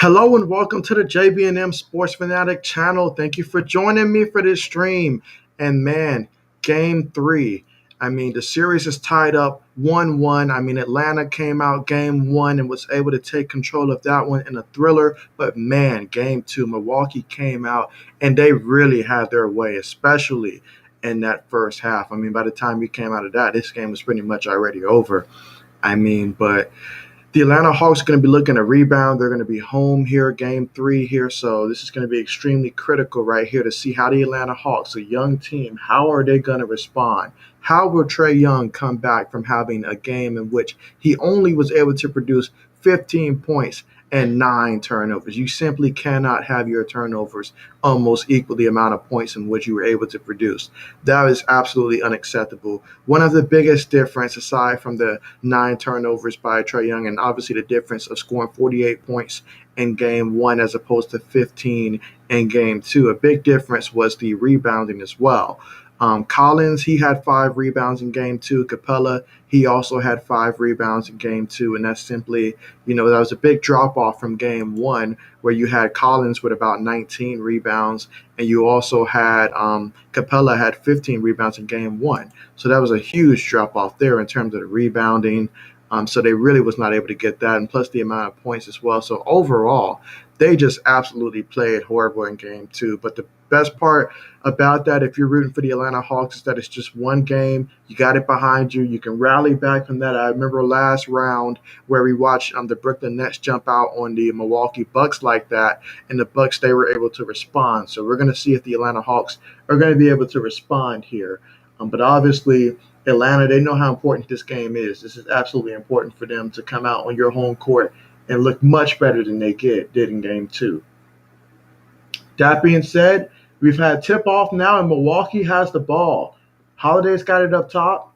Hello and welcome to the JB&M Sports Fanatic channel. Thank you for joining me for this stream. And man, game three. The series is tied up 1-1. Atlanta came out game one and was able to take control of that one in a thriller. But man, game two, Milwaukee came out and they really had their way, especially in that first half. By the time we came out of that, this game was pretty much already over. But the Atlanta Hawks are going to be looking to rebound. They're going to be home here, game three here. So this is going to be extremely critical right here to see how the Atlanta Hawks, a young team, how are they going to respond? How will Trae Young come back from having a game in which he only was able to produce 15 points and 9 turnovers? You simply cannot have your turnovers almost equal the amount of points in which you were able to produce. That is absolutely unacceptable. One of the biggest difference, aside from the 9 turnovers by Trae Young, and obviously the difference of scoring 48 points in game one as opposed to 15 in game two, a big difference was the rebounding as well. Collins, he had 5 rebounds in game two. Capella, he also had 5 rebounds in game two. And that's simply, that was a big drop off from game one, where you had Collins with about 19 rebounds. And you also had Capella had 15 rebounds in game one. So that was a huge drop off there in terms of the rebounding. So they really was not able to get that, and plus the amount of points as well. So overall, they just absolutely played horrible in game two. But the best part about that, if you're rooting for the Atlanta Hawks, is that it's just one game. You got it behind you. You can rally back from that. I remember last round where we watched the Brooklyn Nets jump out on the Milwaukee Bucks like that, and the Bucks, they were able to respond. So we're going to see if the Atlanta Hawks are going to be able to respond here. But obviously, Atlanta, they know how important this game is. This is absolutely important for them to come out on your home court and look much better than they did in game two. That being said, we've had tip-off now, and Milwaukee has the ball. Holiday's got it up top.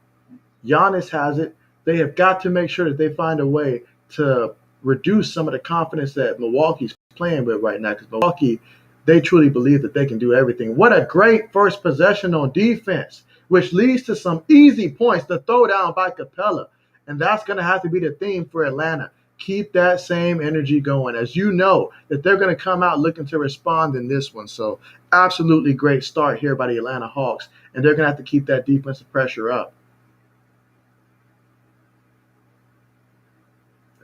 Giannis has it. They have got to make sure that they find a way to reduce some of the confidence that Milwaukee's playing with right now, because Milwaukee, they truly believe that they can do everything. What a great first possession on defense, which leads to some easy points, the throwdown by Capella. And that's going to have to be the theme for Atlanta. Keep that same energy going, as you know that they're going to come out looking to respond in this one. So absolutely great start here by the Atlanta Hawks, and they're going to have to keep that defensive pressure up.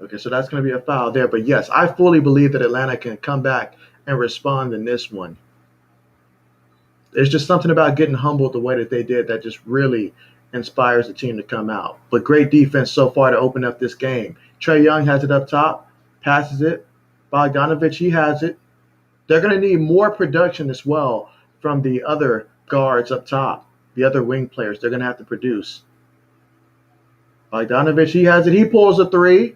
Okay, so that's going to be a foul there. But yes, I fully believe that Atlanta can come back and respond in this one. There's just something about getting humbled the way that they did that just really inspires the team to come out. But great defense so far to open up this game. Trae Young has it up top, passes it. Bogdanovich, he has it. They're going to need more production as well from the other guards up top, the other wing players. They're going to have to produce. Bogdanovich, he has it. He pulls a three.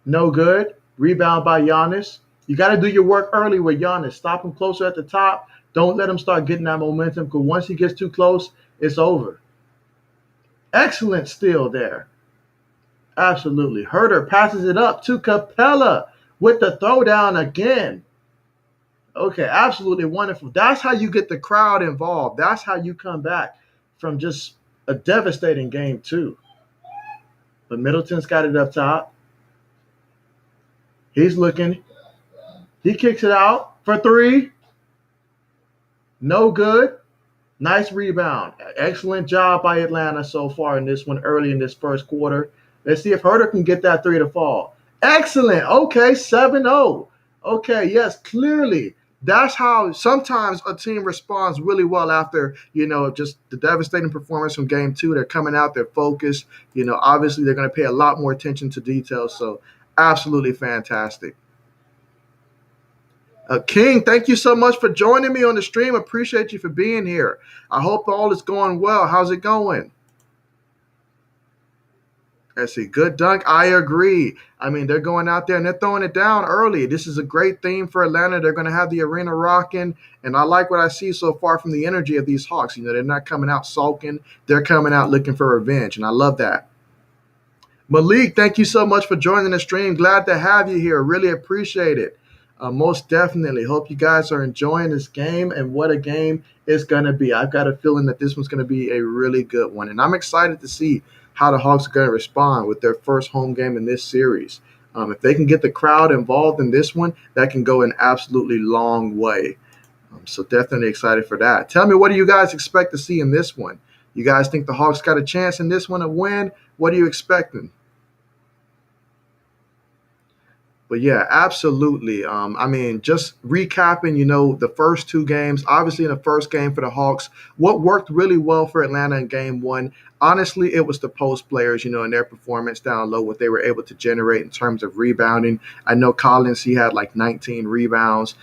No good. Rebound by Giannis. You got to do your work early with Giannis. Stop him closer at the top. Don't let him start getting that momentum, because once he gets too close, it's over. Excellent steal there. Absolutely. Herter passes it up to Capella with the throwdown again. Okay, absolutely wonderful. That's how you get the crowd involved. That's how you come back from just a devastating game two. But Middleton's got it up top. He's looking. He kicks it out for three. No good. Nice rebound. Excellent job by Atlanta so far in this one, early in this first quarter. Let's see if Herter can get that three to fall. Excellent. Okay, 7-0. Okay, yes, clearly. That's how sometimes a team responds really well after, just the devastating performance from game two. They're coming out, they're focused. Obviously they're going to pay a lot more attention to details. So absolutely fantastic. King, thank you so much for joining me on the stream. Appreciate you for being here. I hope all is going well. How's it going? Let's see. Good dunk. I agree. They're going out there and they're throwing it down early. This is a great theme for Atlanta. They're going to have the arena rocking. And I like what I see so far from the energy of these Hawks. They're not coming out sulking. They're coming out looking for revenge. And I love that. Malik, thank you so much for joining the stream. Glad to have you here. Really appreciate it. Most definitely. Hope you guys are enjoying this game, and what a game it's going to be. I've got a feeling that this one's going to be a really good one, and I'm excited to see how the Hawks are going to respond with their first home game in this series. If they can get the crowd involved in this one, that can go an absolutely long way. So definitely excited for that. Tell me, what do you guys expect to see in this one? You guys think the Hawks got a chance in this one to win? What are you expecting? But yeah, absolutely. I mean, just recapping, the first two games, obviously in the first game for the Hawks, what worked really well for Atlanta in game one, honestly, it was the post players, and their performance down low, what they were able to generate in terms of rebounding. I know Collins, he had like 19 rebounds.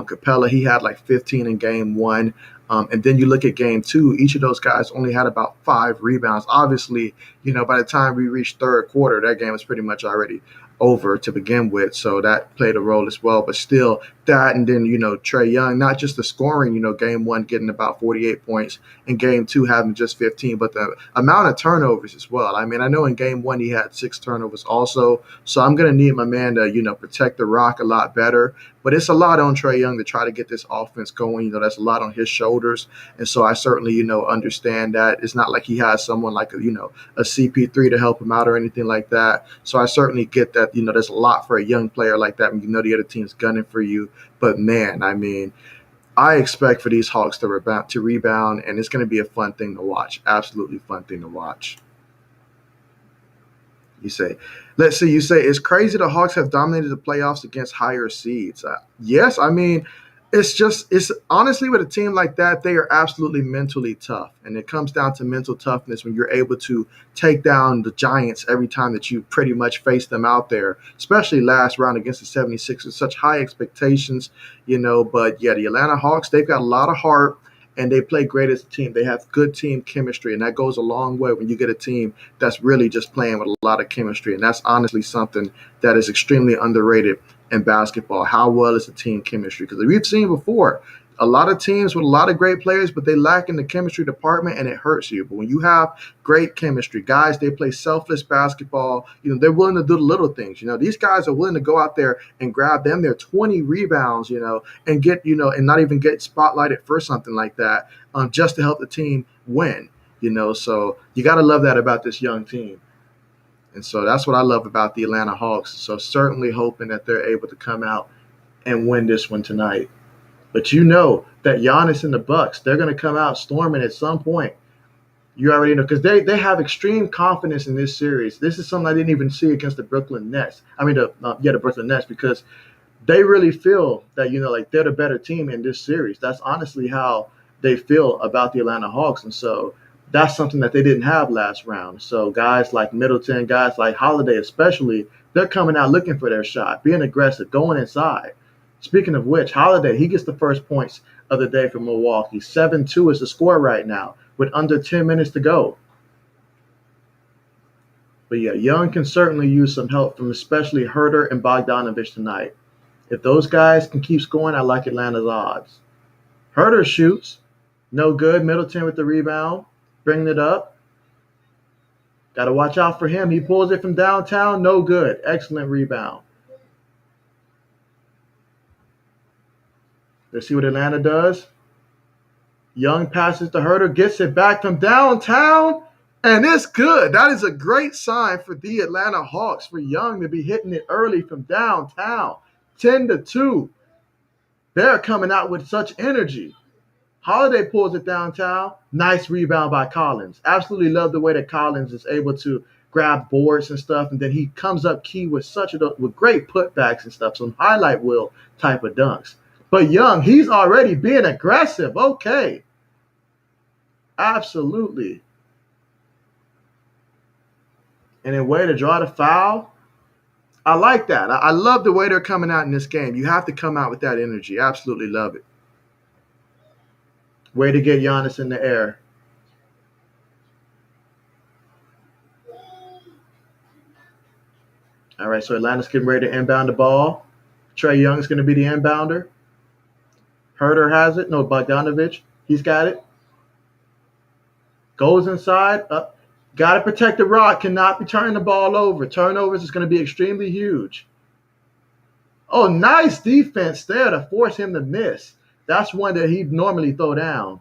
Capella, he had like 15 in game one. And then you look at game two, each of those guys only had about 5 rebounds. Obviously, by the time we reached third quarter, that game was pretty much already over to begin with. So that played a role as well. But still, that and then, Trae Young, not just the scoring, game one getting about 48 points and game two having just 15, but the amount of turnovers as well. I mean, I know in game one he had 6 turnovers also. So I'm going to need my man to, protect the rock a lot better. But it's a lot on Trae Young to try to get this offense going. That's a lot on his shoulders. And so I certainly, understand that. It's not like he has someone like, a CP3 to help him out or anything like that. So I certainly get that, there's a lot for a young player like that when the other team's gunning for you. But man, I mean, I expect for these Hawks to rebound, and it's going to be a fun thing to watch. Absolutely fun thing to watch. You say, let's see, you say, it's crazy the Hawks have dominated the playoffs against higher seeds. Yes, I mean, it's honestly with a team like that, they are absolutely mentally tough. And it comes down to mental toughness when you're able to take down the Giants every time that you pretty much face them out there, especially last round against the 76ers. Such high expectations, But yeah, the Atlanta Hawks, they've got a lot of heart and they play great as a team. They have good team chemistry, and that goes a long way when you get a team that's really just playing with a lot of chemistry. And that's honestly something that is extremely underrated in basketball. How well is the team chemistry? Because we've seen before, a lot of teams with a lot of great players, but they lack in the chemistry department, and it hurts you. But when you have great chemistry, guys, they play selfless basketball. They're willing to do the little things. These guys are willing to go out there and grab them their 20 rebounds, and get, and not even get spotlighted for something like that, just to help the team win. So you got to love that about this young team. And so that's what I love about the Atlanta Hawks. So certainly hoping that they're able to come out and win this one tonight. But that Giannis and the Bucks, they're going to come out storming at some point. You already know, because they have extreme confidence in this series. This is something I didn't even see against the Brooklyn Nets. I mean, the Brooklyn Nets, because they really feel that, like they're the better team in this series. That's honestly how they feel about the Atlanta Hawks. And so that's something that they didn't have last round. So guys like Middleton, guys like Holiday especially, they're coming out looking for their shot, being aggressive, going inside. Speaking of which, Holiday, he gets the first points of the day for Milwaukee. 7-2 is the score right now with under 10 minutes to go. But yeah, Young can certainly use some help from especially Herter and Bogdanovich tonight. If those guys can keep scoring, I like Atlanta's odds. Herter shoots. No good. Middleton with the rebound. Bringing it up. Got to watch out for him. He pulls it from downtown. No good. Excellent rebound. Let's see what Atlanta does. Young passes to Herter, gets it back from downtown, and it's good. That is a great sign for the Atlanta Hawks, for Young to be hitting it early from downtown. 10-2. They're coming out with such energy. Holiday pulls it downtown. Nice rebound by Collins. Absolutely love the way that Collins is able to grab boards and stuff, and then he comes up key with with great putbacks and stuff, some highlight reel type of dunks. But Young, he's already being aggressive. Okay. Absolutely. And a way to draw the foul. I like that. I love the way they're coming out in this game. You have to come out with that energy. Absolutely love it. Way to get Giannis in the air. All right, so Atlanta's getting ready to inbound the ball. Trae Young's going to be the inbounder. Herter has it. No, Bogdanovich. He's got it. Goes inside. Up. Got to protect the rock. Cannot be turning the ball over. Turnovers is going to be extremely huge. Oh, nice defense there to force him to miss. That's one that he'd normally throw down.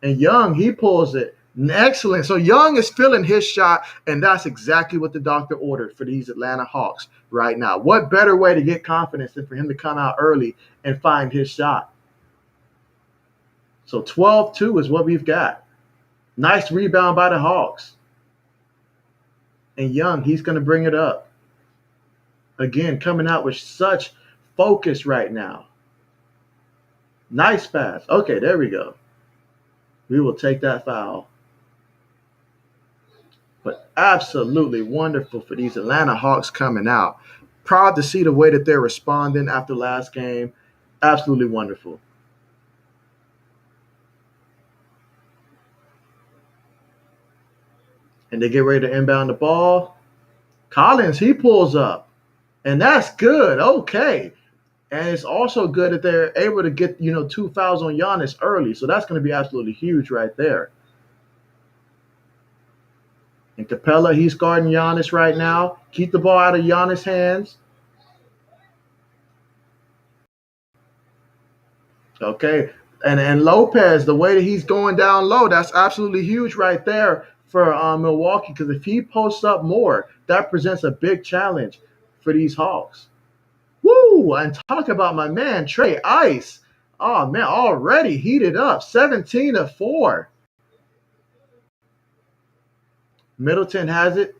And Young, he pulls it Excellent. So Young is feeling his shot, and that's exactly what the doctor ordered for these Atlanta Hawks right now. What better way to get confidence than for him to come out early and find his shot? So 12-2 is what we've got. Nice rebound by the Hawks. And Young, he's going to bring it up. Again, coming out with such focus right now. Nice pass. Okay, there we go. We will take that foul. But absolutely wonderful for these Atlanta Hawks coming out. Proud to see the way that they're responding after last game. Absolutely wonderful. And they get ready to inbound the ball. Collins, he pulls up. And that's good. Okay. And it's also good that they're able to get, 2 fouls on Giannis early. So that's going to be absolutely huge right there. And Capella, he's guarding Giannis right now. Keep the ball out of Giannis' hands. Okay. And Lopez, the way that he's going down low, that's absolutely huge right there for Milwaukee. Because if he posts up more, that presents a big challenge for these Hawks. Woo! And talk about my man, Trey Ice. Oh, man, already heated up. 17-4. Middleton has it.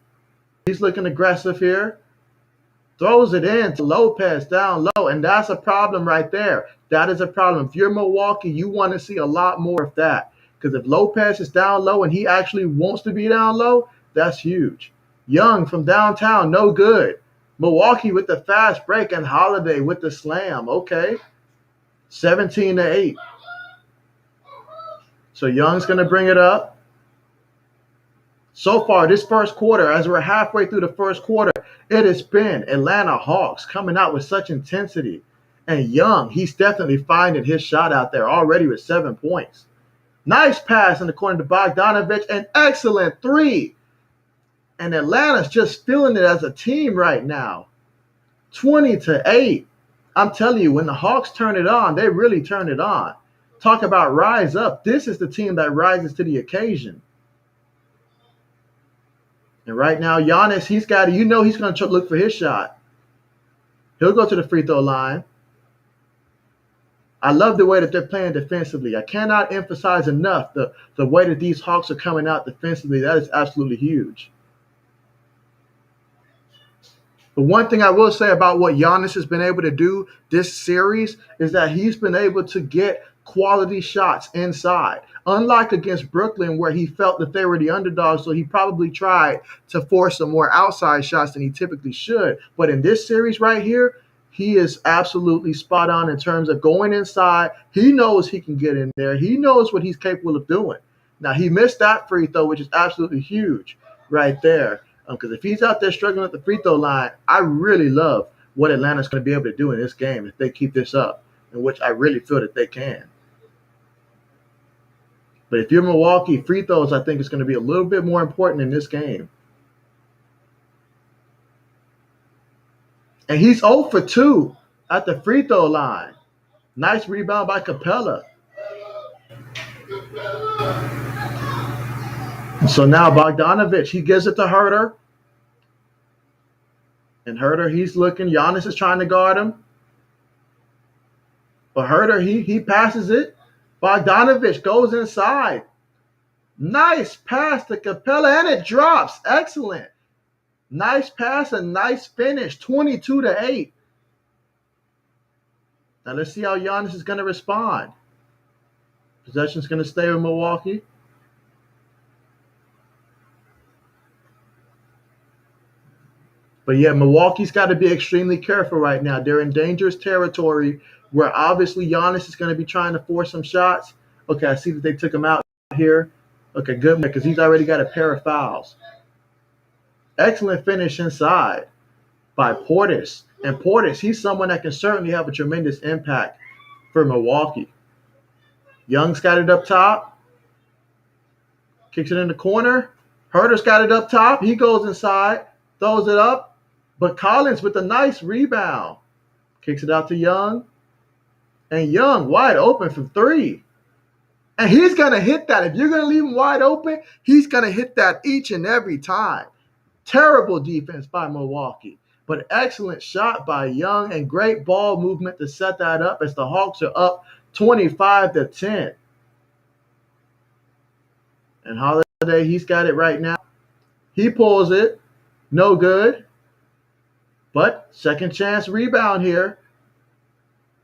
He's looking aggressive here. Throws it in to Lopez down low, and that's a problem right there. That is a problem. If you're Milwaukee, you want to see a lot more of that. Because if Lopez is down low and he actually wants to be down low, that's huge. Young from downtown, no good. Milwaukee with the fast break and Holiday with the slam. Okay. 17-8. So Young's going to bring it up. So far, this first quarter, as we're halfway through the first quarter, it has been Atlanta Hawks coming out with such intensity. And Young, he's definitely finding his shot out there already with 7 points. Nice pass in the corner to Bogdanovich, an excellent three. And Atlanta's just feeling it as a team right now. 20-8. I'm telling you, when the Hawks turn it on, they really turn it on. Talk about rise up. This is the team that rises to the occasion. And right now, Giannis, he's got it. He's going to look for his shot. He'll go to the free throw line. I love the way that they're playing defensively. I cannot emphasize enough the way that these Hawks are coming out defensively. That is absolutely huge. The one thing I will say about what Giannis has been able to do this series is that he's been able to get quality shots inside. Unlike against Brooklyn, where he felt that they were the underdogs, so he probably tried to force some more outside shots than he typically should. But in this series right here, he is absolutely spot on in terms of going inside. He knows he can get in there. He knows what he's capable of doing. Now, he missed that free throw, which is absolutely huge right there. Because if he's out there struggling at the free throw line, I really love what Atlanta's going to be able to do in this game if they keep this up, in which I really feel that they can. But if you're Milwaukee, free throws, I think, is going to be a little bit more important in this game. And he's 0 for 2 at the free throw line. Nice rebound by Capella. So now Bogdanovich, he gives it to Herter. And Herter, he's looking. Giannis is trying to guard him. But Herter, he passes it. Bogdanovich goes inside. Nice pass to Capella, and it drops. Excellent. Nice pass and nice finish. 22-8. Now let's see how Giannis is going to respond. Possession's going to stay with Milwaukee. But yeah, Milwaukee's got to be extremely careful right now. They're in dangerous territory where obviously Giannis is going to be trying to force some shots. Okay, I see that they took him out here. Okay, good, because he's already got a pair of fouls. Excellent finish inside by Portis. And Portis, he's someone that can certainly have a tremendous impact for Milwaukee. Young's got it up top. Kicks it in the corner. Herter's got it up top. He goes inside, throws it up. But Collins with a nice rebound. Kicks it out to Young. And Young wide open from three. And he's going to hit that. If you're going to leave him wide open, he's going to hit that each and every time. Terrible defense by Milwaukee, but excellent shot by Young and great ball movement to set that up as the Hawks are up 25-10. And Holiday, he's got it right now. He pulls it. No good. But second chance rebound here.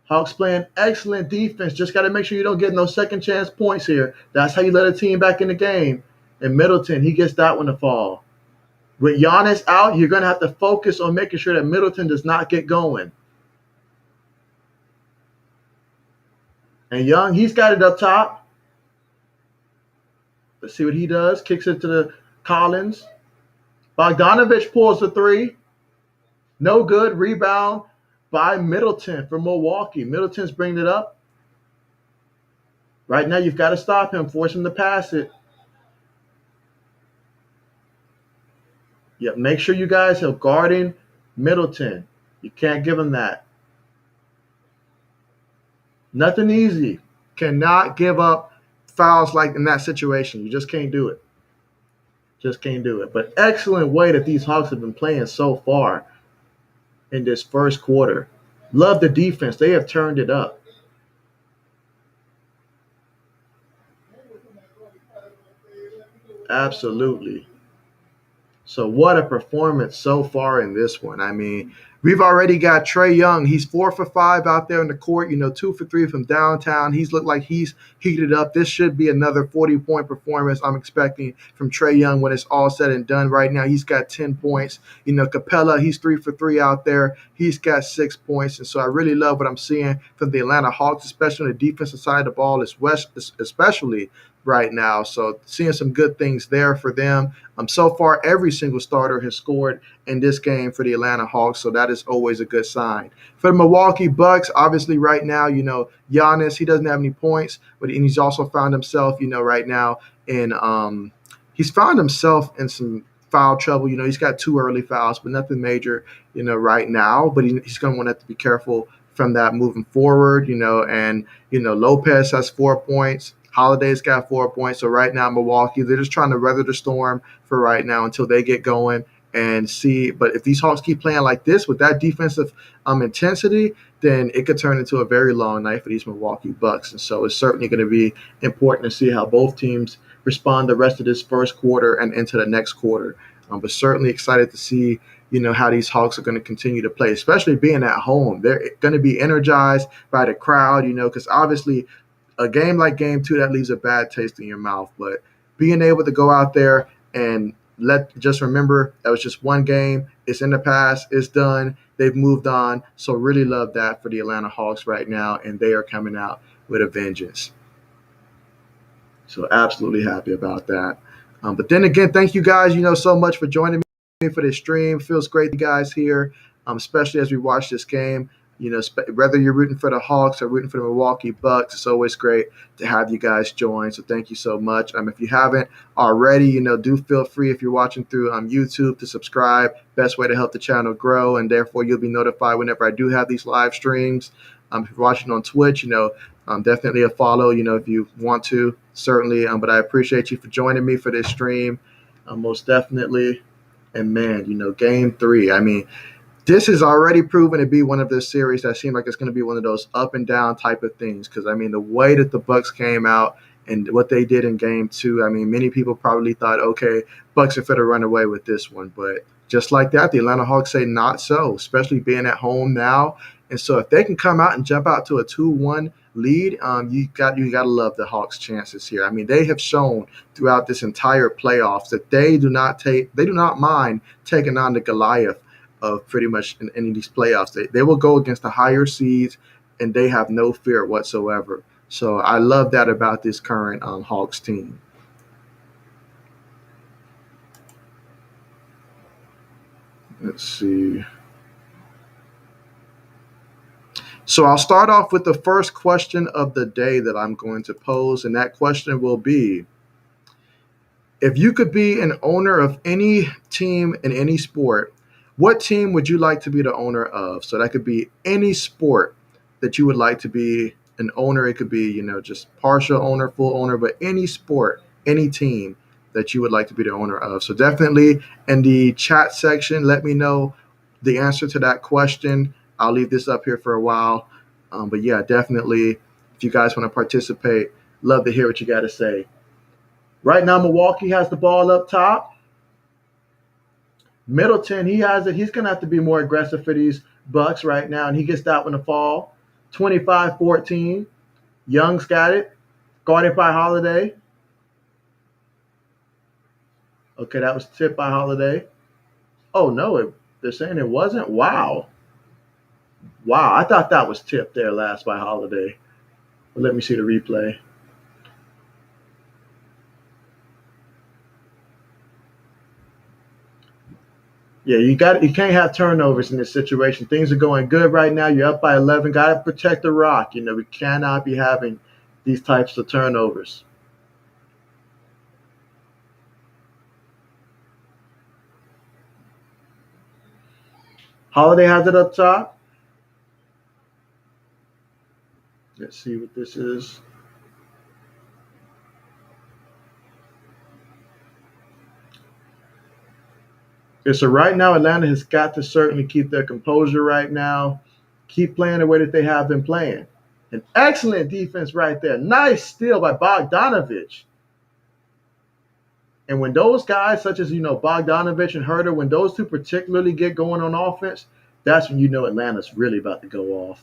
Hawks playing excellent defense. Just got to make sure you don't get no second chance points here. That's how you let a team back in the game. And Middleton, he gets that one to fall. With Giannis out, you're going to have to focus on making sure that Middleton does not get going. And Young, he's got it up top. Let's see what he does. Kicks it to the Collins. Bogdanovich pulls the three. No good. Rebound by Middleton from Milwaukee. Middleton's bringing it up. Right now, you've got to stop him. Force him to pass it. Yep, make sure you guys are guarding Middleton. You can't give him that. Nothing easy. Cannot give up fouls like in that situation. You just can't do it. Just can't do it. But excellent way that these Hawks have been playing so far in this first quarter. Love the defense. They have turned it up. Absolutely. So what a performance so far in this one. I mean, we've already got Trae Young. He's 4 for 5 out there in the court, 2 for 3 from downtown. He's looked like he's heated up. This should be another 40-point performance I'm expecting from Trae Young when it's all said and done. Right now, he's got 10 points. Capella, he's 3 for 3 out there. He's got 6 points. And so I really love what I'm seeing from the Atlanta Hawks, especially on the defensive side of the ball, especially right now. So seeing some good things there for them. So far, every single starter has scored in this game for the Atlanta Hawks, so that is always a good sign. For the Milwaukee Bucks, obviously right now, Giannis, he doesn't have any points, but he's also found himself, right now he's found himself in some foul trouble. He's got 2 early fouls, but nothing major, right now. But he's going to want to have to be careful from that moving forward, and Lopez has 4 points. Holiday's got 4 points. So right now, Milwaukee, they're just trying to weather the storm for right now until they get going and see. But if these Hawks keep playing like this with that defensive intensity, then it could turn into a very long night for these Milwaukee Bucks. And so it's certainly going to be important to see how both teams respond the rest of this first quarter and into the next quarter. But certainly excited to see, how these Hawks are going to continue to play, especially being at home. They're going to be energized by the crowd, because obviously – a game like Game 2, that leaves a bad taste in your mouth. But being able to go out there and just remember that was just one game. It's in the past. It's done. They've moved on. So really love that for the Atlanta Hawks right now, and they are coming out with a vengeance. So absolutely happy about that. But then again, thank you guys, so much for joining me for this stream. Feels great, you guys here, especially as we watch this game. Whether you're rooting for the Hawks or rooting for the Milwaukee Bucks, it's always great to have you guys join. So thank you so much. If you haven't already, do feel free if you're watching through YouTube to subscribe. Best way to help the channel grow, and therefore you'll be notified whenever I do have these live streams. If you're watching on Twitch, definitely a follow, if you want to, certainly. But I appreciate you for joining me for this stream, most definitely. And man, Game 3. This is already proven to be one of those series that seem like it's going to be one of those up and down type of things. Because, the way that the Bucks came out and what they did in Game 2, many people probably thought, okay, Bucks are fit to run away with this one. But just like that, the Atlanta Hawks say not so, especially being at home now. And so if they can come out and jump out to a 2-1 lead, you got to love the Hawks' chances here. They have shown throughout this entire playoffs that they do not mind taking on the Goliath of pretty much in any of these playoffs. They will go against the higher seeds, and they have no fear whatsoever. So I love that about this current Hawks team. Let's see. So I'll start off with the first question of the day that I'm going to pose, and that question will be, if you could be an owner of any team in any sport, what team would you like to be the owner of? So that could be any sport that you would like to be an owner. It could be, just partial owner, full owner, but any sport, any team that you would like to be the owner of. So definitely in the chat section, let me know the answer to that question. I'll leave this up here for a while. But yeah, definitely, if you guys want to participate, love to hear what you got to say. Right now, Milwaukee has the ball up top. Middleton, he has it. He's going to have to be more aggressive for these Bucks right now, and he gets that one to fall. 25-14. Young's got it. Guarded by Holiday. Okay, that was tipped by Holiday. Oh, no, they're saying it wasn't? Wow. I thought that was tipped there last by Holiday. But let me see the replay. Yeah, you can't have turnovers in this situation. Things are going good right now. You're up by 11. Got to protect the rock. We cannot be having these types of turnovers. Holiday has it up top. Let's see what this is. Okay, so right now, Atlanta has got to certainly keep their composure right now. Keep playing the way that they have been playing. An excellent defense right there. Nice steal by Bogdanovich. And when those guys, such as, Bogdanovich and Herter, when those two particularly get going on offense, that's when Atlanta's really about to go off.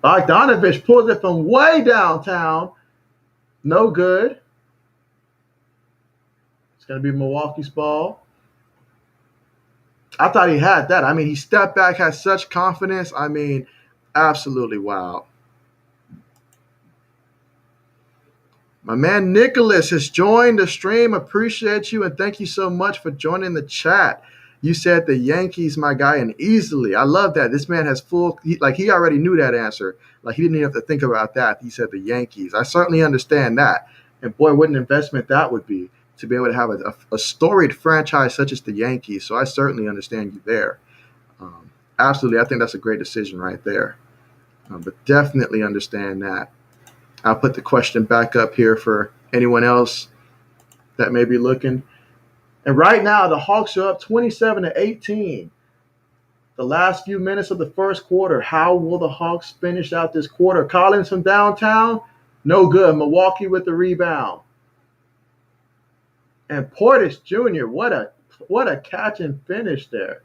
Bogdanovich pulls it from way downtown. No good. It's going to be Milwaukee's ball. I thought he had that. He stepped back, had such confidence. Absolutely wow. My man Nicholas has joined the stream. Appreciate you, and thank you so much for joining the chat. You said the Yankees, my guy, and easily. I love that. This man has he already knew that answer. He didn't even have to think about that. He said the Yankees. I certainly understand that. And boy, what an investment that would be to be able to have a storied franchise such as the Yankees. So I certainly understand you there. Absolutely. I think that's a great decision right there. But definitely understand that. I'll put the question back up here for anyone else that may be looking. And right now, the Hawks are up 27-18. The last few minutes of the first quarter. How will the Hawks finish out this quarter? Collins from downtown, no good. Milwaukee with the rebound. And Portis Jr., what a catch and finish there.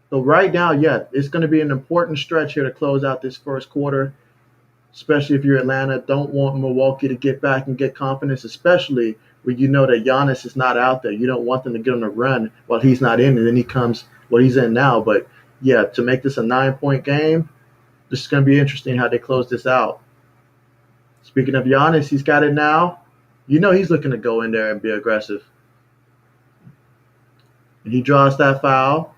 So right now, it's going to be an important stretch here to close out this first quarter, especially if you're Atlanta. Don't want Milwaukee to get back and get confidence, especially when you know that Giannis is not out there. You don't want them to get on a run while he's not in, and then he comes he's in now. But, to make this a 9-point game, this is going to be interesting how they close this out. Speaking of Giannis, he's got it now. He's looking to go in there and be aggressive. And he draws that foul.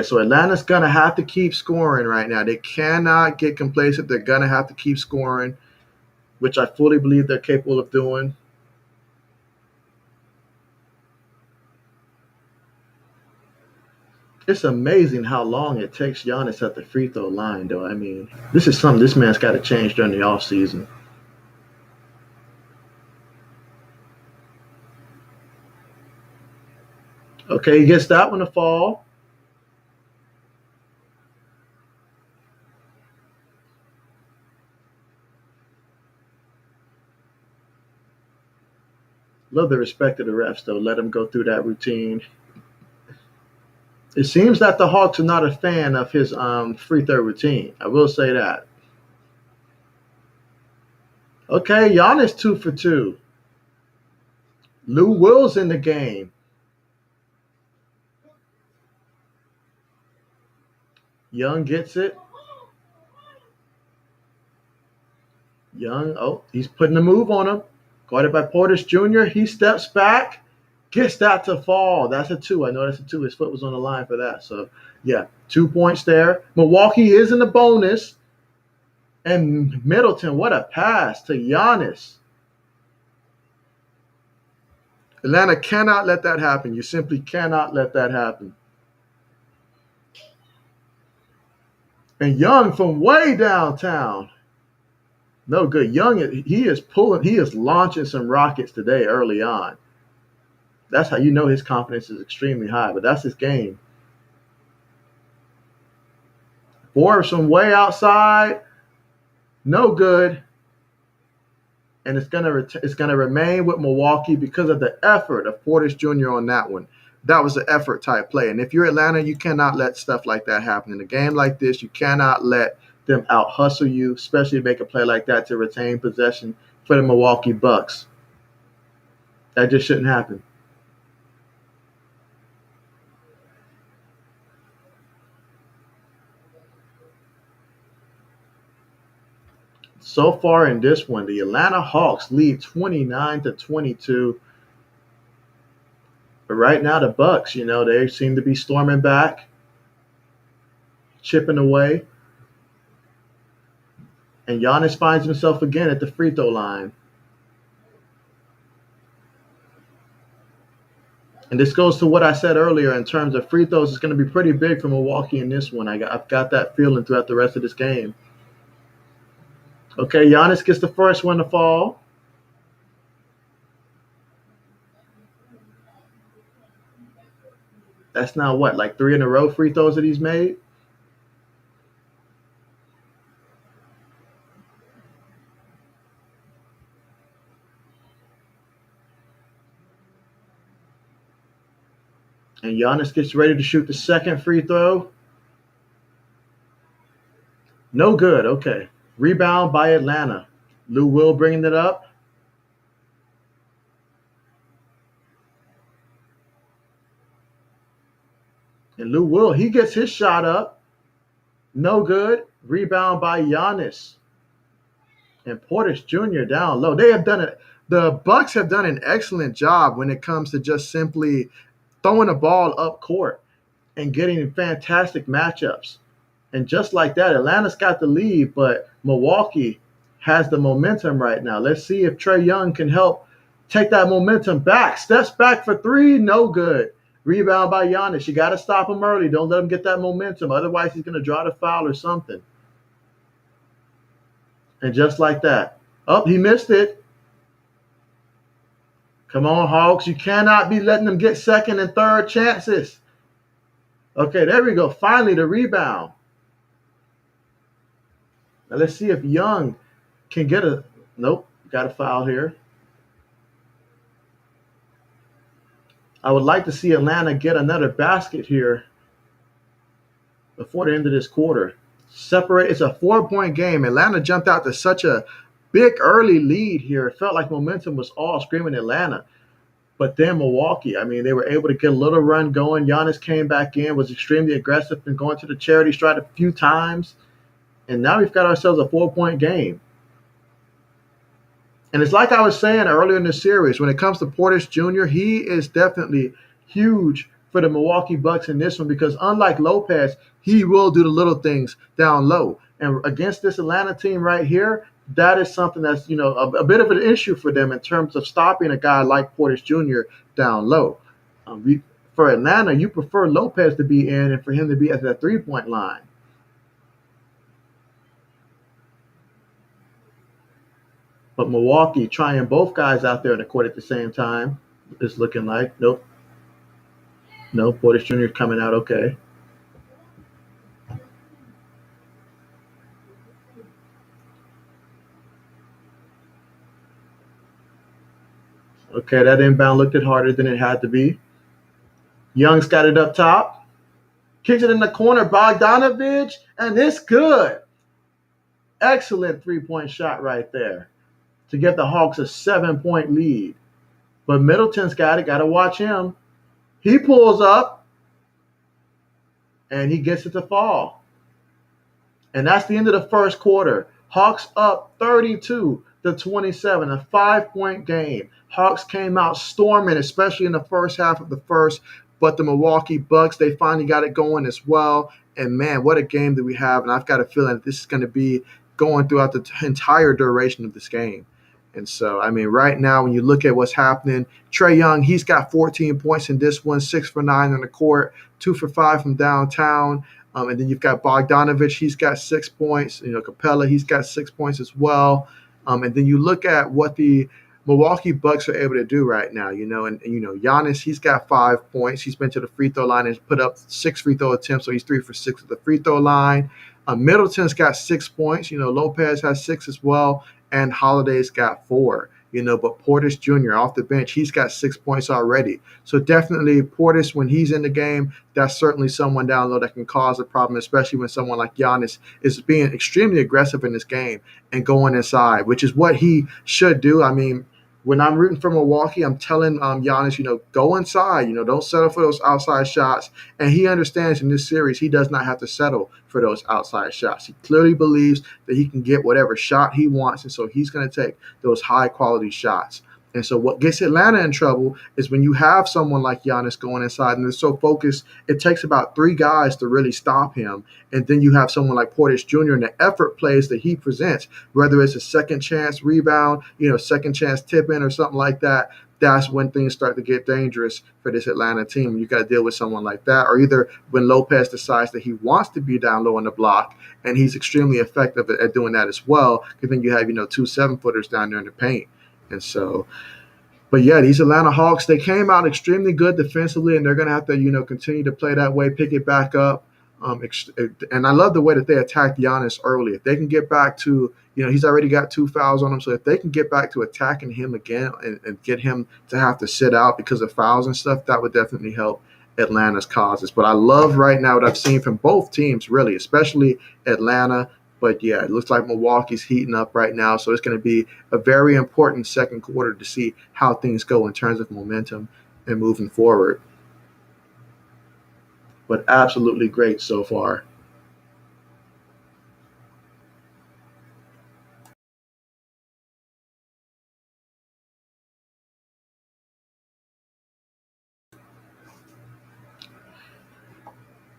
So Atlanta's going to have to keep scoring right now. They cannot get complacent. They're going to have to keep scoring, which I fully believe they're capable of doing. It's amazing how long it takes Giannis at the free throw line, though. This is something this man's got to change during the offseason. Okay, he gets that one to fall. Love the respect of the refs, though. Let them go through that routine. It seems that the Hawks are not a fan of his free throw routine. I will say that. Okay, Giannis 2 for 2. Lou Will's in the game. Young gets it. Young, he's putting a move on him. Guarded by Portis Jr. He steps back, gets that to fall. That's a 2. I know that's a 2. His foot was on the line for that. So, 2 points there. Milwaukee is in the bonus. And Middleton, what a pass to Giannis. Atlanta cannot let that happen. You simply cannot let that happen. And Young from way downtown. No good. Young, he is launching some rockets today early on. That's how you know his confidence is extremely high, but that's his game. Forbes from way outside, no good. And it's gonna remain with Milwaukee because of the effort of Portis Jr. on that one. That was an effort type play. And if you're Atlanta, you cannot let stuff like that happen. In a game like this, you cannot let them out hustle you, especially make a play like that to retain possession for the Milwaukee Bucks. That just shouldn't happen. So far in this one, the Atlanta Hawks lead 29-22. But right now, the Bucks, they seem to be storming back, chipping away. And Giannis finds himself again at the free throw line. And this goes to what I said earlier in terms of free throws. It's going to be pretty big for Milwaukee in this one. I've got that feeling throughout the rest of this game. Okay, Giannis gets the first one to fall. That's now what, like 3 in a row free throws that he's made? And Giannis gets ready to shoot the second free throw. No good. Okay. Rebound by Atlanta. Lou Will bringing it up. And Lou Will, he gets his shot up. No good. Rebound by Giannis. And Portis Jr. down low. They have done it. The Bucks have done an excellent job when it comes to just simply throwing the ball up court and getting fantastic matchups. And just like that, Atlanta's got the lead, but Milwaukee has the momentum right now. Let's see if Trae Young can help take that momentum back. Steps back for three, no good. Rebound by Giannis. You got to stop him early. Don't let him get that momentum. Otherwise, he's going to draw the foul or something. And just like that. Oh, he missed it. Come on, Hawks. You cannot be letting them get second and third chances. Okay, there we go. Finally, the rebound. Now let's see if Young can get a. Nope, got a foul here. I would like to see Atlanta get another basket here before the end of this quarter. Separate. It's a 4-point game. Atlanta jumped out to such a big early lead here. It felt like momentum was all screaming Atlanta. But then Milwaukee, they were able to get a little run going. Giannis came back in, was extremely aggressive and going to the charity stripe a few times. And now we've got ourselves a 4-point game. And it's like I was saying earlier in the series, when it comes to Portis Jr., he is definitely huge for the Milwaukee Bucks in this one because unlike Lopez, he will do the little things down low. And against this Atlanta team right here, that is something that's, a bit of an issue for them in terms of stopping a guy like Portis Jr. down low. For Atlanta, you prefer Lopez to be in and for him to be at that 3-point line. But Milwaukee trying both guys out there in the court at the same time. It's looking like, nope. No, Portis Jr. coming out okay. Okay, that inbound looked it harder than it had to be. Young's got it up top. Kicks it in the corner. Bogdanovich, and it's good. Excellent 3-point shot right there to get the Hawks a 7-point lead. But Middleton's got it. Got to watch him. He pulls up, and he gets it to fall. And that's the end of the first quarter. Hawks up 32-27, a 5-point game. Hawks came out storming, especially in the first half of the first. But the Milwaukee Bucks, they finally got it going as well. And, man, what a game that we have. And I've got a feeling that this is going to be going throughout the entire duration of this game. And so, I mean, right now, when you look at what's happening, Trae Young, he's got 14 points in this one, 6 for 9 on the court, 2 for 5 from downtown. And then you've got Bogdanovich, he's got 6 points. Capella, he's got 6 points as well. And then you look at what the Milwaukee Bucks are able to do right now, and Giannis, he's got 5 points. He's been to the free throw line and put up 6 free throw attempts, so he's 3 for 6 at the free throw line. Middleton's got 6 points. Lopez has 6 as well, and Holiday's got 4. But Portis Jr. off the bench, he's got 6 points already. So definitely Portis, when he's in the game, that's certainly someone down low that can cause a problem, especially when someone like Giannis is being extremely aggressive in this game and going inside, which is what he should do. I mean, when I'm rooting for Milwaukee, I'm telling Giannis, go inside, don't settle for those outside shots. And he understands in this series, he does not have to settle for those outside shots. He clearly believes that he can get whatever shot he wants. And so he's going to take those high quality shots. And so what gets Atlanta in trouble is when you have someone like Giannis going inside and they're so focused, it takes about 3 guys to really stop him. And then you have someone like Portis Jr. and the effort plays that he presents, whether it's a second chance rebound, second chance tip in or something like that. That's when things start to get dangerous for this Atlanta team. You got to deal with someone like that, or either when Lopez decides that he wants to be down low on the block, and he's extremely effective at doing that as well, because then you have, 2 7-footers down there in the paint. And so, but yeah, these Atlanta Hawks, they came out extremely good defensively, and they're going to have to, continue to play that way, pick it back up. And I love the way that they attacked Giannis early. If they can get back to, he's already got 2 fouls on him. So if they can get back to attacking him again and get him to have to sit out because of fouls and stuff, that would definitely help Atlanta's causes. But I love right now what I've seen from both teams, really, especially Atlanta. But yeah, it looks like Milwaukee's heating up right now. So it's going to be a very important second quarter to see how things go in terms of momentum and moving forward. But absolutely great so far.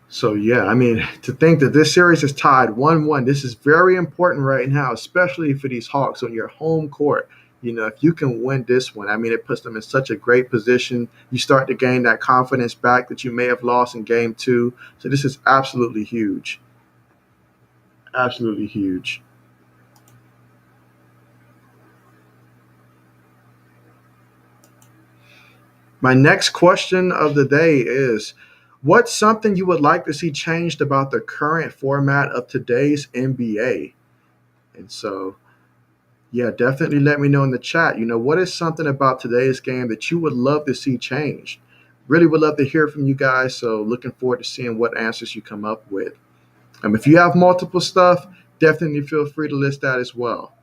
So yeah, I mean, to think that this series is tied 1-1, this is very important right now, especially for these Hawks on your home court. If you can win this one, I mean, it puts them in such a great position. You start to gain that confidence back that you may have lost in game 2. So this is absolutely huge. Absolutely huge. My next question of the day is, what's something you would like to see changed about the current format of today's NBA? And so, yeah, definitely let me know in the chat. What is something about today's game that you would love to see changed? Really would love to hear from you guys. So, looking forward to seeing what answers you come up with. If you have multiple stuff, definitely feel free to list that as well.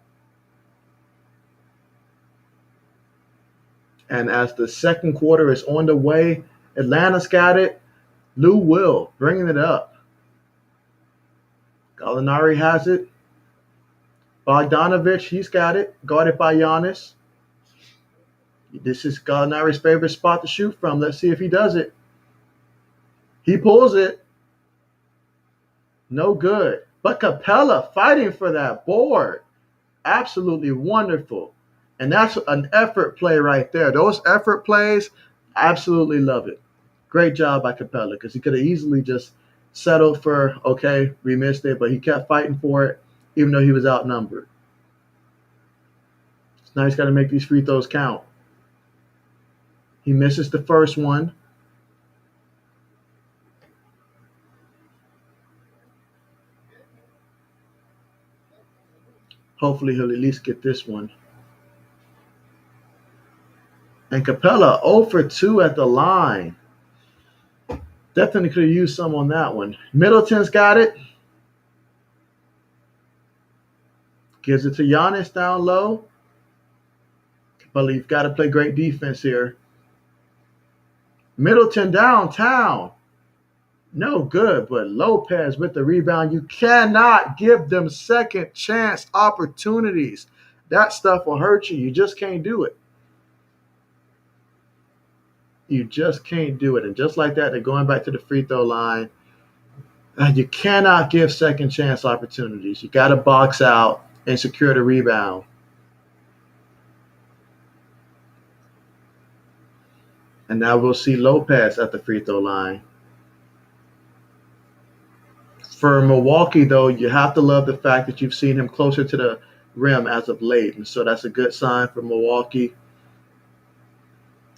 And as the second quarter is on the way, Atlanta's got it. Lou Will bringing it up. Gallinari has it. Bogdanovich, he's got it. Guarded by Giannis. This is Gallinari's favorite spot to shoot from. Let's see if he does it. He pulls it. No good. But Capella fighting for that board. Absolutely wonderful. And that's an effort play right there. Those effort plays, absolutely love it. Great job by Capella, because he could have easily just settled for, okay, we missed it, but he kept fighting for it, even though he was outnumbered. So now he's got to make these free throws count. He misses the first one. Hopefully he'll at least get this one. And Capella 0 for 2 at the line. Definitely could have used some on that one. Middleton's got it. Gives it to Giannis down low. Capella, you've got to play great defense here. Middleton downtown. No good, but Lopez with the rebound. You cannot give them second chance opportunities. That stuff will hurt you. You just can't do it. You just can't do it. And just like that, they're going back to the free throw line. You cannot give second chance opportunities. You got to box out and secure the rebound. And now we'll see Lopez at the free throw line. For Milwaukee, though, you have to love the fact that you've seen him closer to the rim as of late, and so that's a good sign for Milwaukee.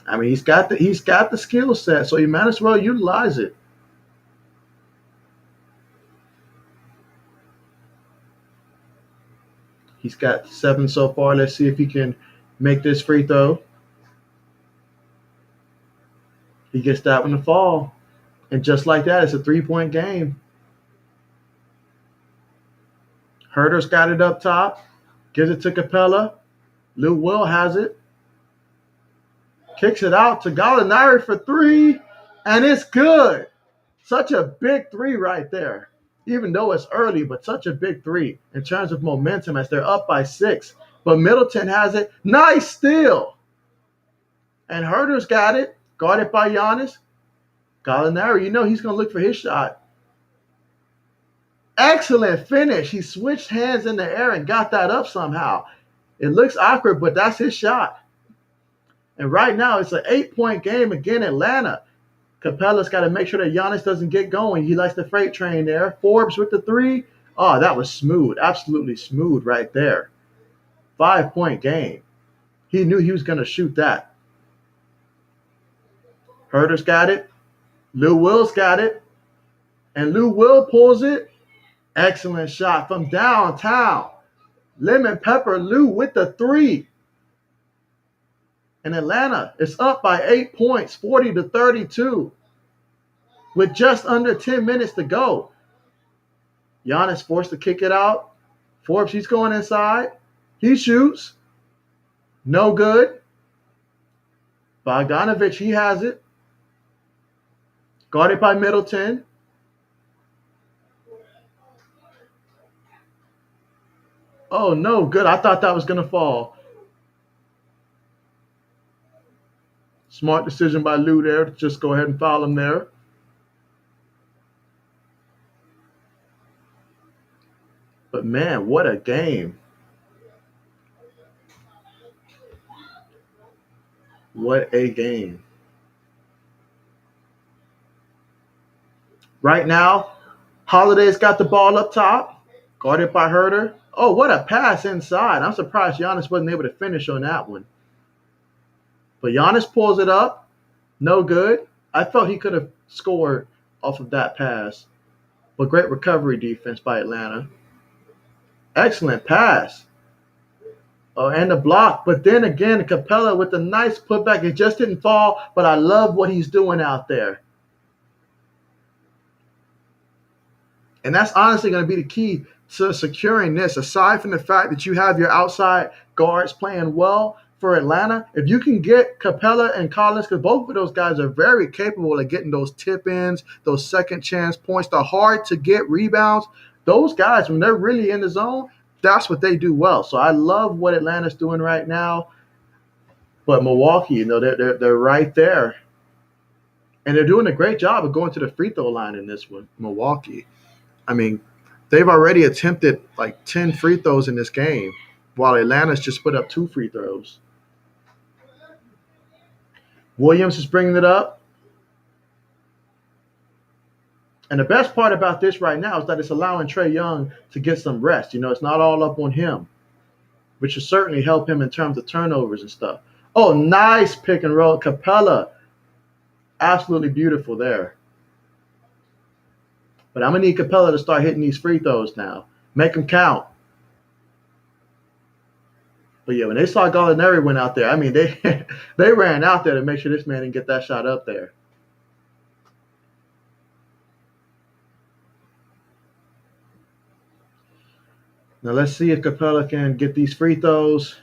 I mean, he's got the skill set, so you might as well utilize it. He's got 7 so far. Let's see if he can make this free throw. He gets that one to fall, and just like that, it's a 3-point game. Herter's got it up top, gives it to Capella. Lou Will has it, kicks it out to Gallinari for 3, and it's good. Such a big 3 right there. Even though it's early, but such a big 3 in terms of momentum as they're up by 6. But Middleton has it. Nice steal. And Herter's got it, guarded by Giannis. Gallinari, he's going to look for his shot. Excellent finish. He switched hands in the air and got that up somehow. It looks awkward, but that's his shot. And right now, it's an 8-point game again, Atlanta. Capella's got to make sure that Giannis doesn't get going. He likes the freight train there. Forbes with the 3. Oh, that was smooth. Absolutely smooth right there. 5-point game. He knew he was going to shoot that. Herter's got it. Lou Will's got it. And Lou Will pulls it. Excellent shot from downtown. Lemon Pepper Lou with the 3. And Atlanta is up by 8 points, 40-32, with just under 10 minutes to go. Giannis forced to kick it out. Forbes, he's going inside. He shoots. No good. Bogdanovich, he has it. Guarded by Middleton. Oh, no good. I thought that was going to fall. Smart decision by Lou there to just go ahead and foul him there. But, man, what a game. What a game. Right now, Holiday's got the ball up top, guarded by Herter. Oh, what a pass inside. I'm surprised Giannis wasn't able to finish on that one. But Giannis pulls it up. No good. I felt he could have scored off of that pass. But great recovery defense by Atlanta. Excellent pass. Oh, and the block. But then again, Capella with a nice putback. It just didn't fall, but I love what he's doing out there. And that's honestly going to be the key to securing this. Aside from the fact that you have your outside guards playing well for Atlanta, if you can get Capella and Collins, because both of those guys are very capable of getting those tip-ins, those second chance points, the hard-to-get rebounds, those guys, when they're really in the zone, that's what they do well. So I love what Atlanta's doing right now. But Milwaukee, they're right there. And they're doing a great job of going to the free throw line in this one, Milwaukee. I mean, they've already attempted like 10 free throws in this game, while Atlanta's just put up 2 free throws. Williams is bringing it up. And the best part about this right now is that it's allowing Trae Young to get some rest. It's not all up on him, which will certainly help him in terms of turnovers and stuff. Oh, nice pick and roll. Capella, absolutely beautiful there. But I'm going to need Capella to start hitting these free throws now. Make them count. But, yeah, when they saw Gallinari went out there, I mean, they ran out there to make sure this man didn't get that shot up there. Now, let's see if Capella can get these free throws.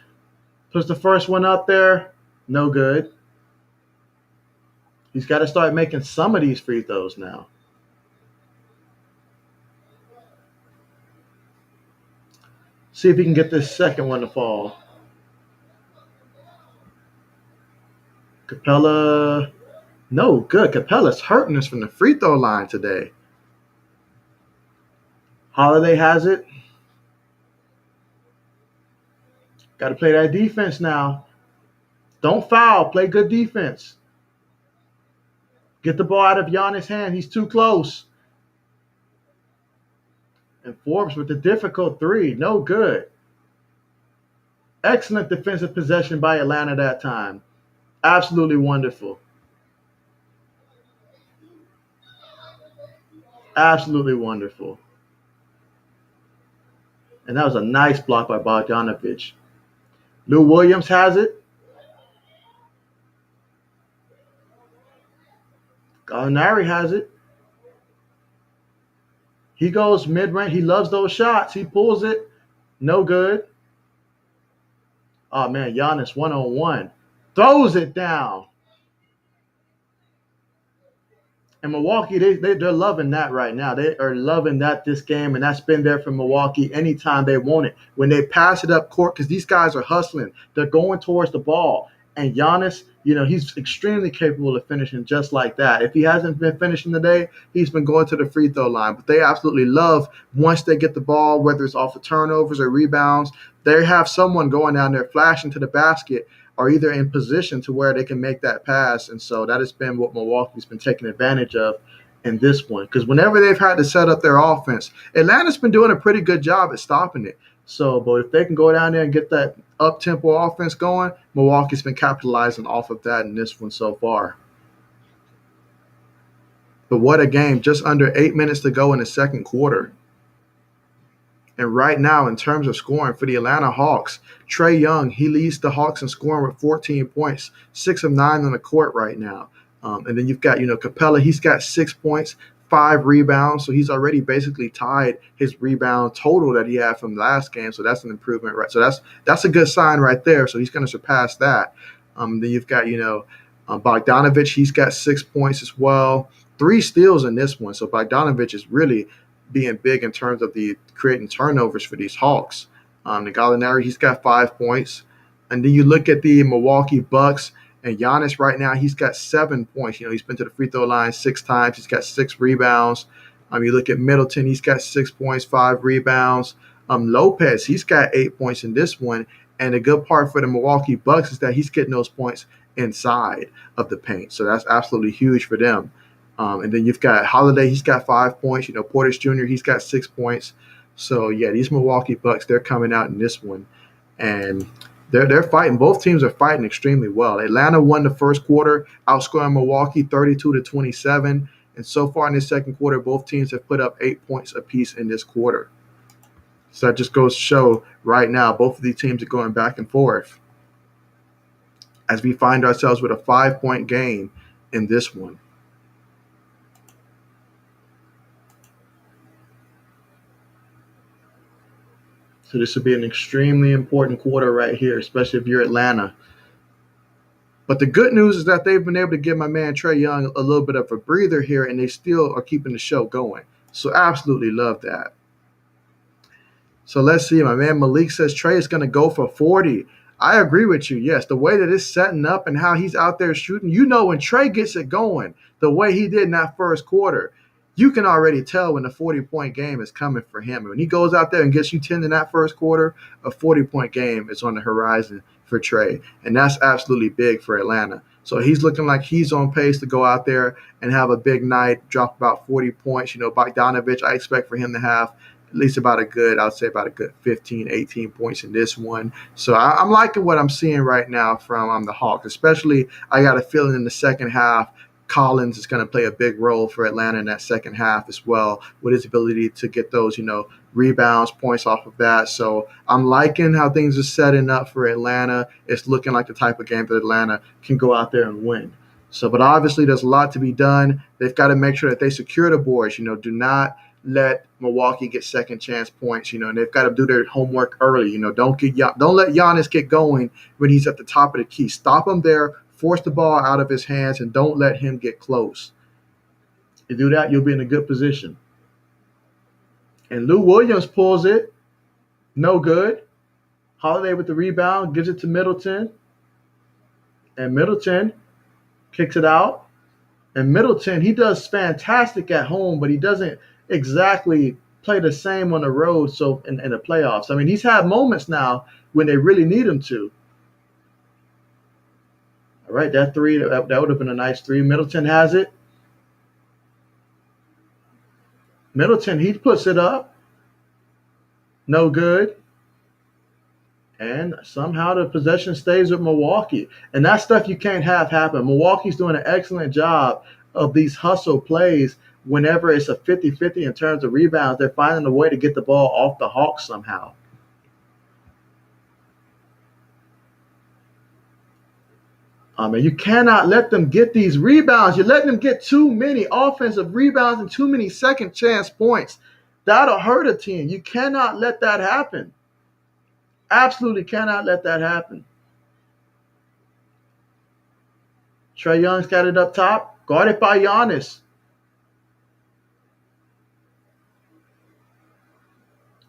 Puts the first one up there. No good. He's got to start making some of these free throws now. See if he can get this second one to fall. Capella, no good. Capella's hurting us from the free throw line today. Holiday has it. Got to play that defense now. Don't foul. Play good defense. Get the ball out of Giannis' hand. He's too close. And Forbes with the difficult three. No good. Excellent defensive possession by Atlanta that time. Absolutely wonderful. Absolutely wonderful. And that was a nice block by Bogdanovich. Lou Williams has it. Gallinari has it. He goes mid-range. He loves those shots. He pulls it. No good. Oh, man, Giannis one-on-one. Throws it down. And Milwaukee, they're loving that right now. They are loving that this game, and that's been there for Milwaukee anytime they want it. When they pass it up court, because these guys are hustling. They're going towards the ball. And Giannis, he's extremely capable of finishing just like that. If he hasn't been finishing today, he's been going to the free throw line. But they absolutely love once they get the ball, whether it's off of turnovers or rebounds, they have someone going down there flashing to the basket are either in position to where they can make that pass. And so that has been what Milwaukee's been taking advantage of in this one. Because whenever they've had to set up their offense, Atlanta's been doing a pretty good job at stopping it. So, but if they can go down there and get that up-tempo offense going, Milwaukee's been capitalizing off of that in this one so far. But what a game. Just under 8 minutes to go in the second quarter. And right now, in terms of scoring for the Atlanta Hawks, Trae Young, he leads the Hawks in scoring with 14 points, 6 of 9 on the court right now. And then you've got, Capella, he's got 6 points, 5 rebounds. So he's already basically tied his rebound total that he had from last game. So that's an improvement, right? So that's a good sign right there. So he's going to surpass that. Then you've got, Bogdanovich, he's got 6 points as well. 3 steals in this one. So Bogdanovich is really being big in terms of the creating turnovers for these Hawks. The Gallinari, he's got 5 points. And then you look at the Milwaukee Bucks, and Giannis right now, he's got 7 points. He's been to the free throw line 6 times. He's got 6 rebounds. You look at Middleton, he's got 6 points, 5 rebounds. Lopez, he's got 8 points in this one. And the good part for the Milwaukee Bucks is that he's getting those points inside of the paint. So that's absolutely huge for them. And then you've got Holiday, he's got 5 points. Portis Jr., he's got 6 points. So, yeah, these Milwaukee Bucks, they're coming out in this one. And they're fighting. Both teams are fighting extremely well. Atlanta won the first quarter, outscoring Milwaukee 32-27. And so far in the second quarter, both teams have put up 8 points apiece in this quarter. So that just goes to show right now both of these teams are going back and forth as we find ourselves with a 5-point game in this one. So this would be an extremely important quarter right here, especially if you're Atlanta. But the good news is that they've been able to give my man Trae Young a little bit of a breather here, and they still are keeping the show going. So absolutely love that. So let's see. My man Malik says Trae is going to go for 40. I agree with you. Yes, the way that it's setting up and how he's out there shooting, when Trae gets it going, the way he did in that first quarter, you can already tell when the 40-point game is coming for him. When he goes out there and gets you 10 in that first quarter, a 40-point game is on the horizon for Trae. And that's absolutely big for Atlanta. So he's looking like he's on pace to go out there and have a big night, drop about 40 points. Bogdanovich, I expect for him to have at least about a good 15, 18 points in this one. So I'm liking what I'm seeing right now from the Hawks, especially I got a feeling in the second half, Collins is going to play a big role for Atlanta in that second half as well, with his ability to get those, rebounds, points off of that. So I'm liking how things are setting up for Atlanta. It's looking like the type of game that Atlanta can go out there and win. So, but obviously there's a lot to be done. They've got to make sure that they secure the boards. Do not let Milwaukee get second chance points. And they've got to do their homework early. Don't let Giannis get going when he's at the top of the key. Stop him there. Force the ball out of his hands and don't let him get close. You do that, you'll be in a good position. And Lou Williams pulls it. No good. Holiday with the rebound, gives it to Middleton. And Middleton kicks it out. And Middleton, he does fantastic at home, but he doesn't exactly play the same on the road. So in the playoffs, I mean, he's had moments now when they really need him to. All right, that three that would have been a nice three. Middleton has it. Middleton, he puts it up. No good. And somehow the possession stays with Milwaukee. And that stuff you can't have happen. Milwaukee's doing an excellent job of these hustle plays whenever it's a 50-50 in terms of rebounds. They're finding a way to get the ball off the Hawks somehow. You cannot let them get these rebounds. You're letting them get too many offensive rebounds and too many second chance points. That'll hurt a team. You cannot let that happen. Absolutely cannot let that happen. Trae Young's got it up top, guarded by Giannis.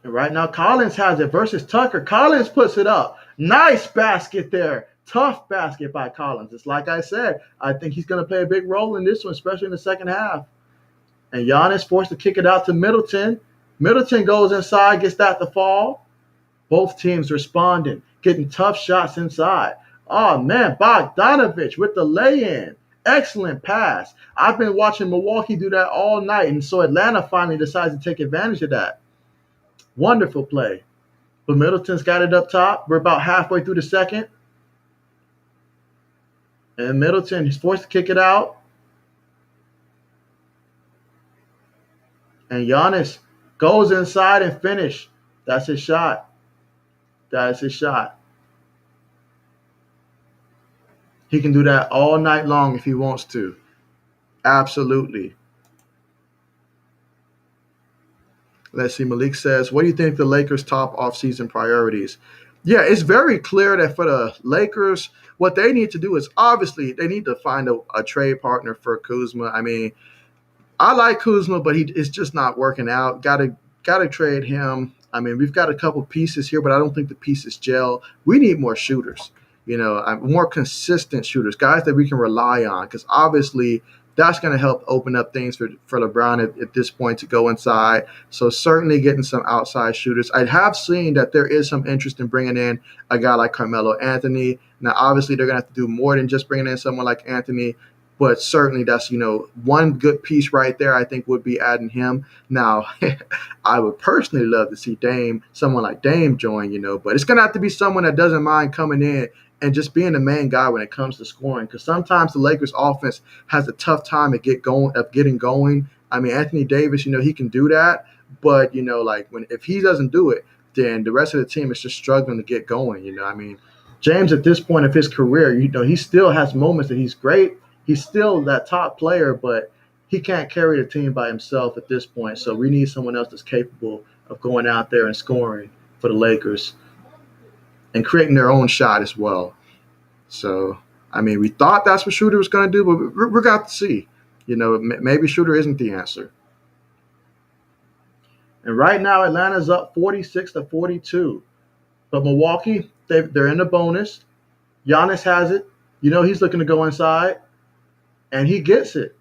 And right now, Collins has it versus Tucker. Collins puts it up. Nice basket there. Tough basket by Collins. It's like I said, I think he's going to play a big role in this one, especially in the second half. And Giannis forced to kick it out to Middleton. Middleton goes inside, gets that to fall. Both teams responding, getting tough shots inside. Oh, man, Bogdanovich with the lay-in. Excellent pass. I've been watching Milwaukee do that all night, and so Atlanta finally decides to take advantage of that. Wonderful play. But Middleton's got it up top. We're about halfway through the second. And Middleton is forced to kick it out. And Giannis goes inside and finish. That's his shot. That is his shot. He can do that all night long if he wants to. Absolutely. Let's see. Malik says, what do you think the Lakers' top offseason priorities? Yeah, it's very clear that for the Lakers, what they need to do is obviously they need to find a trade partner for Kuzma. I mean, I like Kuzma, but it's just not working out. Gotta trade him. I mean, we've got a couple pieces here, but I don't think the pieces gel. We need more shooters, more consistent shooters, guys that we can rely on, because obviously that's going to help open up things for LeBron at this point to go inside. So certainly getting some outside shooters. I have seen that there is some interest in bringing in a guy like Carmelo Anthony. Now, obviously, they're going to have to do more than just bringing in someone like Anthony. But certainly that's, one good piece right there, I think, would be adding him. Now, I would personally love to see someone like Dame join, but it's going to have to be someone that doesn't mind coming in and just being the main guy when it comes to scoring. Because sometimes the Lakers offense has a tough time getting going. I mean, Anthony Davis, he can do that. But, if he doesn't do it, then the rest of the team is just struggling to get going, I mean, James at this point of his career, he still has moments that he's great. He's still that top player, but he can't carry the team by himself at this point. So we need someone else that's capable of going out there and scoring for the Lakers and creating their own shot as well. So, I mean, we thought that's what Shooter was going to do, but we're going to see. Maybe Shooter isn't the answer. And right now, Atlanta's up 46-42. But Milwaukee, they're in the bonus. Giannis has it. He's looking to go inside. And he gets it.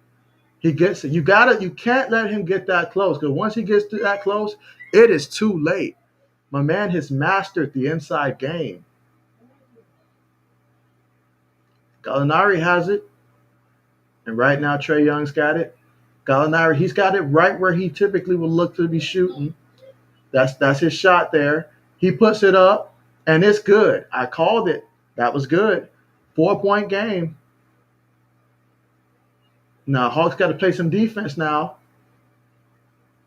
He gets it. You can't let him get that close, because once he gets to that close, it is too late. My man has mastered the inside game. Gallinari has it. And right now, Trae Young's got it. Gallinari, he's got it right where he typically would look to be shooting. That's his shot there. He puts it up, and it's good. I called it. That was good. 4-point game. Now, Hawks got to play some defense now.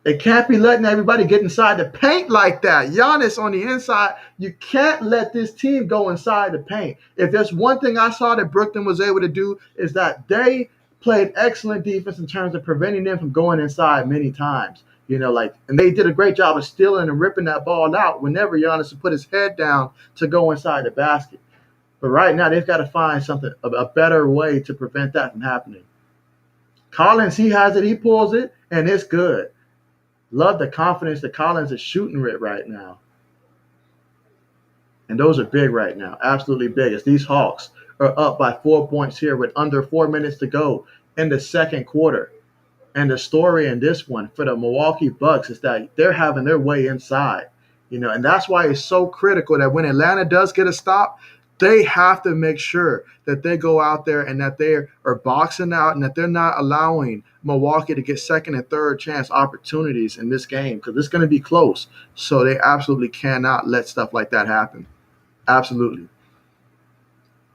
They can't be letting everybody get inside the paint like that. Giannis on the inside, you can't let this team go inside the paint. If there's one thing I saw that Brooklyn was able to do, is that they played excellent defense in terms of preventing them from going inside many times. And they did a great job of stealing and ripping that ball out whenever Giannis would put his head down to go inside the basket. But right now, they've got to find a better way to prevent that from happening. Collins, he has it. He pulls it, and it's good. Love the confidence that Collins is shooting with right now. And those are big right now, absolutely big, as these Hawks are up by 4 points here with under 4 minutes to go in the second quarter. And the story in this one for the Milwaukee Bucks is that they're having their way inside, and that's why it's so critical that when Atlanta does get a stop, they have to make sure that they go out there and that they are boxing out and that they're not allowing Milwaukee to get second and third chance opportunities in this game because it's going to be close. So they absolutely cannot let stuff like that happen. Absolutely.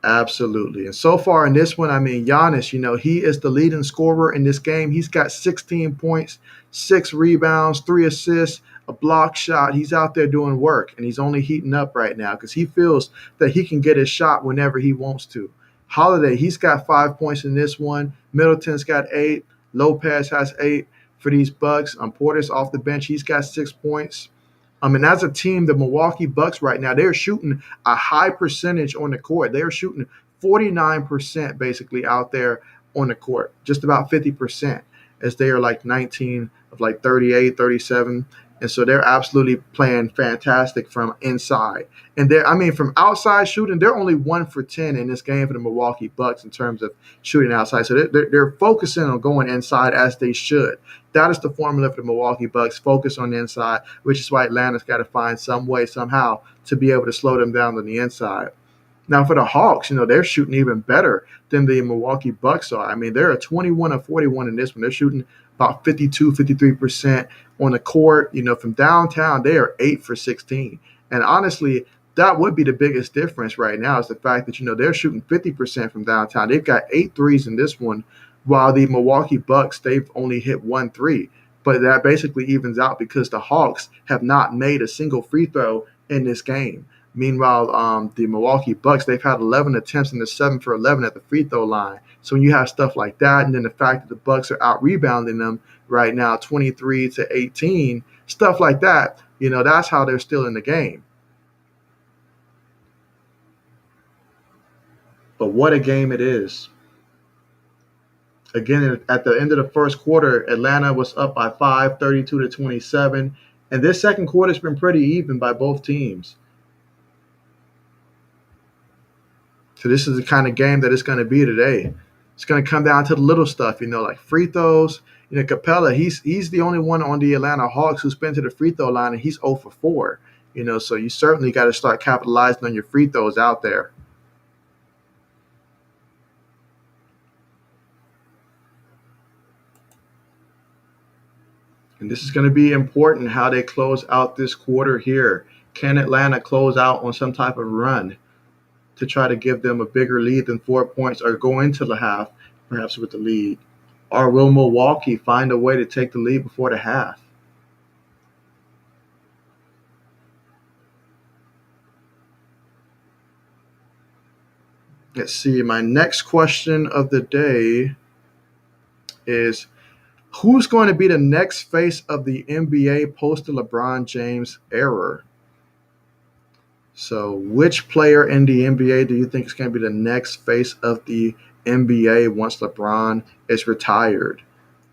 Absolutely. And so far in this one, I mean, Giannis, he is the leading scorer in this game. He's got 16 points, 6 rebounds, 3 assists, a block shot. He's out there doing work, and he's only heating up right now because he feels that he can get his shot whenever he wants to. Holiday, he's got 5 points in this one. Middleton's got 8. Lopez has 8 for these Bucks. Porter's off the bench. He's got 6 points. And as a team, the Milwaukee Bucks right now, they're shooting a high percentage on the court. They're shooting 49% basically out there on the court, just about 50%, as they are like 19 of like 38, 37. And so they're absolutely playing fantastic from inside. And from outside shooting, they're only 1 for 10 in this game for the Milwaukee Bucks in terms of shooting outside. So they're focusing on going inside as they should. That is the formula for the Milwaukee Bucks, focus on the inside, which is why Atlanta's got to find some way, somehow, to be able to slow them down on the inside. Now, for the Hawks, they're shooting even better than the Milwaukee Bucks are. I mean, they're a 21 of 41 in this one. They're shooting about 52, 53% on the court. From downtown, they are 8 for 16. And honestly, that would be the biggest difference right now is the fact that, they're shooting 50% from downtown. They've got 8 threes in this one, while the Milwaukee Bucks, they've only hit 1 3. But that basically evens out because the Hawks have not made a single free throw in this game. Meanwhile, the Milwaukee Bucks, they've had 11 attempts and they're 7 for 11 at the free throw line. So when you have stuff like that, and then the fact that the Bucks are out rebounding them right now, 23 to 18, stuff like that, that's how they're still in the game. But what a game it is. Again, at the end of the first quarter, Atlanta was up by 5, 32 to 27. And this second quarter has been pretty even by both teams. So this is the kind of game that it's going to be today. It's going to come down to the little stuff, like free throws. Capella, he's the only one on the Atlanta Hawks who's been to the free throw line, and he's 0 for 4. So you certainly got to start capitalizing on your free throws out there. And this is going to be important how they close out this quarter here. Can Atlanta close out on some type of run to try to give them a bigger lead than 4 points or go into the half, perhaps with the lead? Or will Milwaukee find a way to take the lead before the half? Let's see. My next question of the day is, who's going to be the next face of the NBA post the LeBron James era? So, which player in the NBA do you think is going to be the next face of the NBA once LeBron is retired?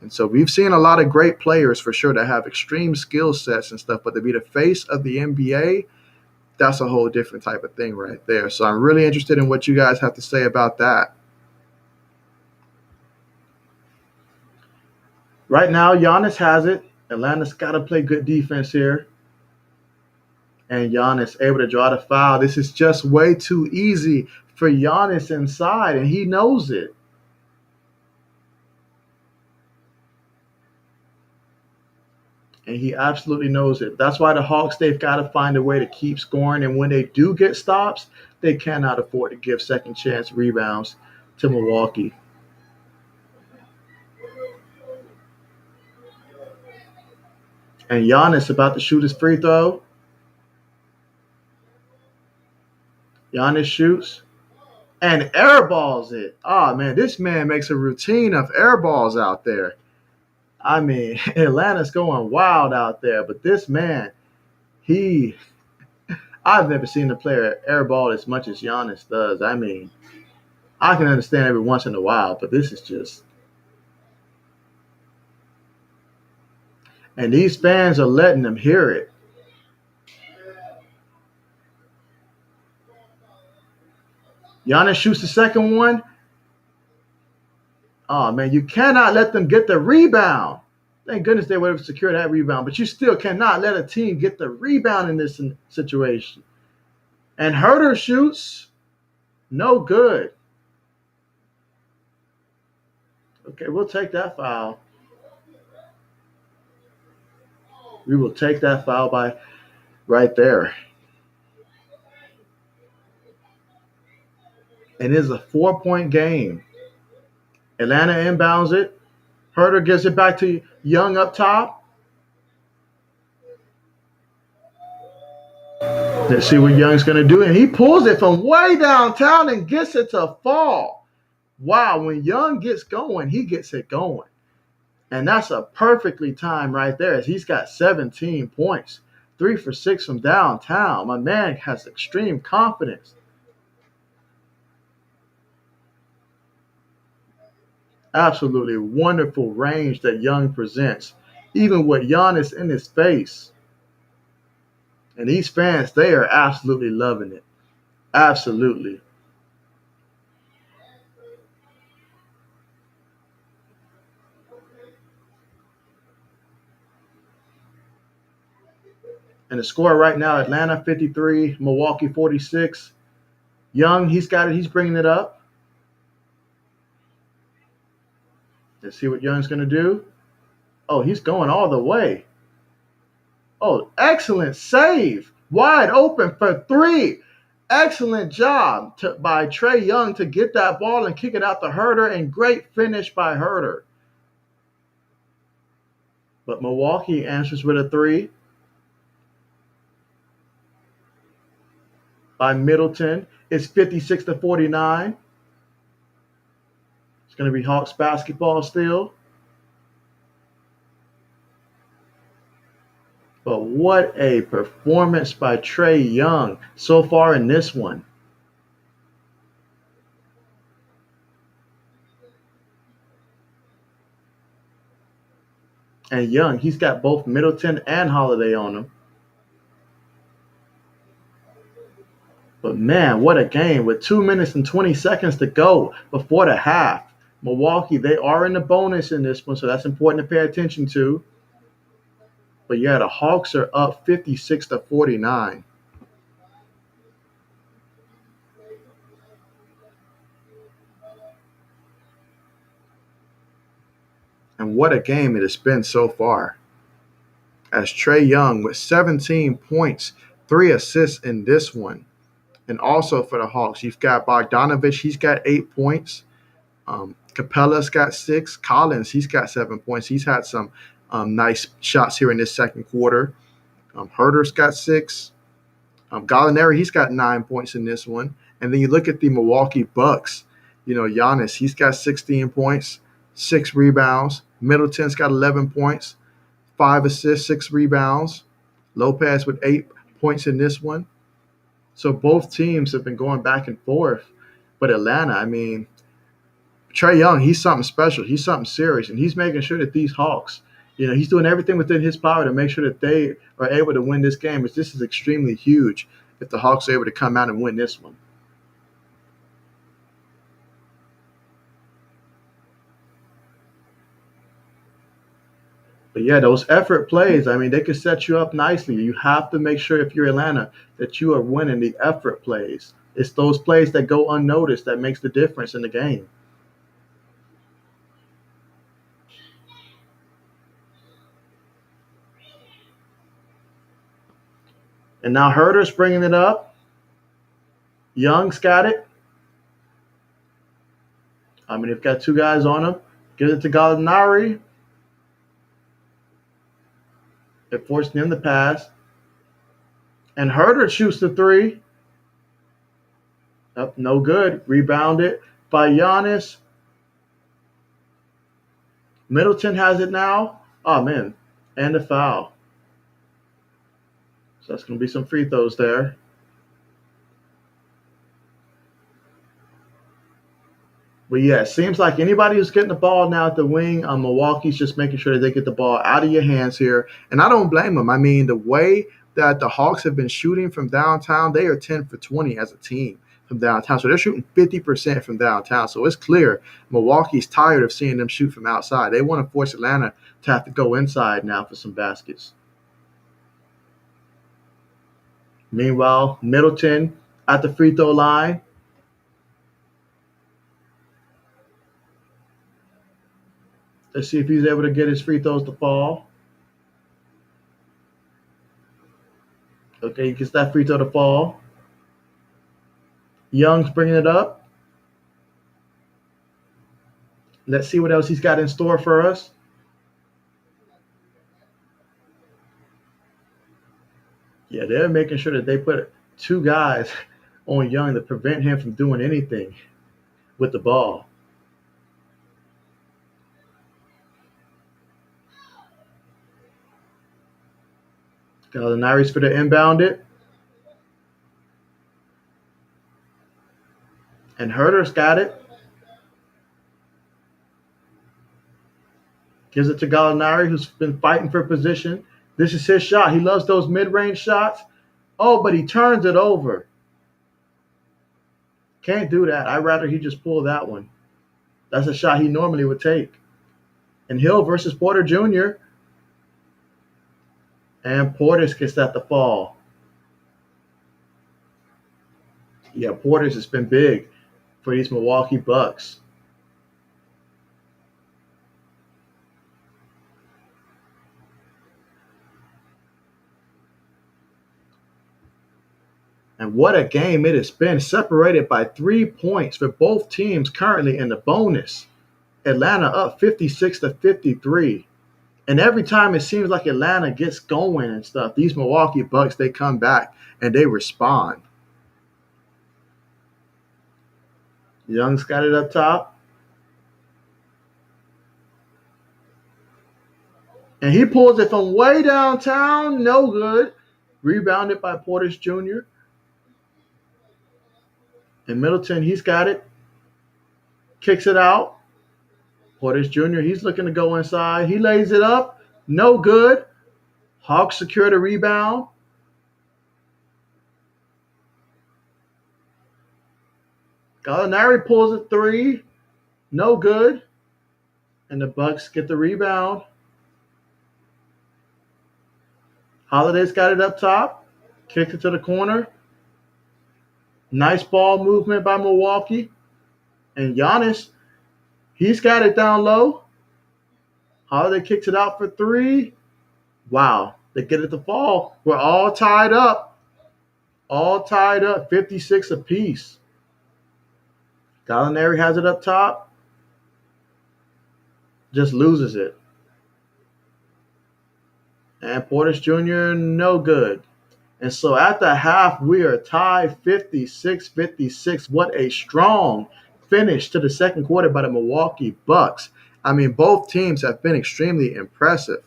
And so we've seen a lot of great players for sure that have extreme skill sets and stuff, but to be the face of the NBA, that's a whole different type of thing right there. So I'm really interested in what you guys have to say about that. Right now, Giannis has it. Atlanta's got to play good defense here. And Giannis able to draw the foul. This is just way too easy for Giannis inside, and he knows it. And he absolutely knows it. That's why the Hawks, they've got to find a way to keep scoring. And when they do get stops, they cannot afford to give second chance rebounds to Milwaukee. And Giannis about to shoot his free throw. Giannis shoots and airballs it. Oh, man, this man makes a routine of airballs out there. I mean, Atlanta's going wild out there, but this man, he, I've never seen a player airball as much as Giannis does. I mean, I can understand every once in a while, but this is just, and these fans are letting them hear it. Giannis shoots the second one. Oh man, you cannot let them get the rebound. Thank goodness they were able to secure that rebound, but you still cannot let a team get the rebound in this situation. And Herder shoots, no good. Okay, we'll take that foul. We will take that foul by right there. And it is a 4-point game. Atlanta inbounds it. Herder gives it back to Young up top. Let's see what Young's going to do. And he pulls it from way downtown and gets it to fall. Wow, when Young gets going, he gets it going. And that's a perfectly timed right there as he's got 17 points. 3 for 6 from downtown. My man has extreme confidence. Absolutely wonderful range that Young presents, even with Giannis in his face. And these fans, they are absolutely loving it. Absolutely. And the score right now, Atlanta 53, Milwaukee 46. Young, he's got it. He's bringing it up. Let's see what Young's going to do. Oh, he's going all the way. Oh, excellent save. Wide open for three. Excellent job by Trae Young to get that ball and kick it out to Herder, and great finish by Herder. But Milwaukee answers with a three by Middleton. It's 56-49. It's going to be Hawks basketball still. But what a performance by Trae Young so far in this one. And Young, he's got both Middleton and Holiday on him. But man, what a game with 2 minutes and 20 seconds to go before the half. Milwaukee, they are in the bonus in this one, so that's important to pay attention to. But yeah, the Hawks are up 56-49. And what a game it has been so far. As Trae Young with 17 points, 3 assists in this one. And also for the Hawks, you've got Bogdanovich, he's got 8 points. Capella's got 6. Collins, he's got 7 points. He's had some nice shots here in this second quarter. Herder's got 6. Gallinari, he's got 9 points in this one. And then you look at the Milwaukee Bucks. Giannis, he's got 16 points, 6 rebounds. Middleton's got 11 points, 5 assists, 6 rebounds. Lopez with 8 points in this one. So both teams have been going back and forth. But Atlanta, I mean, Trae Young, he's something special. He's something serious. And he's making sure that these Hawks, he's doing everything within his power to make sure that they are able to win this game. This is extremely huge if the Hawks are able to come out and win this one. But yeah, those effort plays, I mean, they could set you up nicely. You have to make sure if you're Atlanta that you are winning the effort plays. It's those plays that go unnoticed that makes the difference in the game. And now Herder's bringing it up. Young's got it. I mean, they've got 2 guys on him. Gives it to Gallinari. They're forcing him to pass. And Herder shoots the 3. Up, no good. Rebounded by Giannis. Middleton has it now. Oh, man. And a foul. So that's going to be some free throws there. But yeah, it seems like anybody who's getting the ball now at the wing, Milwaukee's just making sure that they get the ball out of your hands here. And I don't blame them. I mean, the way that the Hawks have been shooting from downtown, they are 10 for 20 as a team. from downtown. So they're shooting 50% from downtown. So it's clear Milwaukee's tired of seeing them shoot from outside. They want to force Atlanta to have to go inside now for some baskets. Meanwhile, Middleton at the free throw line. Let's see if he's able to get his free throws to fall. Okay, he gets that free throw to fall. Young's bringing it up. Let's see what else he's got in store for us. Yeah, they're making sure that they put two guys on Young to prevent him from doing anything with the ball. Gallinari's for the inbound it. And Herter's got it. Gives it to Gallinari, who's been fighting for position. This is his shot. He loves those mid-range shots. Oh, but he turns it over. Can't do that. I'd rather he just pull that one. That's a shot he normally would take. And Hill versus Porter Jr. And Portis gets that to fall. Yeah, Portis has been big for these Milwaukee Bucks. And what a game it has been, separated by 3 points for both teams currently in the bonus. Atlanta up 56-53. And every time it seems like Atlanta gets going and stuff, these Milwaukee Bucks, they come back and they respond. Young's got it up top. And he pulls it from way downtown. No good. Rebounded by Portis Jr. And Middleton, he's got it. Kicks it out. Portis Jr., he's looking to go inside. He lays it up. No good. Hawks secure the rebound. Gallinari pulls a three. No good. And the Bucks get the rebound. Holiday's got it up top. Kicks it to the corner. Nice ball movement by Milwaukee. And Giannis, he's got it down low. Holiday kicks it out for three. Wow. They get it to fall. We're all tied up. All tied up. 56 apiece. Gallinari has it up top. Just loses it. And Portis Jr., no good. And so at the half, we are tied 56-56. What a strong finish to the second quarter by the Milwaukee Bucks. I mean, both teams have been extremely impressive.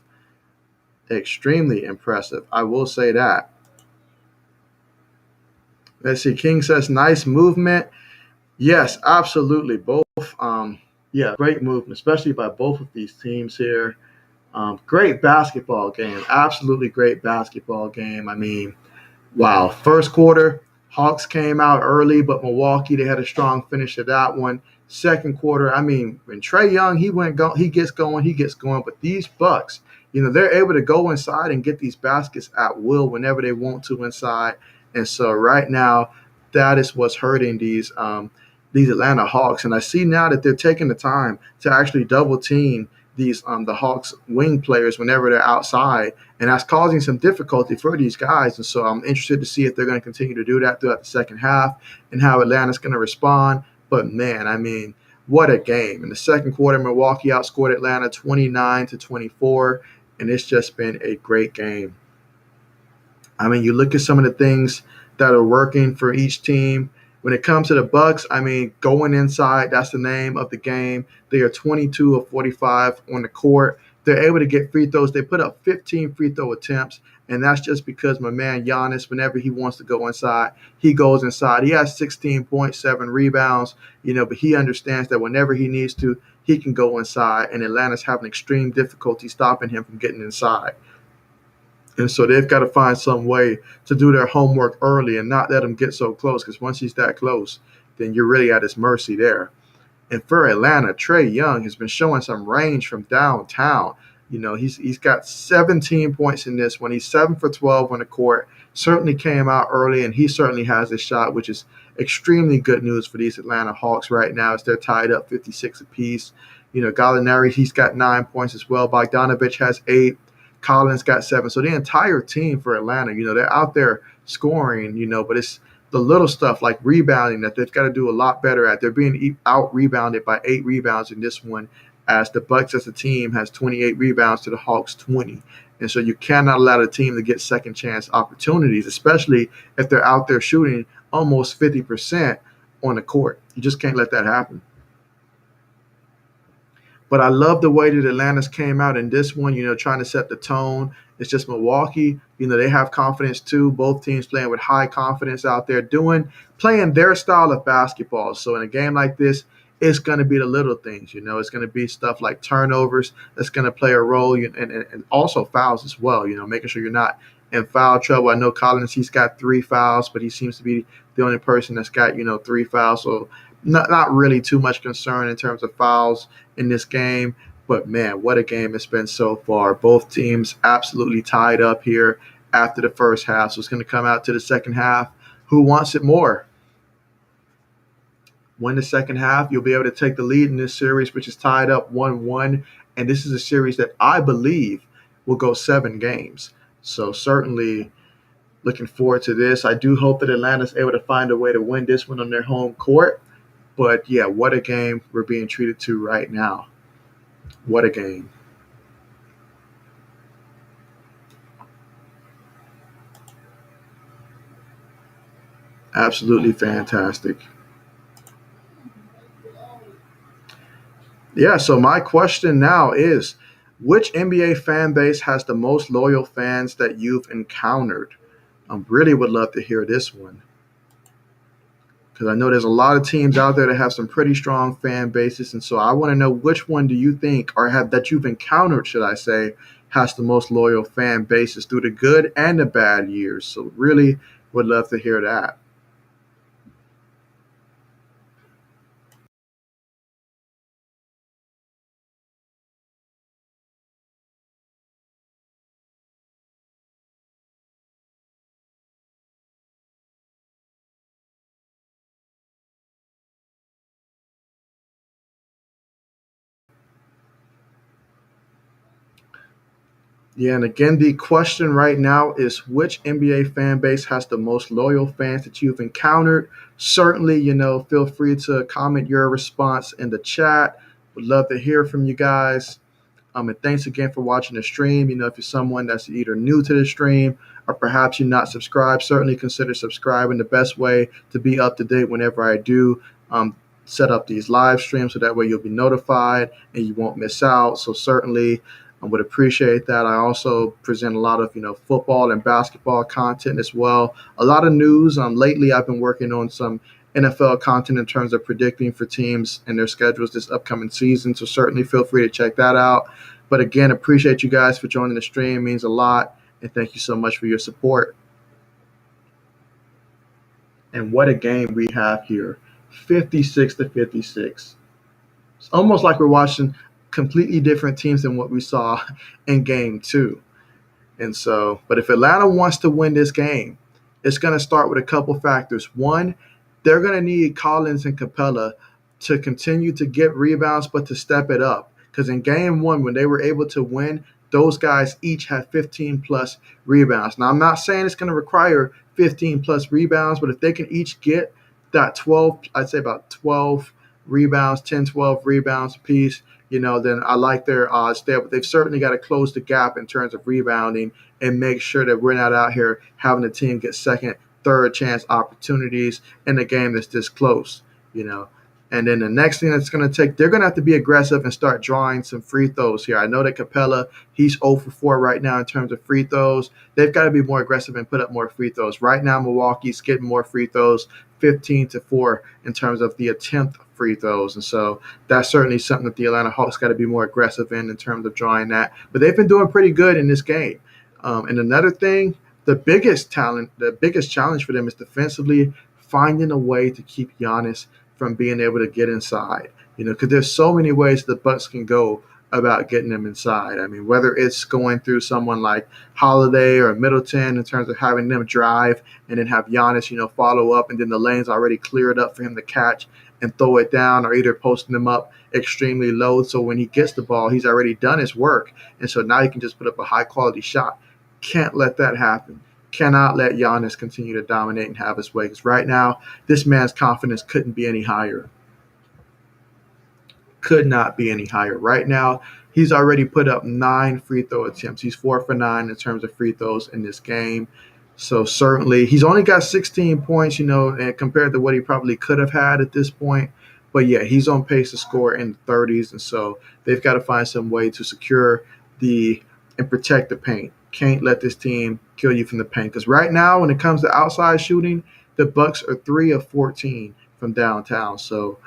Extremely impressive. I will say that. Let's see. King says, nice movement. Yes, absolutely. Both, great movement, especially by both of these teams here. Great basketball game. Absolutely great basketball game. I mean, wow. First quarter, Hawks came out early, but Milwaukee, they had a strong finish to that one. Second quarter, I mean, when Trae Young, he gets going. But these Bucks, they're able to go inside and get these baskets at will whenever they want to inside. And so right now, that is what's hurting these Atlanta Hawks. And I see now that they're taking the time to actually double team the Hawks wing players whenever they're outside, and that's causing some difficulty for these guys. And so I'm interested to see if they're going to continue to do that throughout the second half and how Atlanta's going to respond. But man, I mean, what a game. In the second quarter, Milwaukee outscored Atlanta 29-24, and it's just been a great game. I mean, you look at some of the things that are working for each team. When it comes to the Bucks, I mean, going inside, that's the name of the game. They are 22 of 45 on the court. They're able to get free throws. They put up 15 free throw attempts, and that's just because my man Giannis, whenever he wants to go inside, he goes inside. He has 16.7 rebounds, but he understands that whenever he needs to, he can go inside, and Atlanta's having extreme difficulty stopping him from getting inside. And so they've got to find some way to do their homework early and not let him get so close, because once he's that close, then you're really at his mercy there. And for Atlanta, Trae Young has been showing some range from downtown. He's got 17 points in this one. He's 7 for 12 on the court. Certainly came out early, and he certainly has a shot, which is extremely good news for these Atlanta Hawks right now as they're tied up 56 apiece. Gallinari, he's got 9 points as well. Bogdanovich has 8. Collins got 7. So the entire team for Atlanta, they're out there scoring, but it's the little stuff like rebounding that they've got to do a lot better at. They're being out rebounded by 8 rebounds in this one, as the Bucks as a team has 28 rebounds to the Hawks 20. And so you cannot allow the team to get second chance opportunities, especially if they're out there shooting almost 50% on the court. You just can't let that happen. But I love the way that Atlanta's came out in this one, trying to set the tone. It's just Milwaukee. They have confidence too. Both teams playing with high confidence out there, playing their style of basketball. So in a game like this, it's going to be the little things. It's going to be stuff like turnovers that's going to play a role, and also fouls as well, making sure you're not in foul trouble. I know Collins, he's got 3 fouls, but he seems to be the only person that's got, 3 fouls. So not really too much concern in terms of fouls in this game. But, man, what a game it's been so far. Both teams absolutely tied up here after the first half. So it's going to come out to the second half. Who wants it more? Win the second half, you'll be able to take the lead in this series, which is tied up 1-1. And this is a series that I believe will go 7 games. So certainly looking forward to this. I do hope that Atlanta's able to find a way to win this one on their home court. But, yeah, what a game we're being treated to right now. What a game. Absolutely fantastic. Yeah, so my question now is, which NBA fan base has the most loyal fans that you've encountered? I really would love to hear this one, because I know there's a lot of teams out there that have some pretty strong fan bases, and so I want to know, which one do you think, or have that you've encountered, should I say, has the most loyal fan bases through the good and the bad years? So really would love to hear that. Yeah, and again, the question right now is, which NBA fan base has the most loyal fans that you've encountered? Certainly, feel free to comment your response in the chat. Would love to hear from you guys. And thanks again for watching the stream. If you're someone that's either new to the stream or perhaps you're not subscribed, certainly consider subscribing. The best way to be up to date whenever I do set up these live streams, so that way you'll be notified and you won't miss out. So certainly I would appreciate that. I also present a lot of football and basketball content as well. A lot of news. Lately, I've been working on some NFL content in terms of predicting for teams and their schedules this upcoming season. So certainly feel free to check that out. But again, appreciate you guys for joining the stream. It means a lot. And thank you so much for your support. And what a game we have here. 56-56. It's almost like we're watching completely different teams than what we saw in game 2. And so, but if Atlanta wants to win this game, it's going to start with a couple factors. One, they're going to need Collins and Capella to continue to get rebounds, but to step it up. Because in game 1, when they were able to win, those guys each had 15 plus rebounds. Now, I'm not saying it's going to require 15 plus rebounds, but if they can each get that 12, I'd say about 12 rebounds, 10, 12 rebounds apiece, then I like their odds there. But they've certainly got to close the gap in terms of rebounding and make sure that we're not out here having the team get second, third chance opportunities in a game that's this close. And then the next thing that's going to take, they're going to have to be aggressive and start drawing some free throws here. I know that Capella, he's 0 for 4 right now in terms of free throws. They've got to be more aggressive and put up more free throws. Right now, Milwaukee's getting more free throws, 15-4 in terms of the attempt free throws. And so that's certainly something that the Atlanta Hawks got to be more aggressive in terms of drawing that. But they've been doing pretty good in this game. And another thing, the biggest challenge for them is defensively finding a way to keep Giannis from being able to get inside. Because there's so many ways the Bucks can go about getting them inside. I mean, whether it's going through someone like Holiday or Middleton in terms of having them drive and then have Giannis, follow up, and then the lane's already cleared up for him to catch and throw it down, or either posting them up extremely low. So when he gets the ball, he's already done his work. And so now he can just put up a high quality shot. Can't let that happen. Cannot let Giannis continue to dominate and have his way. Because right now, this man's confidence couldn't be any higher. Could not be any higher. Right now, he's already put up 9 free throw attempts. He's 4 for 9 in terms of free throws in this game. So certainly, he's only got 16 points, and compared to what he probably could have had at this point. But yeah, he's on pace to score in the 30s, and so they've got to find some way to secure the and protect the paint. Can't let this team kill you from the paint, because right now, when it comes to outside shooting, the Bucks are 3 of 14 from downtown. So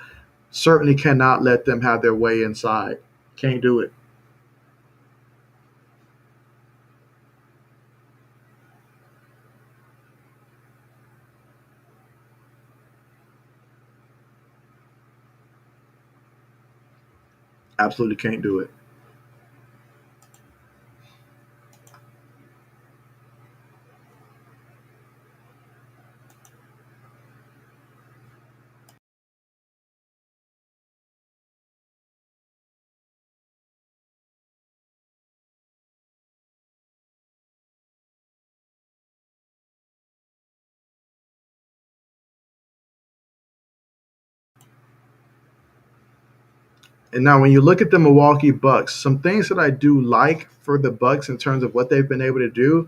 certainly cannot let them have their way inside. Can't do it. Absolutely can't do it. And now, when you look at the Milwaukee Bucks, some things that I do like for the Bucks in terms of what they've been able to do.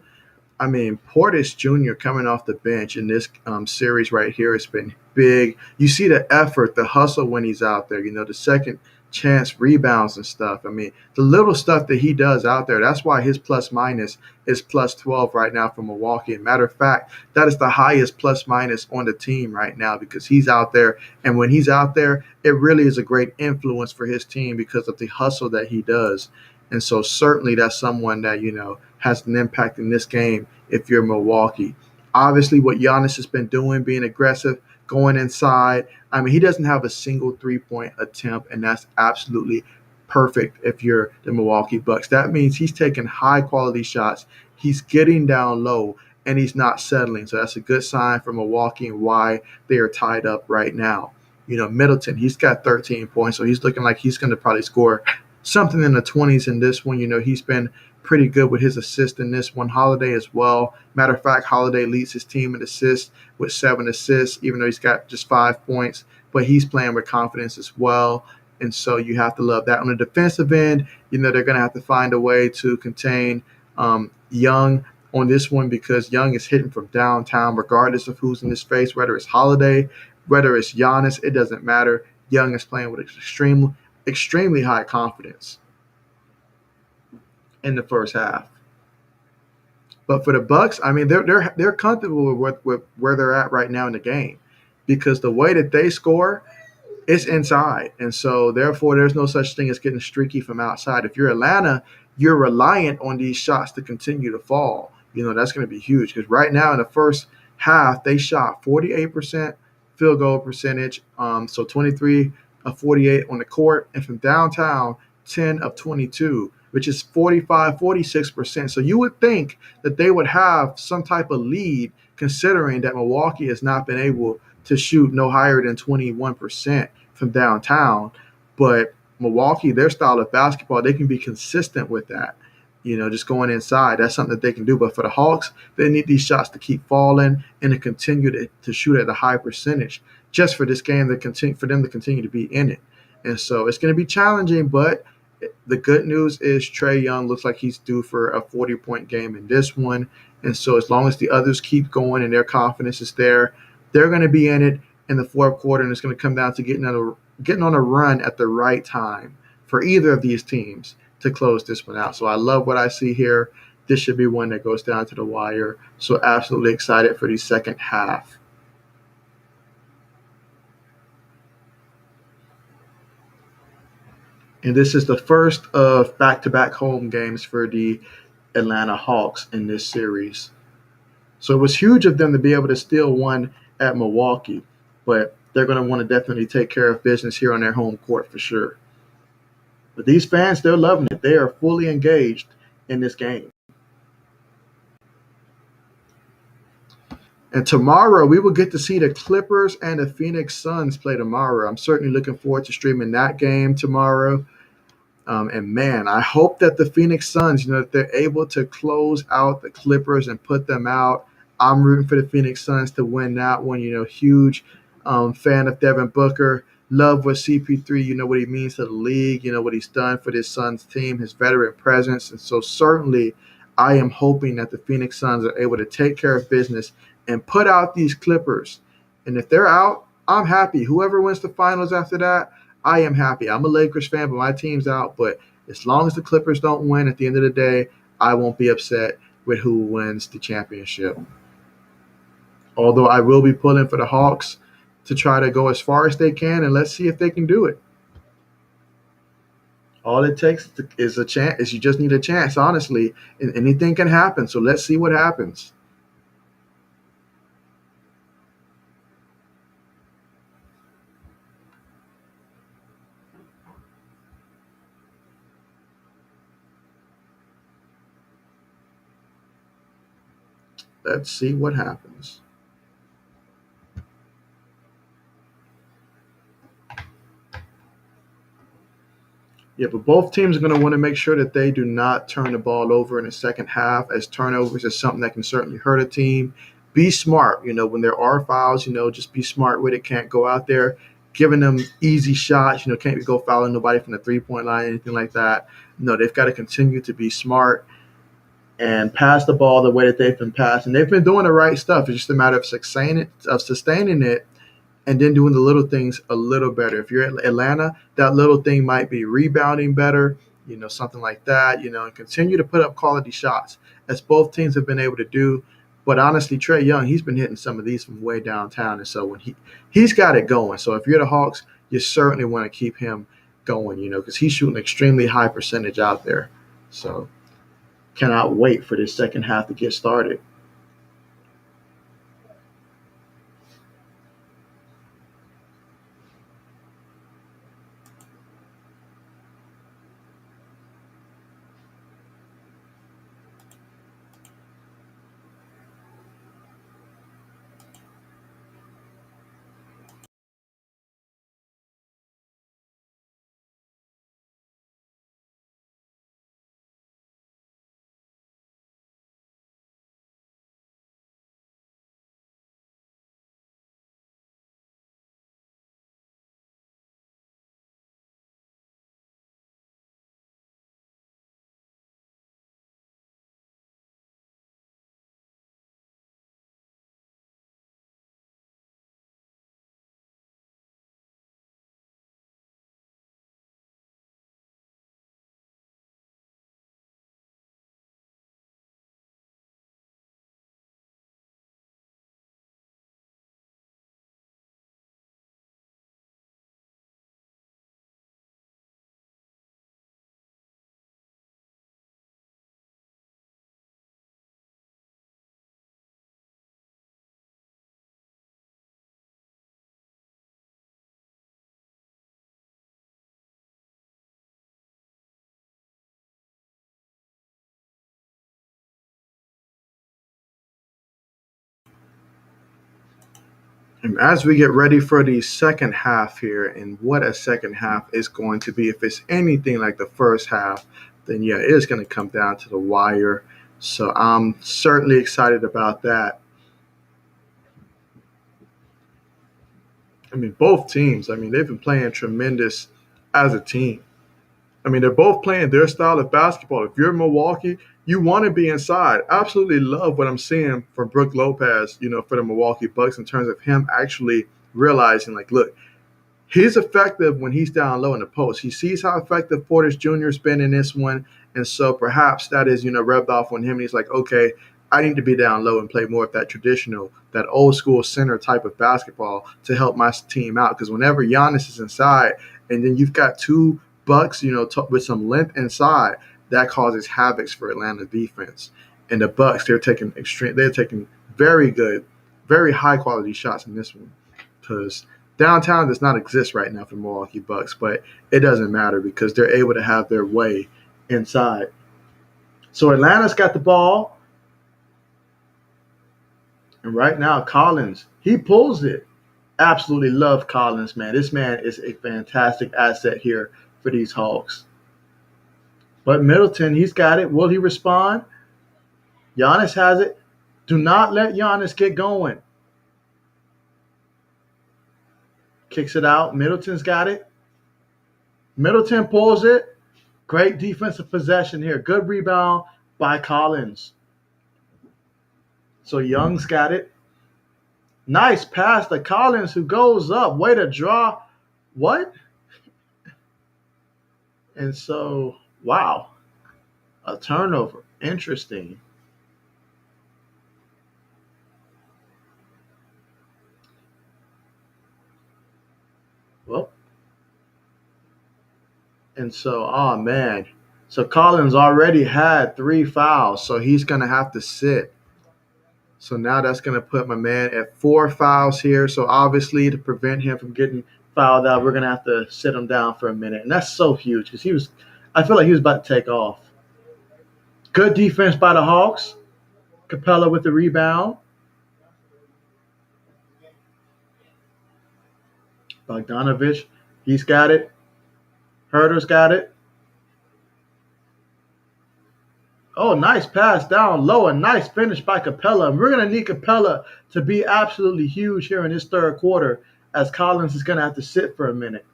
I mean, Portis Jr. coming off the bench in this series right here has been big. You see the effort, the hustle when he's out there, the second chance rebounds and stuff. I mean, the little stuff that he does out there, that's why his plus minus is plus 12 right now for Milwaukee. And matter of fact, that is the highest plus minus on the team right now, because he's out there. And when he's out there, it really is a great influence for his team because of the hustle that he does. And so certainly that's someone that, has an impact in this game if you're Milwaukee. Obviously, what Giannis has been doing, being aggressive, going inside. I mean, he doesn't have a single 3-point attempt, and that's absolutely perfect if you're the Milwaukee Bucks. That means he's taking high quality shots, he's getting down low, and he's not settling. So that's a good sign for Milwaukee and why they are tied up right now. Middleton, he's got 13 points, so he's looking like he's going to probably score something in the 20s in this one. He's been pretty good with his assist in this one. Holiday as well. Matter of fact, Holiday leads his team in assists with 7 assists, even though he's got just 5 points. But he's playing with confidence as well. And so you have to love that. On the defensive end, they're going to have to find a way to contain Young on this one, because Young is hitting from downtown regardless of who's in his face, whether it's Holiday, whether it's Giannis, it doesn't matter. Young is playing with extremely high confidence in the first half. But for the Bucks, I mean, they're comfortable with where they're at right now in the game, because the way that they score is inside, and so therefore there's no such thing as getting streaky from outside. If you're Atlanta, you're reliant on these shots to continue to fall. That's going to be huge, because right now in the first half they shot 48% field goal percentage, so 23 of 48 on the court, and from downtown 10 of 22, which is 46%. So you would think that they would have some type of lead, considering that Milwaukee has not been able to shoot no higher than 21% from downtown. But Milwaukee, their style of basketball, they can be consistent with that. Just going inside, that's something that they can do. But for the Hawks, they need these shots to keep falling and to continue to shoot at a high percentage, just for this game to continue, for them to continue to be in it. And so it's going to be challenging, but the good news is Trae Young looks like he's due for a 40-point game in this one. And so as long as the others keep going and their confidence is there, they're going to be in it in the fourth quarter, and it's going to come down to getting on a run at the right time for either of these teams to close this one out. So I love what I see here. This should be one that goes down to the wire. So absolutely excited for the second half. And this is the first of back-to-back home games for the Atlanta Hawks in this series. So it was huge of them to be able to steal one at Milwaukee, but they're going to want to definitely take care of business here on their home court for sure. But these fans, they're loving it. They are fully engaged in this game. And tomorrow, we will get to see the Clippers and the Phoenix Suns play tomorrow. I'm certainly looking forward to streaming that game tomorrow. And man, I hope that the Phoenix Suns, that they're able to close out the Clippers and put them out. I'm rooting for the Phoenix Suns to win that one. Huge fan of Devin Booker. Love what CP3, what he means to the league, what he's done for this Suns team, his veteran presence. And so certainly I am hoping that the Phoenix Suns are able to take care of business and put out these Clippers. And if they're out, I'm happy. Whoever wins the finals after that, I am happy. I'm a Lakers fan, but my team's out. But as long as the Clippers don't win at the end of the day, I won't be upset with who wins the championship. Although I will be pulling for the Hawks to try to go as far as they can, and let's see if they can do it. All it takes is a chance. Is you just need a chance, honestly, and anything can happen. So let's see what happens. Let's see what happens. Yeah, but both teams are going to want to make sure that they do not turn the ball over in the second half, as turnovers is something that can certainly hurt a team. Be smart, when there are fouls, just be smart with it. Can't go out there giving them easy shots, can't go fouling nobody from the 3-point line, anything like that. No, they've got to continue to be smart and pass the ball the way that they've been passing. They've been doing the right stuff. It's just a matter of sustaining it and then doing the little things a little better. If you're at Atlanta, that little thing might be rebounding better, something like that, and continue to put up quality shots, as both teams have been able to do. But honestly, Trae Young, he's been hitting some of these from way downtown, and so when he's got it going. So if you're the Hawks, you certainly want to keep him going, because he's shooting extremely high percentage out there. So cannot wait for this second half to get started. And as we get ready for the second half here, and what a second half is going to be, if it's anything like the first half, then yeah, it is going to come down to the wire. So I'm certainly excited about that. I mean, both teams, they've been playing tremendous as a team. They're both playing their style of basketball. If you're Milwaukee, you want to be inside. Absolutely love what I'm seeing from Brook Lopez, for the Milwaukee Bucks in terms of him actually realizing, like, look, he's effective when he's down low in the post. He sees how effective Portis Jr. has been in this one, and so perhaps that is, rubbed off on him. And he's like, okay, I need to be down low and play more of that traditional, that old school center type of basketball to help my team out. Because whenever Giannis is inside, and then you've got two Bucks, with some length inside, that causes havoc for Atlanta defense. And the Bucks, they're taking very good, very high quality shots in this one because downtown does not exist right now for the Milwaukee Bucks, but it doesn't matter because they're able to have their way inside. So Atlanta's got the ball, and right now Collins, he pulls it. Absolutely love Collins, man. This man is a fantastic asset here for these Hawks. But Middleton, he's got it. Will he respond? Giannis has it. Do not let Giannis get going. Kicks it out. Middleton's got it. Middleton pulls it. Great defensive possession here. Good rebound by Collins. So Young's got it. Nice pass to Collins, who goes up. Way to draw. What? And so, wow. A turnover. Interesting. Well, and so, oh man. So Collins already had 3 fouls, so he's going to have to sit. So now that's going to put my man at 4 fouls here. So obviously to prevent him from getting fouled out, we're going to have to sit him down for a minute. And that's so huge because I feel like he was about to take off. Good defense by the Hawks. Capella with the rebound. Bogdanovich, he's got it. Herter's got it. Oh, nice pass down low. A nice finish by Capella. And we're going to need Capella to be absolutely huge here in this third quarter as Collins is going to have to sit for a minute.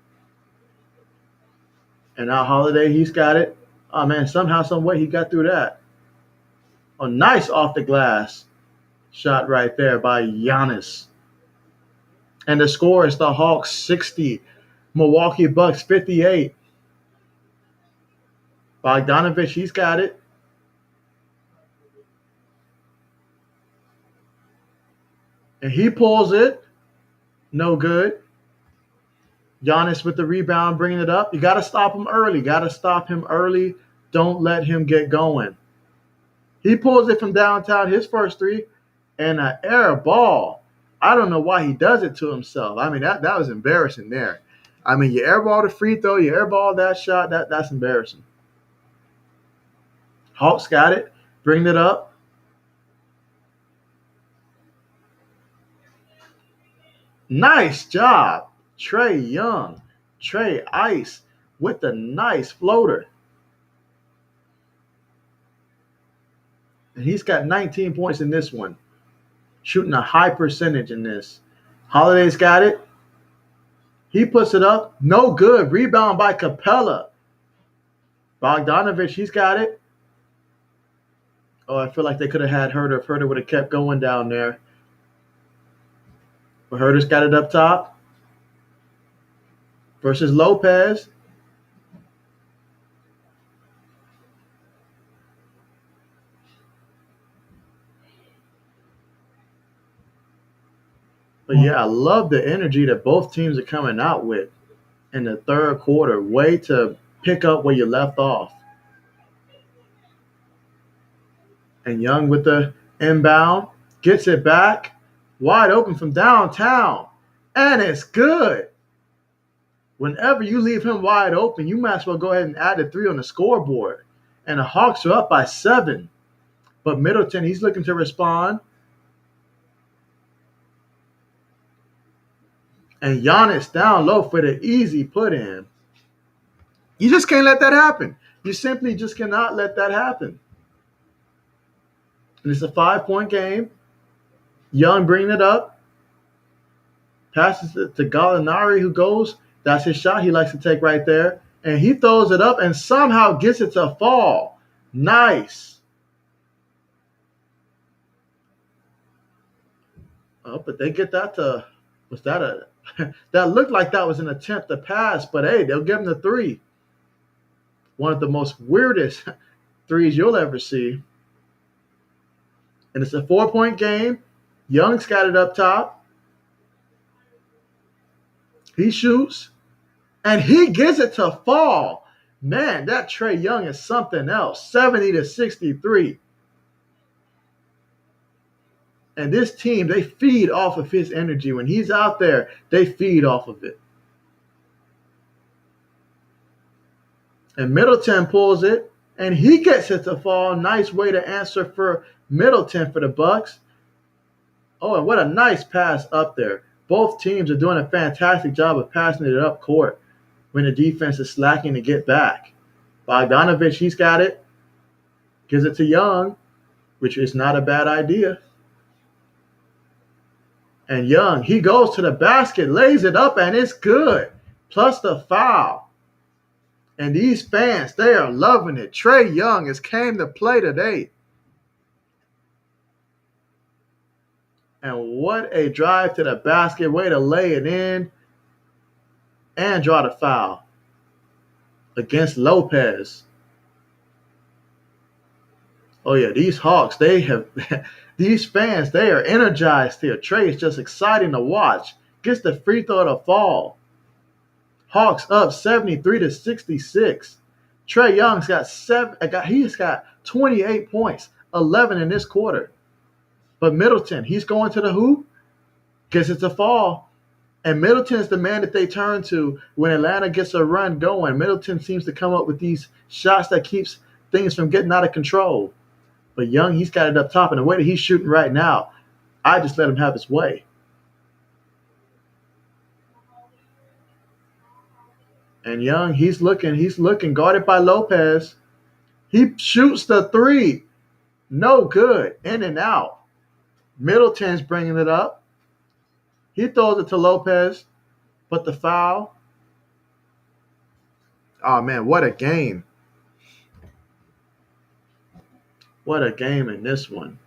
And now Holiday, he's got it. Oh, man, somehow, some way he got through that. Oh, nice off the glass shot right there by Giannis. And the score is the Hawks 60, Milwaukee Bucks 58. Bogdanovich, he's got it. And he pulls it. No good. Giannis with the rebound, bringing it up. You got to stop him early. Don't let him get going. He pulls it from downtown, his first 3, and an air ball. I don't know why he does it to himself. I mean, that was embarrassing there. I mean, you airball the free throw, you airball that shot, that's embarrassing. Hawks got it. Bring it up. Nice job, Trae Young. Trae Ice with the nice floater. And he's got 19 points in this one. Shooting a high percentage in this. Holiday's got it. He puts it up. No good. Rebound by Capella. Bogdanovich, he's got it. Oh, I feel like they could have had Herter if Herter would have kept going down there. But Herter's got it up top. Versus Lopez. But yeah, I love the energy that both teams are coming out with in the third quarter. Way to pick up where you left off. And Young with the inbound. Gets it back. Wide open from downtown. And it's good. Whenever you leave him wide open, you might as well go ahead and add a 3 on the scoreboard. And the Hawks are up by 7. But Middleton, he's looking to respond. And Giannis down low for the easy put in. You just can't let that happen. You simply just cannot let that happen. And it's a 5-point game. Young bringing it up. Passes it to Gallinari, who goes. That's his shot he likes to take right there. And he throws it up and somehow gets it to fall. Nice. Oh, but they get that to – was that a – that looked like that was an attempt to pass, but hey, they'll give him the 3. One of the most weirdest 3s you'll ever see. And it's a 4-point game. Young's got it up top. He shoots. And he gets it to fall. Man, that Trey Young is something else. 70 to 63. And this team, they feed off of his energy. When he's out there, they feed off of it. And Middleton pulls it, and he gets it to fall. Nice way to answer for Middleton for the Bucks. Oh, and what a nice pass up there. Both teams are doing a fantastic job of passing it up court when the defense is slacking to get back. Bogdanovich, he's got it. Gives it to Young, which is not a bad idea. And Young, he goes to the basket, lays it up, and it's good. Plus the foul. And these fans, they are loving it. Trey Young has came to play today. And what a drive to the basket. Way to lay it in and draw the foul against Lopez. Oh, yeah, these Hawks, they have – these fans, they are energized here. Trey is just exciting to watch. Gets the free throw to fall. Hawks up 73 to 66. Trey Young's he's got 28 points, 11 in this quarter. But Middleton, he's going to the hoop, gets it to fall. And Middleton is the man that they turn to when Atlanta gets a run going. Middleton seems to come up with these shots that keeps things from getting out of control. But Young, he's got it up top. And the way that he's shooting right now, I just let him have his way. And Young, he's looking, guarded by Lopez. He shoots the three. No good. In and out. Middleton's bringing it up. He throws it to Lopez, but the foul. Oh, man, what a game. What a game in this one.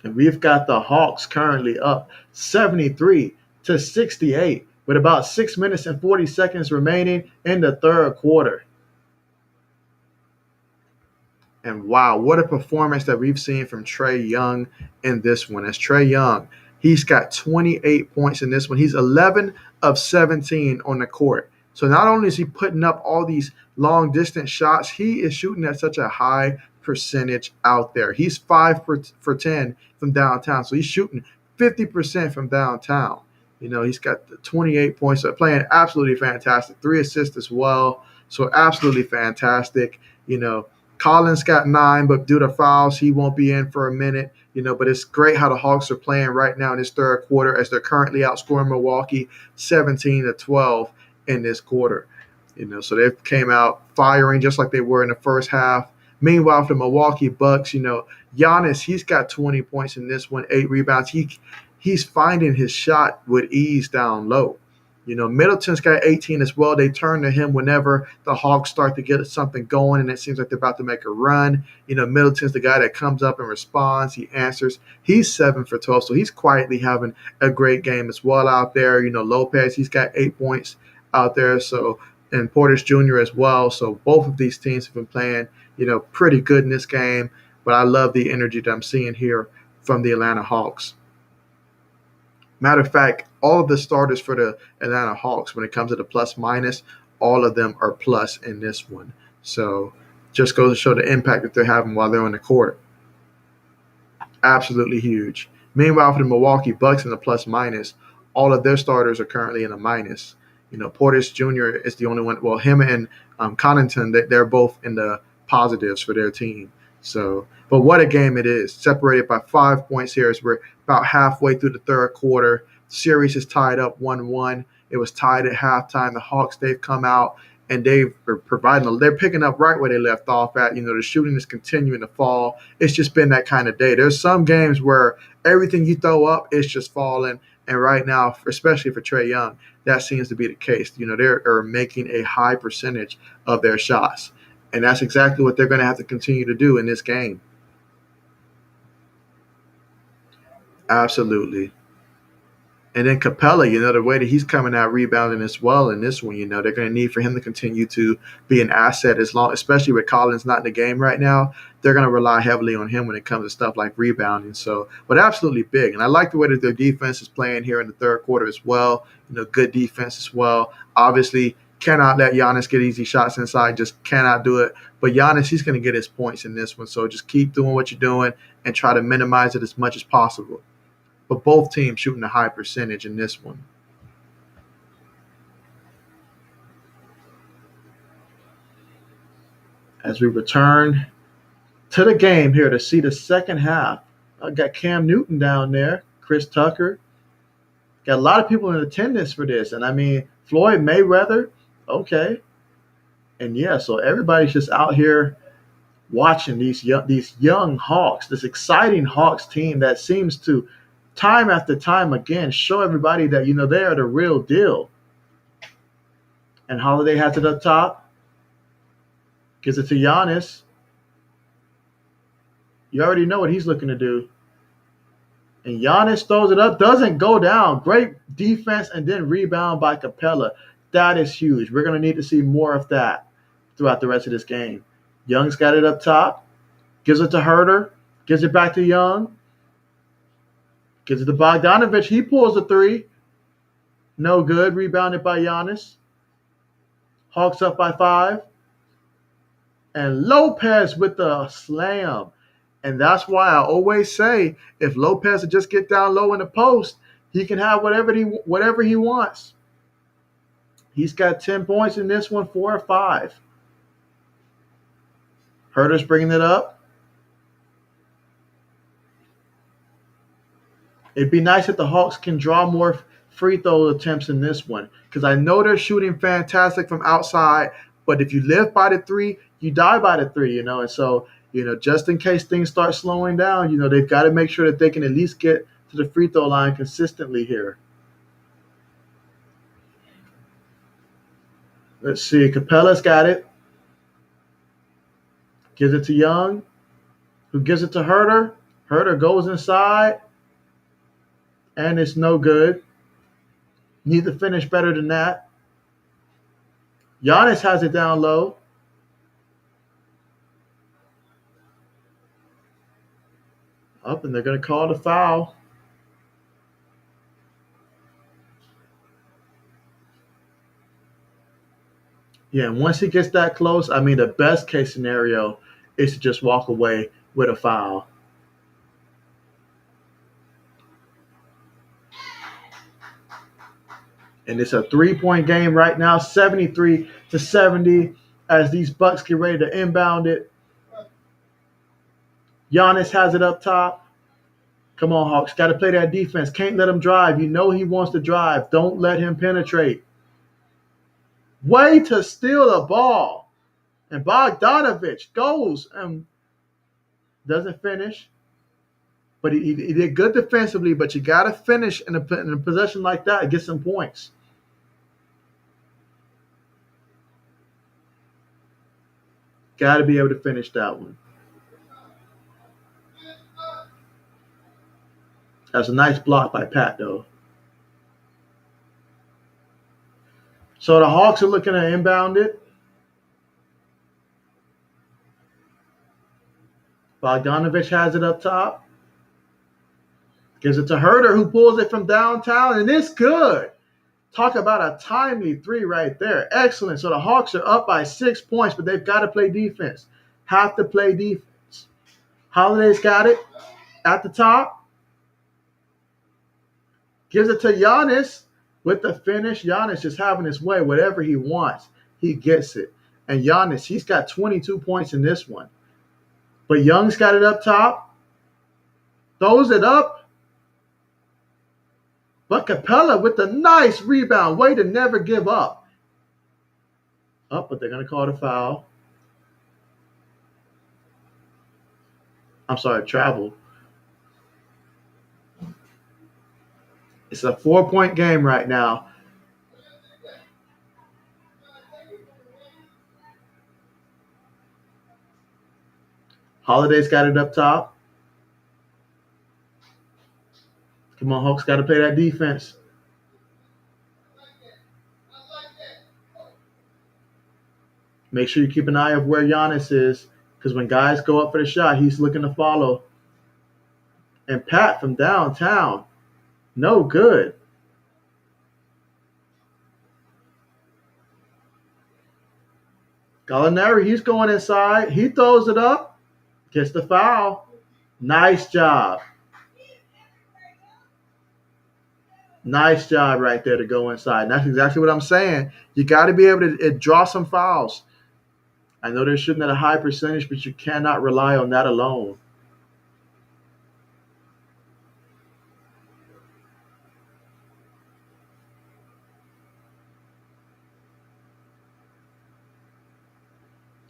And we've got the Hawks currently up 73 to 68 with about 6 minutes and 40 seconds remaining in the third quarter. And wow, what a performance that we've seen from Trey Young in this one. As Trey Young, he's got 28 points in this one. He's 11 of 17 on the court. So not only is he putting up all these long distance shots, he is shooting at such a high percentage out there. He's 5 for 10 from downtown. So he's shooting 50% from downtown. You know, he's got the 28 points, so playing absolutely fantastic. 3 assists as well. So absolutely fantastic. You know, Collins got 9, but due to fouls, he won't be in for a minute. You know, but it's great how the Hawks are playing right now in this third quarter as they're currently outscoring Milwaukee 17 to 12 in this quarter. You know, so they came out firing just like they were in the first half. Meanwhile, for the Milwaukee Bucks, you know, Giannis, he's got 20 points in this one, 8 rebounds. He's finding his shot with ease down low. You know, Middleton's got 18 as well. They turn to him whenever the Hawks start to get something going, and it seems like they're about to make a run. You know, Middleton's the guy that comes up and responds. He answers. He's 7 for 12, so he's quietly having a great game as well out there. You know, Lopez, he's got 8 points out there, so and Portis Jr. as well. So both of these teams have been playing, you know, pretty good in this game. But I love the energy that I'm seeing here from the Atlanta Hawks. Matter of fact, all of the starters for the Atlanta Hawks, when it comes to the plus minus, all of them are plus in this one. So just goes to show the impact that they're having while they're on the court. Absolutely huge. Meanwhile, for the Milwaukee Bucks in the plus minus, all of their starters are currently in a minus. You know, Portis Jr. is the only one. Well, him and Connaughton, they're both in the positives for their team. So, but what a game it is. Separated by 5 points here as we're about halfway through the third quarter. Series is tied up 1-1. It was tied at halftime. The Hawks, they've come out and they're picking up right where they left off at. You know, the shooting is continuing to fall. It's just been that kind of day. There's some games where everything you throw up is just falling. And right now, especially for Trey Young, that seems to be the case. You know, they're making a high percentage of their shots. And that's exactly what they're going to have to continue to do in this game. Absolutely. And then Capella, the way that he's coming out rebounding as well in this one, they're going to need for him to continue to be an asset especially with Collins not in the game right now. They're going to rely heavily on him when it comes to stuff like rebounding. So, but absolutely big. And I like the way that their defense is playing here in the third quarter as well. Good defense as well. Obviously, cannot let Giannis get easy shots inside. Just cannot do it. But Giannis, he's going to get his points in this one. So just keep doing what you're doing and try to minimize it as much as possible. But both teams shooting a high percentage in this one. As we return to the game here to see the second half, I got Cam Newton down there, Chris Tucker. Got a lot of people in attendance for this. And I mean, Floyd Mayweather, okay. And yeah, so everybody's just out here watching these young Hawks, this exciting Hawks team that seems to time after time again show everybody that they are the real deal. And Holiday has it up top, gives it to Giannis. You already know what he's looking to do. And Giannis throws it up, doesn't go down. Great defense and then rebound by Capella. That is huge. We're going to need to see more of that throughout the rest of this game. Young's got it up top, gives it to Herter, gives it back to Young, gives it to Bogdanovich. He pulls the three. No good. Rebounded by Giannis. Hawks up by 5. And Lopez with the slam. And that's why I always say if Lopez would just get down low in the post, he can have whatever he wants. He's got 10 points in this one, 4 or 5. Herter's bringing it up. It'd be nice if the Hawks can draw more free throw attempts in this one because I know they're shooting fantastic from outside, but if you live by the 3, you die by the 3, And so, just in case things start slowing down, they've got to make sure that they can at least get to the free throw line consistently here. Let's see. Capella's got it. Gives it to Young, who gives it to Herter. Herter goes inside, and it's no good. Need to finish better than that. Giannis has it down low. Up, and they're going to call the foul. Yeah, and once he gets that close, I mean, the best case scenario is to just walk away with a foul. And it's a 3-point game right now, 73-70, as these Bucks get ready to inbound it. Giannis has it up top. Come on, Hawks. Got to play that defense. Can't let him drive. He wants to drive. Don't let him penetrate. Way to steal the ball. And Bogdanovich goes and doesn't finish. But he did good defensively, but you got to finish in a possession like that and get some points. Got to be able to finish that one. That's a nice block by Pat, though. So the Hawks are looking to inbound it. Bogdanovich has it up top. Gives it to Herter, who pulls it from downtown, and it's good. Talk about a timely 3 right there. Excellent. So the Hawks are up by 6 points, but they've got to play defense. Have to play defense. Holiday's got it at the top. Gives it to Giannis with the finish. Giannis just having his way. Whatever he wants, he gets it. And Giannis, he's got 22 points in this one. But Young's got it up top. Throws it up. But Capella with the nice rebound. Way to never give up. But they're going to call the foul. I'm sorry, travel. It's a 4-point game right now. Holiday's got it up top. Come on, Hawks got to play that defense. Make sure you keep an eye of where Giannis is, because when guys go up for the shot, he's looking to follow. And Pat from downtown, no good. Gallinari, he's going inside. He throws it up, gets the foul. Nice job. Nice job right there to go inside. And that's exactly what I'm saying. You got to be able to draw some fouls. I know they're shooting at a high percentage, but you cannot rely on that alone.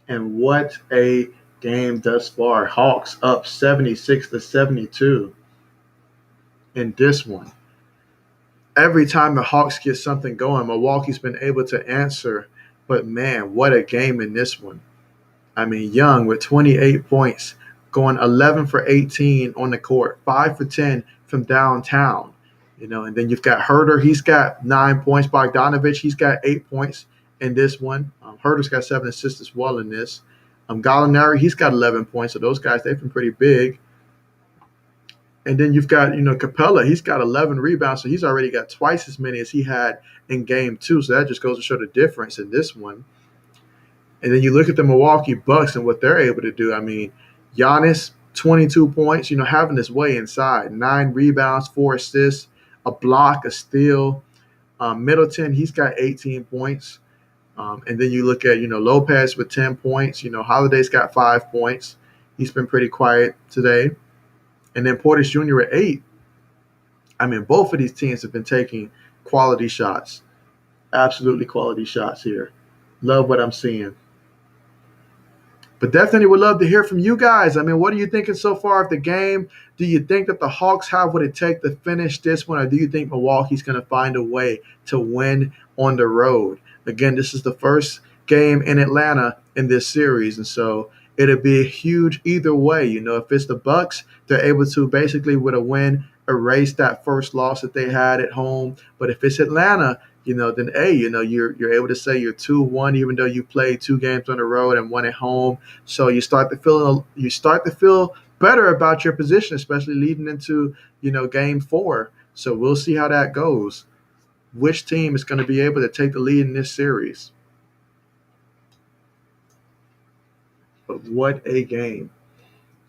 And what a game thus far. Hawks up 76-72 in this one. Every time the Hawks get something going, Milwaukee's been able to answer. But man, what a game in this one. I mean, Young with 28 points, going 11 for 18 on the court, 5 for 10 from downtown. And then you've got Herter. He's got 9 points. Bogdanovich, he's got 8 points in this one. Herter's got 7 assists as well in this. Gallinari, he's got 11 points. So those guys, they've been pretty big. And then you've got, Capella. He's got 11 rebounds, so he's already got twice as many as he had in game 2. So that just goes to show the difference in this one. And then you look at the Milwaukee Bucks and what they're able to do. I mean, Giannis, 22 points, having his way inside. 9 rebounds, 4 assists, a block, a steal. Middleton, he's got 18 points. And then you look at, Lopez with 10 points. Holiday's got 5 points. He's been pretty quiet today. And then Portis Jr. at 8. I mean, both of these teams have been taking quality shots. Absolutely quality shots here. Love what I'm seeing. But definitely would love to hear from you guys. I mean, what are you thinking so far of the game? Do you think that the Hawks have what it takes to finish this one, or do you think Milwaukee's going to find a way to win on the road? Again, this is the first game in Atlanta in this series, and so it'll be huge either way. If it's the Bucks, they're able to basically, with a win, erase that first loss that they had at home. But if it's Atlanta, then you're able to say you're 2-1, even though you played 2 games on the road and 1 at home. So you start to feel better about your position, especially leading into game 4. So we'll see how that goes. Which team is going to be able to take the lead in this series? But what a game.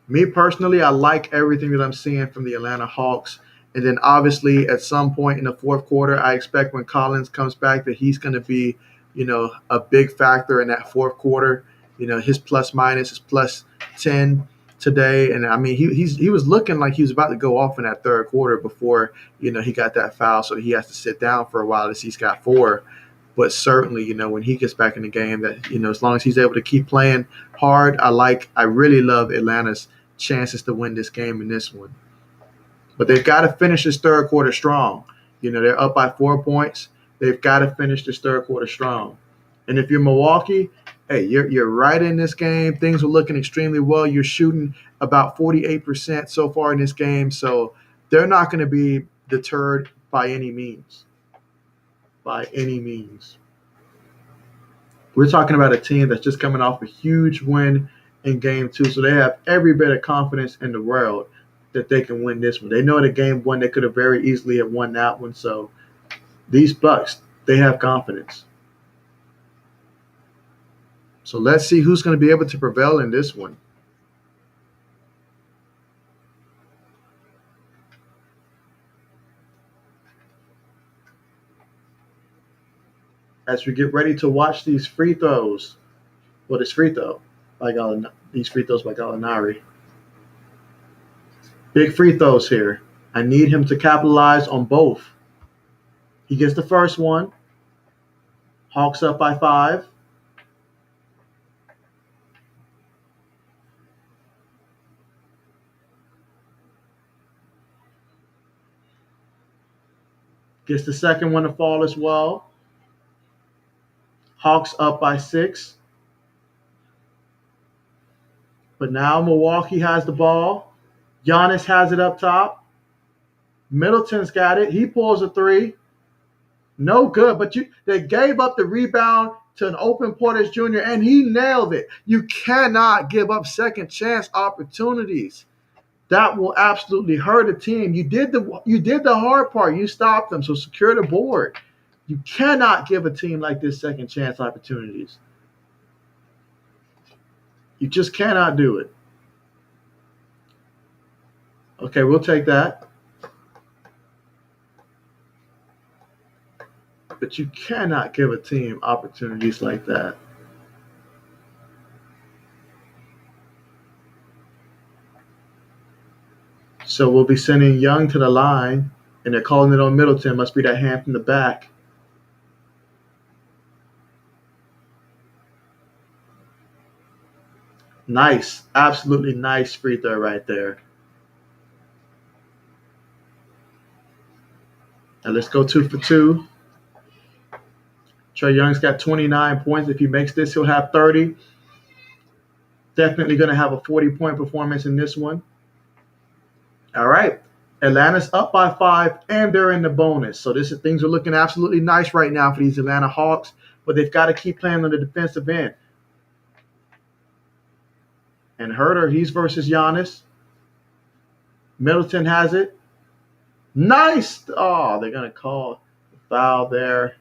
Me personally, I like everything that I'm seeing from the Atlanta Hawks. And then obviously at some point in the fourth quarter, I expect when Collins comes back that he's going to be, a big factor in that fourth quarter. His plus minus is plus 10 today. And I mean, he was looking like he was about to go off in that third quarter before, he got that foul. So he has to sit down for a while as he's got 4. But certainly, when he gets back in the game, that, as long as he's able to keep playing hard, I really love Atlanta's chances to win this game in this one. But they've got to finish this third quarter strong. They're up by 4 points. They've got to finish this third quarter strong. And if you're Milwaukee, hey, you're right in this game. Things are looking extremely well. You're shooting about 48% so far in this game. So they're not going to be deterred by any means. By any means. We're talking about a team that's just coming off a huge win in game 2. So they have every bit of confidence in the world that they can win this one. They know that game 1 they could have very easily have won that one. So these Bucks, they have confidence. So let's see who's going to be able to prevail in this one. As we get ready to watch these free throws, this free throw by these free throws by Gallinari. Big free throws here. I need him to capitalize on both. He gets the first one. Hawks up by 5. Gets the second one to fall as well. Hawks up by 6. But now Milwaukee has the ball. Giannis has it up top. Middleton's got it. He pulls a 3. No good, but they gave up the rebound to an open Portis Jr., and he nailed it. You cannot give up second chance opportunities. That will absolutely hurt a team. You did the hard part. You stopped them, so secure the board. You cannot give a team like this second chance opportunities. You just cannot do it. Okay, we'll take that. But you cannot give a team opportunities like that. So we'll be sending Young to the line, and they're calling it on Middleton. Must be that hand from the back. Nice. Absolutely nice free throw right there. Now let's go 2 for 2. Trae Young's got 29 points. If he makes this, he'll have 30. Definitely going to have a 40-point performance in this one. All right. Atlanta's up by 5, and they're in the bonus. So things are looking absolutely nice right now for these Atlanta Hawks, but they've got to keep playing on the defensive end. And Herter, he's versus Giannis. Middleton has it. Nice. Oh, they're going to call the foul there.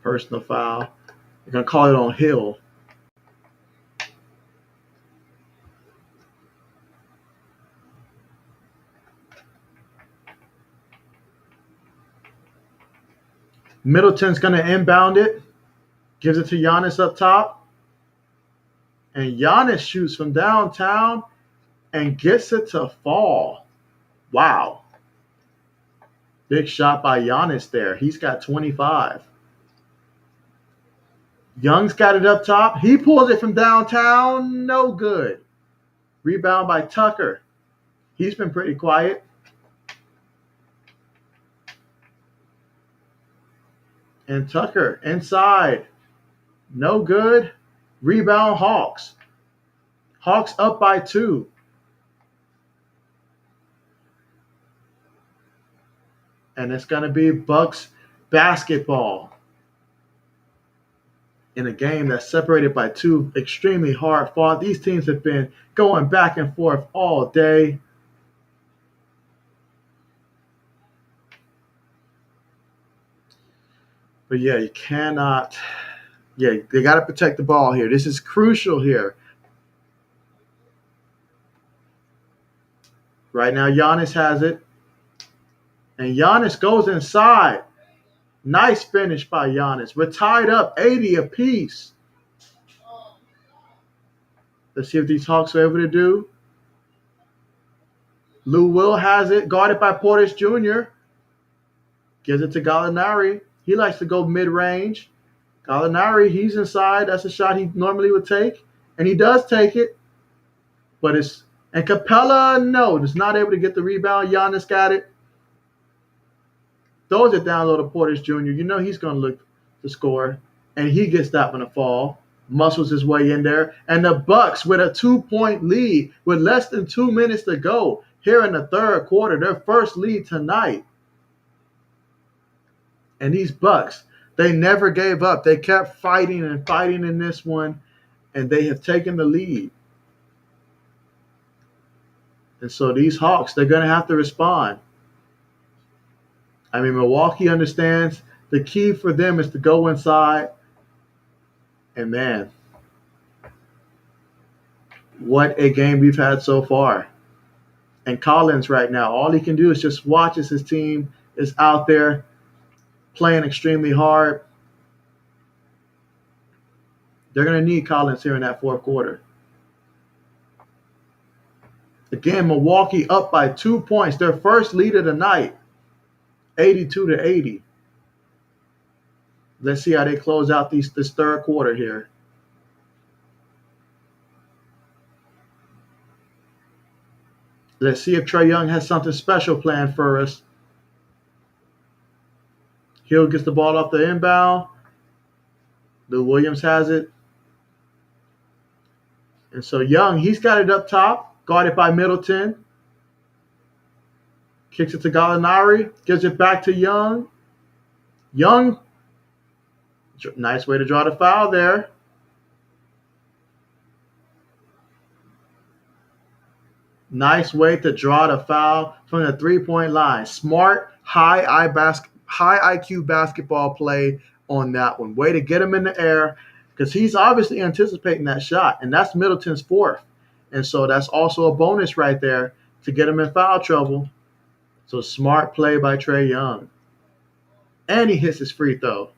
Personal foul. They're going to call it on Hill. Middleton's going to inbound it. Gives it to Giannis up top. And Giannis shoots from downtown and gets it to fall. Wow. Big shot by Giannis there. He's got 25. Young's got it up top. He pulls it from downtown. No good. Rebound by Tucker. He's been pretty quiet. And Tucker inside. No good. Rebound Hawks. Hawks up by 2. And it's going to be Bucks basketball in a game that's separated by 2 extremely hard fought. These teams have been going back and forth all day. But yeah, you cannot. Yeah, they got to protect the ball here. This is crucial here. Right now, Giannis has it. And Giannis goes inside. Nice finish by Giannis. We're tied up 80 apiece. Let's see if these Hawks are able to do. Lou Will has it. Guarded by Portis Jr. Gives it to Gallinari. He likes to go mid-range. Gallinari, he's inside. That's a shot he normally would take. And he does take it. But and Capella, no, is not able to get the rebound. Giannis got it. Throws it down low to Portis Jr. You know he's going to look to score. And he gets that one to fall. Muscles his way in there. And the Bucks with a 2-point lead with less than 2 minutes to go here in the third quarter. Their first lead tonight. And these Bucks, they never gave up. They kept fighting and fighting in this one. And they have taken the lead. And so these Hawks, they're going to have to respond. I mean, Milwaukee understands the key for them is to go inside. And, man, what a game we've had so far. And Collins right now, all he can do is just watch as his team is out there playing extremely hard. They're going to need Collins here in that fourth quarter. Again, Milwaukee up by 2 points. Their first lead of the night, 82-80. Let's see how they close out this third quarter here. Let's see if Trae Young has something special planned for us. Hill gets the ball off the inbound. Lou Williams has it. And so Young, he's got it up top, guarded by Middleton. Kicks it to Gallinari, gives it back to Young. Young Nice way to draw the foul there. Nice way to draw the foul from the 3-point line. Smart, high IQ basketball play on that one. Way to get him in the air because he's obviously anticipating that shot, and that's Middleton's fourth. And so that's also a bonus right there to get him in foul trouble. So smart play by Trae Young. And he hits his free throw.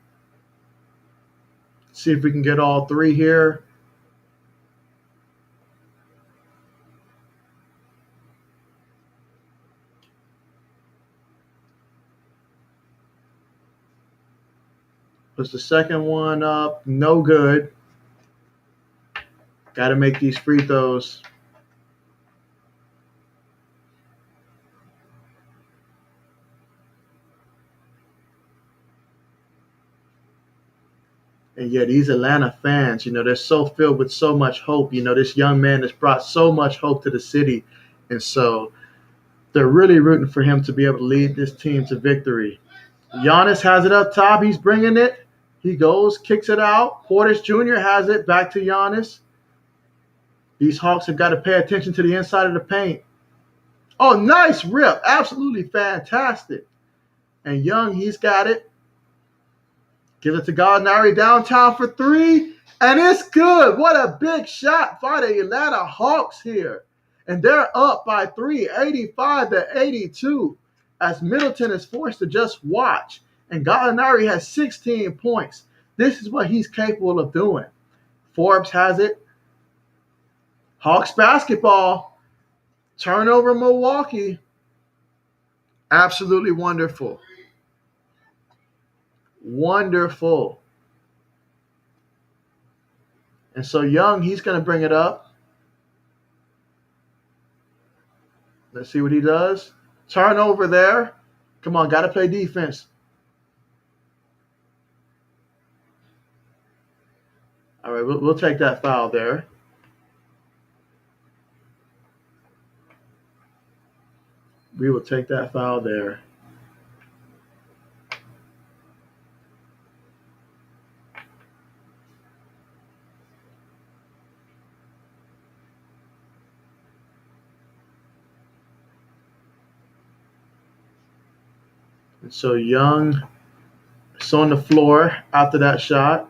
See if we can get all three here. Puts the second one up. No good. Got to make these free throws. And yet these Atlanta fans, they're so filled with so much hope. This young man has brought so much hope to the city. And so they're really rooting for him to be able to lead this team to victory. Giannis has it up top. He's bringing it. He goes, kicks it out. Portis Jr. has it back to Giannis. These Hawks have got to pay attention to the inside of the paint. Oh, nice rip. Absolutely fantastic. And Young, he's got it. Gives it to Gallinari downtown for three. And it's good. What a big shot by the Atlanta Hawks here. And they're up by 3, 85-82, as Middleton is forced to just watch. And Gallinari has 16 points. This is what he's capable of doing. Forbes has it. Hawks basketball. Turnover Milwaukee. Absolutely wonderful. Wonderful. And so Young, he's going to bring it up. Let's see what he does. Turnover there. Come on, got to play defense. All right, we'll take that foul there. We will take that foul there. And so Young is on the floor after that shot.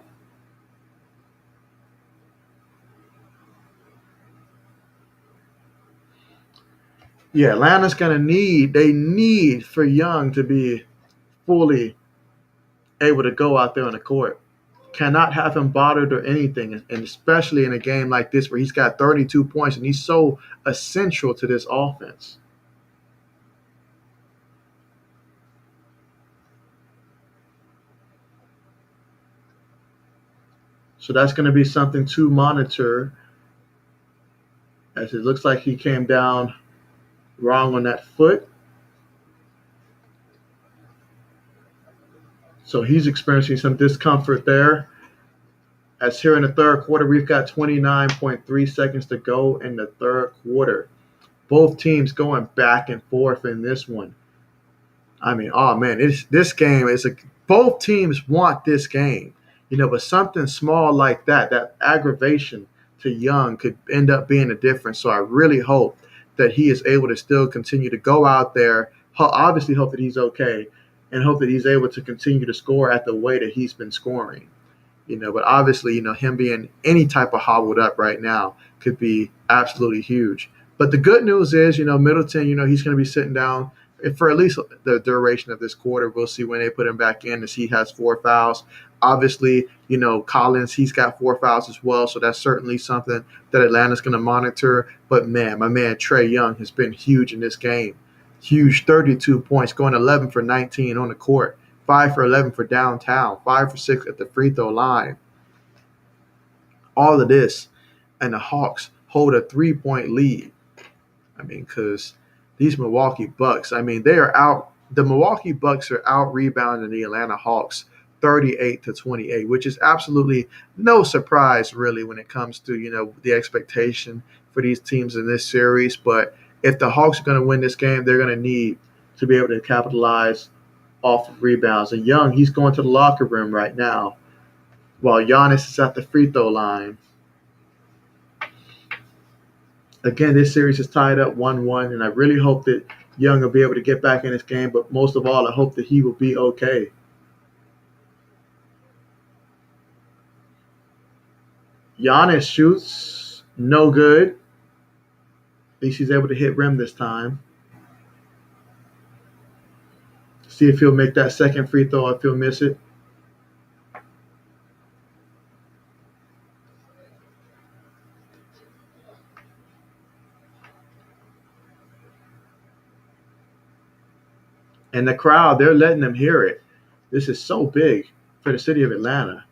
Yeah, Atlanta's going to need for Young to be fully able to go out there on the court. Cannot have him bothered or anything, and especially in a game like this where he's got 32 points and he's so essential to this offense. So that's going to be something to monitor, as it looks like he came down wrong on that foot. So he's experiencing some discomfort there. As here in the third quarter, we've got 29.3 seconds to go in the third quarter. Both teams going back and forth in this one. I mean, oh man, this game is both teams want this game, but something small like that aggravation to Young could end up being the difference. So I really hope that he is able to still continue to go out there. Obviously, hope that he's okay, and hope that he's able to continue to score at the way that he's been scoring. But obviously, him being any type of hobbled up right now could be absolutely huge. But the good news is, Middleton, he's going to be sitting down for at least the duration of this quarter. We'll see when they put him back in, as he has 4 fouls. Obviously, Collins, he's got 4 fouls as well. So that's certainly something that Atlanta's going to monitor. But man, my man Trae Young has been huge in this game. Huge, 32 points, going 11 for 19 on the court. 5 for 11 for downtown, 5 for 6 at the free throw line. All of this, and the Hawks hold a 3-point lead. I mean, because these Milwaukee Bucks, they are out. The Milwaukee Bucks are out rebounding the Atlanta Hawks 38-28, which is absolutely no surprise, really, when it comes to, the expectation for these teams in this series. But if the Hawks are going to win this game, they're going to need to be able to capitalize off of rebounds. And Young, he's going to the locker room right now. while Giannis is at the free throw line. Again, this series is tied up 1-1, and I really hope that Young will be able to get back in this game, but most of all, I hope that he will be okay. Giannis shoots, no good. At least he's able to hit rim this time. See if he'll make that second free throw, if he'll miss it. And the crowd, they're letting them hear it. This is so big for the city of Atlanta.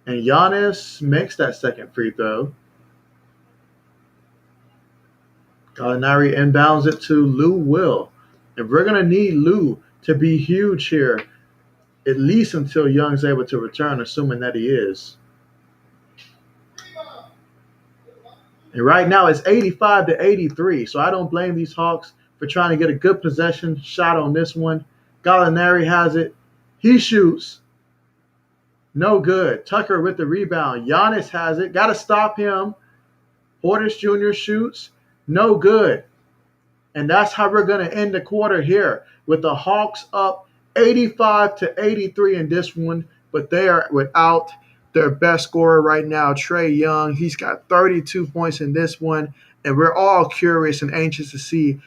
And Giannis makes that second free throw. Gallinari inbounds it to Lou Will. And we're going to need Lou to be huge here, at least until Young's able to return, assuming that he is. And right now it's 85-83, so I don't blame these Hawks for trying to get a good possession shot on this one. Gallinari has it. He shoots. No good. Tucker with the rebound. Giannis has it. Got to stop him. Portis Jr. shoots. No good. And that's how we're going to end the quarter here, with the Hawks up 85-83 in this one, but they are without their best scorer right now, Trae Young. He's got 32 points in this one, and we're all curious and anxious to see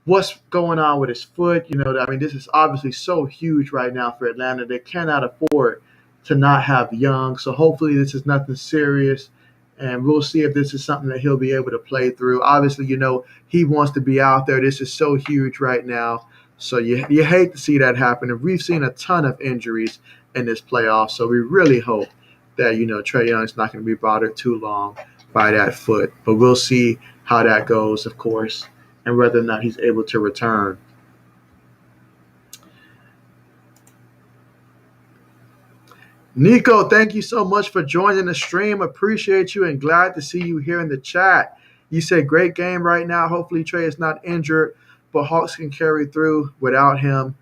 what's going on with his foot. This is obviously so huge right now for Atlanta. They cannot afford to not have Young, so hopefully this is nothing serious. And we'll see if this is something that he'll be able to play through. Obviously, he wants to be out there. This is so huge right now. So you hate to see that happen. And we've seen a ton of injuries in this playoff. So we really hope that, Trae Young's not going to be bothered too long by that foot. But we'll see how that goes, of course, and whether or not he's able to return. Nico, thank you so much for joining the stream. Appreciate you and glad to see you here in the chat. You said great game right now. Hopefully Trae is not injured, but Hawks can carry through without him.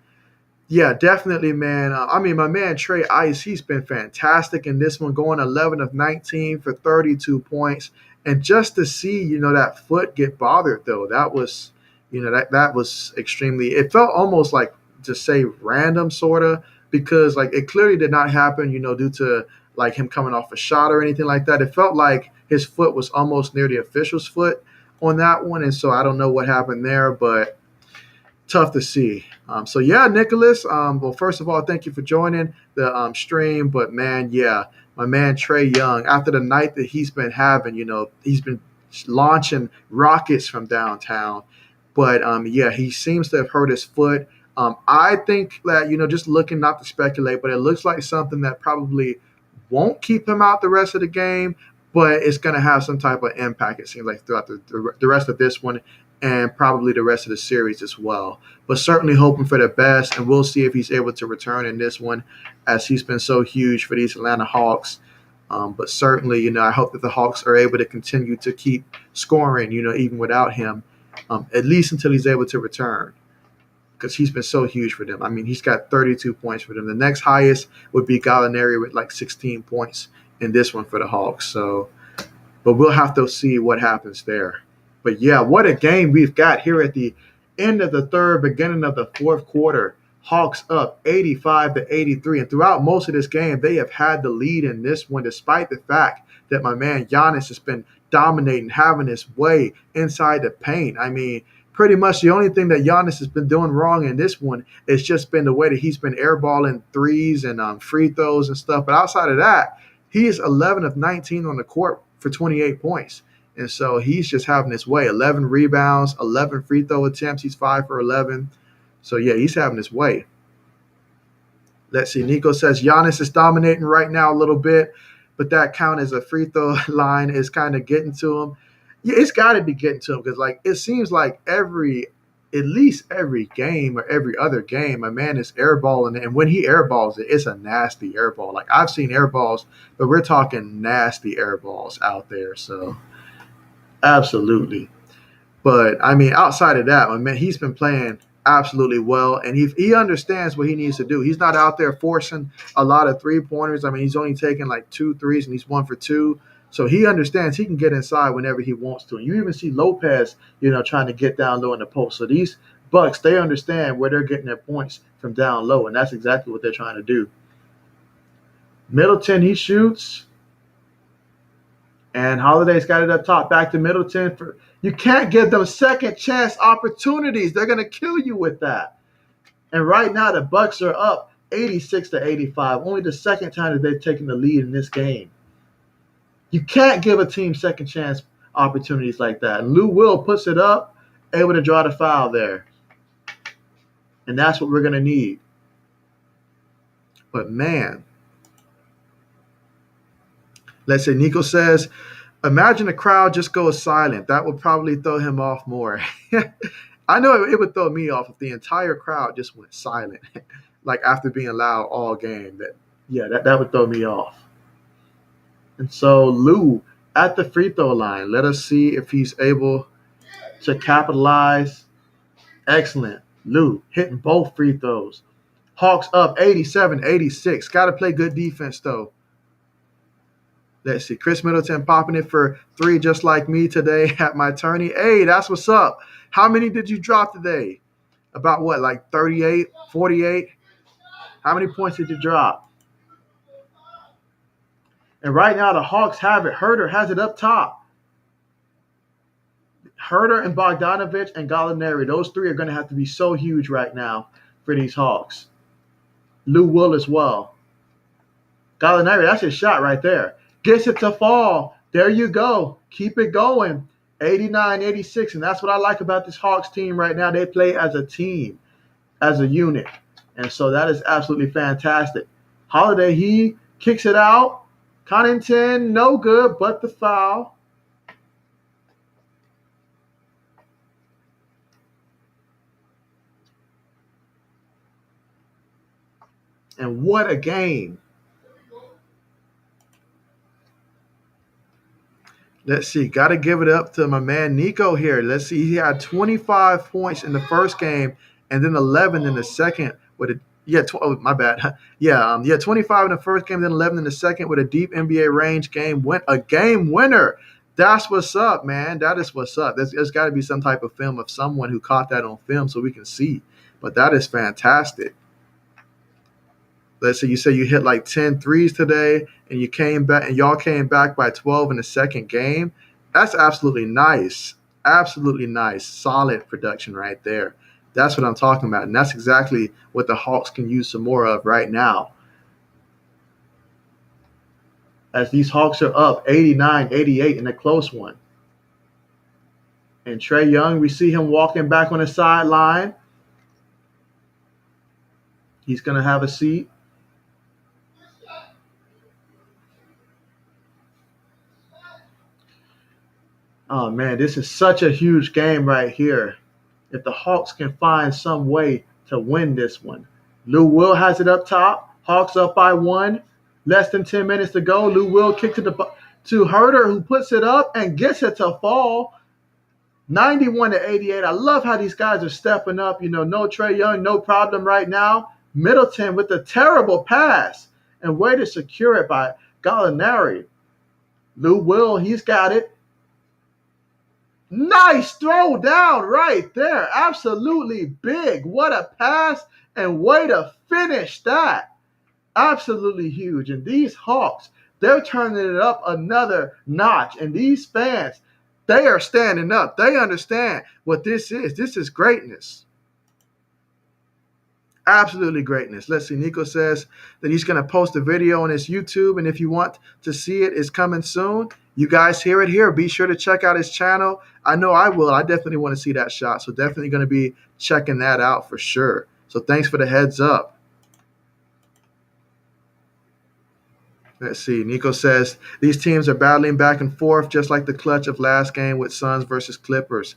Yeah, definitely, man. My man Trey Ice, he's been fantastic in this one, going 11 of 19 for 32 points. And just to see, that foot get bothered, though, that was, that was extremely – it felt almost like, to say random, sort of, because, it clearly did not happen, due to, him coming off a shot or anything like that. It felt like his foot was almost near the official's foot on that one, and so I don't know what happened there, but tough to see. Nicholas, well, first of all, thank you for joining the stream, but, man, yeah, my man Trae Young, after the night that he's been having, he's been launching rockets from downtown, but, he seems to have hurt his foot. I think that, just looking, not to speculate, but it looks like something that probably won't keep him out the rest of the game, but it's going to have some type of impact, it seems like, throughout the rest of this one and probably the rest of the series as well. But certainly hoping for the best, and we'll see if he's able to return in this one, as he's been so huge for these Atlanta Hawks. But certainly, I hope that the Hawks are able to continue to keep scoring, even without him, at least until he's able to return, because he's been so huge for them. He's got 32 points for them. The next highest would be Gallinari with 16 points in this one for the Hawks. So, but we'll have to see what happens there. But, yeah, what a game we've got here at the end of the third, beginning of the fourth quarter. Hawks up 85-83. And throughout most of this game, they have had the lead in this one, despite the fact that my man Giannis has been dominating, having his way inside the paint. Pretty much the only thing that Giannis has been doing wrong in this one is just been the way that he's been airballing threes and free throws and stuff. But outside of that, he is 11 of 19 on the court for 28 points. And so he's just having his way. 11 rebounds, 11 free throw attempts. He's 5 for 11. So, yeah, he's having his way. Let's see. Nico says Giannis is dominating right now a little bit, but that count as a free throw line is kind of getting to him. Yeah, it's got to be getting to him because, it seems like at least every game or every other game, my man is airballing. And when he airballs it, it's a nasty airball. I've seen airballs, but we're talking nasty airballs out there. So, absolutely. But, outside of that, my man, he's been playing absolutely well, and he understands what he needs to do. He's not out there forcing a lot of 3-pointers. I mean, he's only taking like 2 threes, and he's 1 for 2. So he understands he can get inside whenever he wants to. And you even see Lopez, trying to get down low in the post. So these Bucks, they understand where they're getting their points from down low, and that's exactly what they're trying to do. Middleton, he shoots. And Holiday's got it up top. Back to Middleton. You can't give them second chance opportunities. They're going to kill you with that. And right now the Bucks are up 86-85. Only the second time that they've taken the lead in this game. You can't give a team second chance opportunities like that. And Lou Will puts it up, able to draw the foul there. And that's what we're going to need. But man, let's say Nico says, imagine the crowd just goes silent. That would probably throw him off more. I know it would throw me off if the entire crowd just went silent, like after being loud all game. That would throw me off. And so Lou at the free throw line. Let us see if he's able to capitalize. Excellent. Lou hitting both free throws. Hawks up 87-86. Got to play good defense, though. Let's see. Chris Middleton popping it for 3 just like me today at my tourney. Hey, that's what's up. How many did you drop today? About what, like 38, 48? How many points did you drop? And right now the Hawks have it. Herter has it up top. Herter and Bogdanovich and Gallinari, those 3 are going to have to be so huge right now for these Hawks. Lou Will as well. Gallinari, that's his shot right there. Gets it to fall. There you go. Keep it going. 89-86. And that's what I like about this Hawks team right now. They play as a team, as a unit. And so that is absolutely fantastic. Holiday, he kicks it out. Connaughton, no good, but the foul. And what a game. Let's see. Got to give it up to my man Nico here. Let's see. He had 25 points in the first game and then 11 in the second with a my bad. 25 in the first game, then 11 in the second with a deep NBA range a game winner. That's what's up, man. That is what's up. There's got to be some type of film of someone who caught that on film so we can see. But that is fantastic. Let's say you hit like 10 threes today and y'all came back by 12 in the second game. That's absolutely nice. Absolutely nice. Solid production right there. That's what I'm talking about. And that's exactly what the Hawks can use some more of right now. As these Hawks are up 89-88 in a close one. And Trae Young, we see him walking back on the sideline. He's going to have a seat. Oh, man, this is such a huge game right here. If the Hawks can find some way to win this one. Lou Will has it up top. Hawks up by 1. Less than 10 minutes to go. Lou Will kick to Herter, who puts it up and gets it to fall. 91-88. I love how these guys are stepping up. No Trae Young, no problem right now. Middleton with a terrible pass and way to secure it by Gallinari. Lou Will, he's got it. Nice throw down right there. Absolutely big. What a pass and way to finish that. Absolutely huge. And these Hawks, they're turning it up another notch. And these fans, they are standing up. They understand what this is. This is greatness. Absolutely greatness. Let's see. Nico says that he's going to post a video on his YouTube. And if you want to see it, it's coming soon. You guys hear it here. Be sure to check out his channel. I know I will. I definitely want to see that shot. So definitely going to be checking that out for sure. So thanks for the heads up. Let's see. Nico says these teams are battling back and forth just like the clutch of last game with Suns versus Clippers.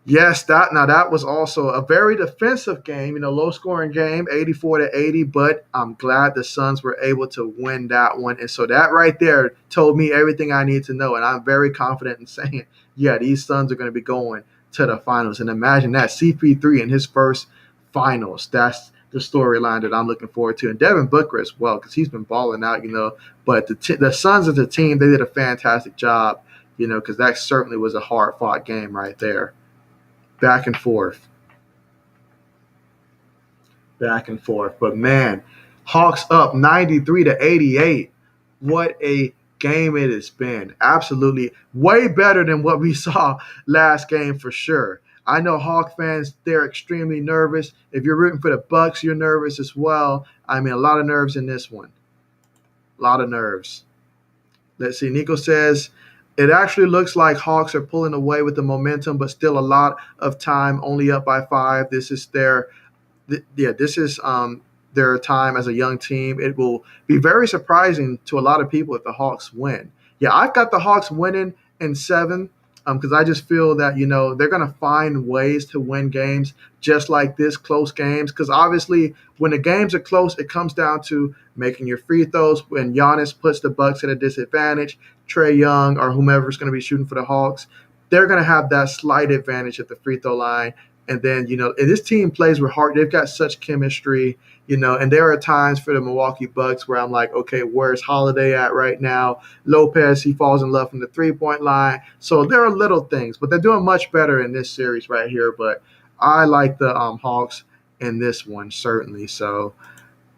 Yes, that was also a very defensive game, low-scoring game, 84-80, but I'm glad the Suns were able to win that one. And so that right there told me everything I need to know, and I'm very confident in saying, yeah, these Suns are going to be going to the finals. And imagine that, CP3 in his first finals. That's the storyline that I'm looking forward to. And Devin Booker as well, because he's been balling out, But the Suns as a team, they did a fantastic job, because that certainly was a hard fought game right there. Back and forth. Back and forth. But man, Hawks up 93-88. What a game it has been. Absolutely way better than what we saw last game for sure. I know Hawk fans, they're extremely nervous. If you're rooting for the Bucks, you're nervous as well. I mean, a lot of nerves in this one. A lot of nerves. Let's see. Nico says, it actually looks like Hawks are pulling away with the momentum, but still a lot of time, only up by 5. This is their time as a young team. It will be very surprising to a lot of people if the Hawks win. Yeah, I've got the Hawks winning in 7 because I just feel that, they're going to find ways to win games just like this, close games. Because obviously when the games are close, it comes down to making your free throws. When Giannis puts the Bucks at a disadvantage, Trae Young or whomever's going to be shooting for the Hawks, they're going to have that slight advantage at the free throw line. And then, and this team plays with heart. They've got such chemistry, and there are times for the Milwaukee Bucks where I'm like, okay, where's Holiday at right now? Lopez, he falls in love from the three-point line. So there are little things, but they're doing much better in this series right here. But I like the Hawks in this one, certainly. So,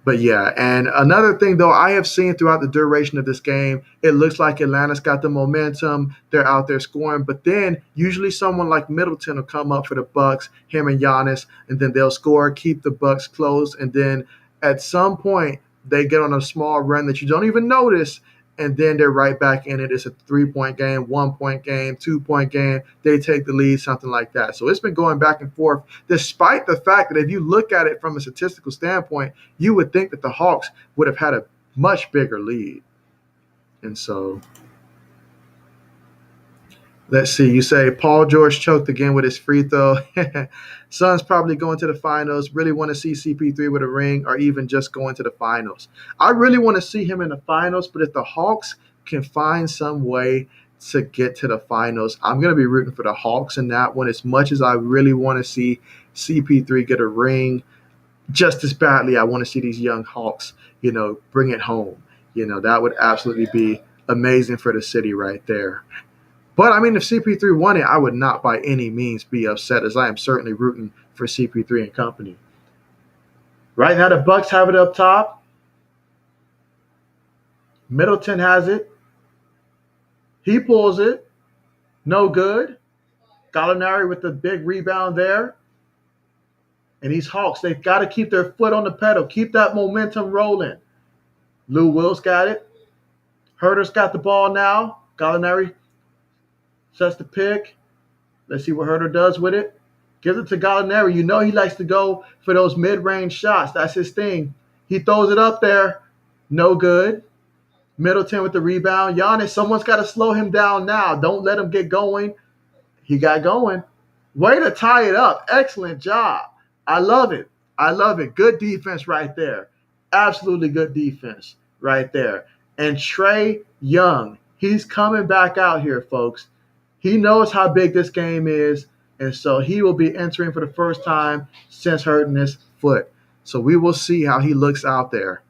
but yeah, and another thing, though, I have seen throughout the duration of this game, it looks like Atlanta's got the momentum. They're out there scoring. But then usually someone like Middleton will come up for the Bucks, him and Giannis, and then they'll score, keep the Bucks close. And then at some point, they get on a small run that you don't even notice, and then they're right back in it. It's a 3-point game, 1-point game, 2-point game. They take the lead, something like that. So it's been going back and forth, despite the fact that if you look at it from a statistical standpoint, you would think that the Hawks would have had a much bigger lead. And so let's see. You say Paul George choked again with his free throw. Suns probably going to the finals. Really want to see CP3 with a ring or even just going to the finals. I really want to see him in the finals, but if the Hawks can find some way to get to the finals, I'm going to be rooting for the Hawks in that one as much as I really want to see CP3 get a ring. Just as badly, I want to see these young Hawks, bring it home. That would absolutely be amazing for the city right there. But, I mean, if CP3 won it, I would not by any means be upset, as I am certainly rooting for CP3 and company. Right now, the Bucks have it up top. Middleton has it. He pulls it. No good. Gallinari with the big rebound there. And these Hawks, they've got to keep their foot on the pedal. Keep that momentum rolling. Lou Wills got it. Herter's got the ball now. Gallinari sets the pick. Let's see what Herter does with it. Gives it to Gallinari. He likes to go for those mid-range shots. That's his thing. He throws it up there. No good. Middleton with the rebound. Giannis, someone's got to slow him down now. Don't let him get going. He got going. Way to tie it up. Excellent job. I love it. I love it. Good defense right there. Absolutely good defense right there. And Trae Young, he's coming back out here, folks. He knows how big this game is, and so he will be entering for the first time since hurting his foot. So we will see how he looks out there.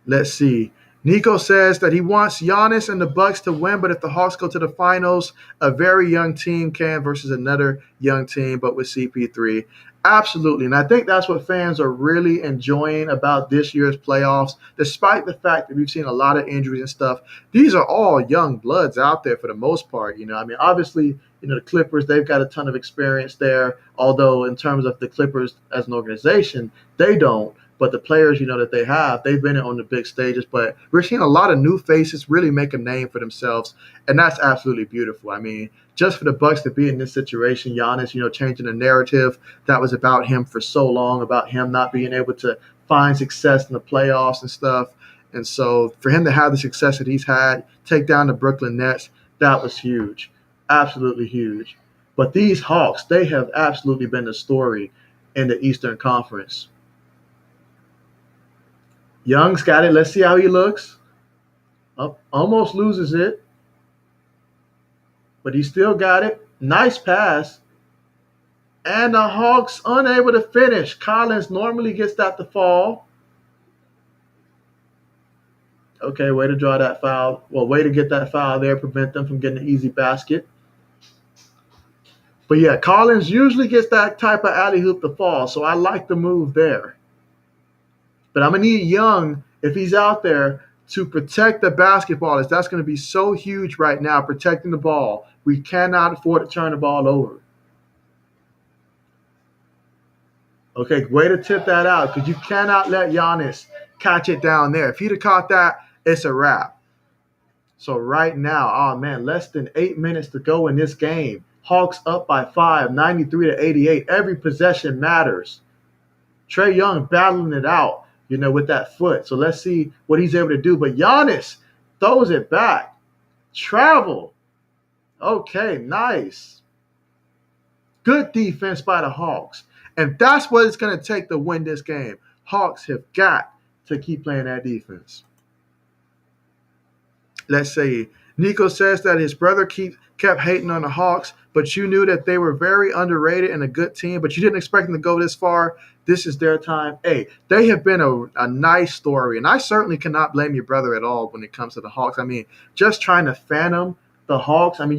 Let's see. Nico says that he wants Giannis and the Bucks to win, but if the Hawks go to the finals, a very young team can versus another young team, but with CP3. Absolutely. And I think that's what fans are really enjoying about this year's playoffs, despite the fact that we've seen a lot of injuries and stuff. These are all young bloods out there for the most part. Obviously, the Clippers, they've got a ton of experience there, although in terms of the Clippers as an organization, they don't. But the players, that they have, they've been on the big stages. But we're seeing a lot of new faces really make a name for themselves, and that's absolutely beautiful. I mean, just for the Bucks to be in this situation, Giannis, changing the narrative that was about him for so long, about him not being able to find success in the playoffs and stuff. And so for him to have the success that he's had, take down the Brooklyn Nets, that was huge, absolutely huge. But these Hawks, they have absolutely been the story in the Eastern Conference. Young's got it. Let's see how he looks. Almost loses it. but he still got it. Nice pass. And the Hawks unable to finish. Collins normally gets that to fall. Okay, way to draw that foul. Well, way to get that foul there, prevent them from getting an easy basket. But yeah, Collins usually gets that type of alley hoop to fall, so I like the move there. But I'm going to need Young, if he's out there, to protect the basketball, as that's going to be so huge right now, protecting the ball. We cannot afford to turn the ball over. Okay, way to tip that out, because you cannot let Giannis catch it down there. If he'd have caught that, it's a wrap. So right now, oh man, less than 8 minutes to go in this game. Hawks up by 5, 93-88. Every possession matters. Trae Young battling it out, with that foot. So let's see what he's able to do. But Giannis throws it back. Travel. Okay, nice. Good defense by the Hawks. And that's what it's going to take to win this game. Hawks have got to keep playing that defense. Let's see. Nico says that his brother kept hating on the Hawks, but you knew that they were very underrated and a good team, but you didn't expect them to go this far. This is their time. Hey, they have been a nice story, and I certainly cannot blame your brother at all when it comes to the Hawks. I mean, just trying to fathom the Hawks. I mean,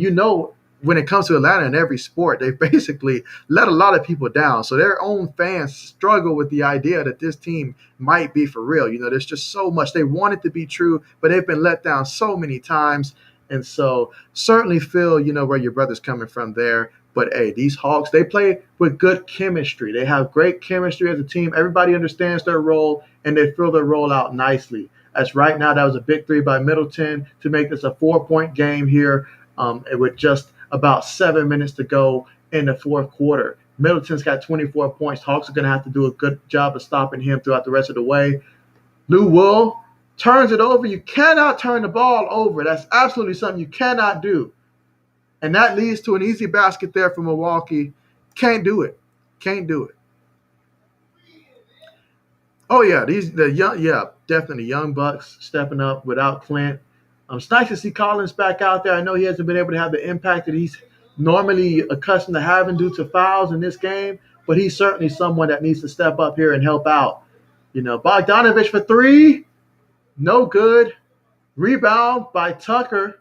when it comes to Atlanta in every sport, they basically let a lot of people down. So their own fans struggle with the idea that this team might be for real. There's just so much. They want it to be true, but they've been let down so many times. And so certainly feel, where your brother's coming from there. But, hey, these Hawks, they play with good chemistry. They have great chemistry as a team. Everybody understands their role, and they fill their role out nicely. As right now, that was a big three by Middleton to make this a 4-point game here with just about 7 minutes to go in the fourth quarter. Middleton's got 24 points. Hawks are going to have to do a good job of stopping him throughout the rest of the way. Lou Will turns it over. You cannot turn the ball over. That's absolutely something you cannot do. And that leads to an easy basket there for Milwaukee. Can't do it. Can't do it. Oh, yeah, definitely young Bucks stepping up without Clint. It's nice to see Collins back out there. I know he hasn't been able to have the impact that he's normally accustomed to having due to fouls in this game, but he's certainly someone that needs to step up here and help out. Bogdanovich for three, no good. Rebound by Tucker.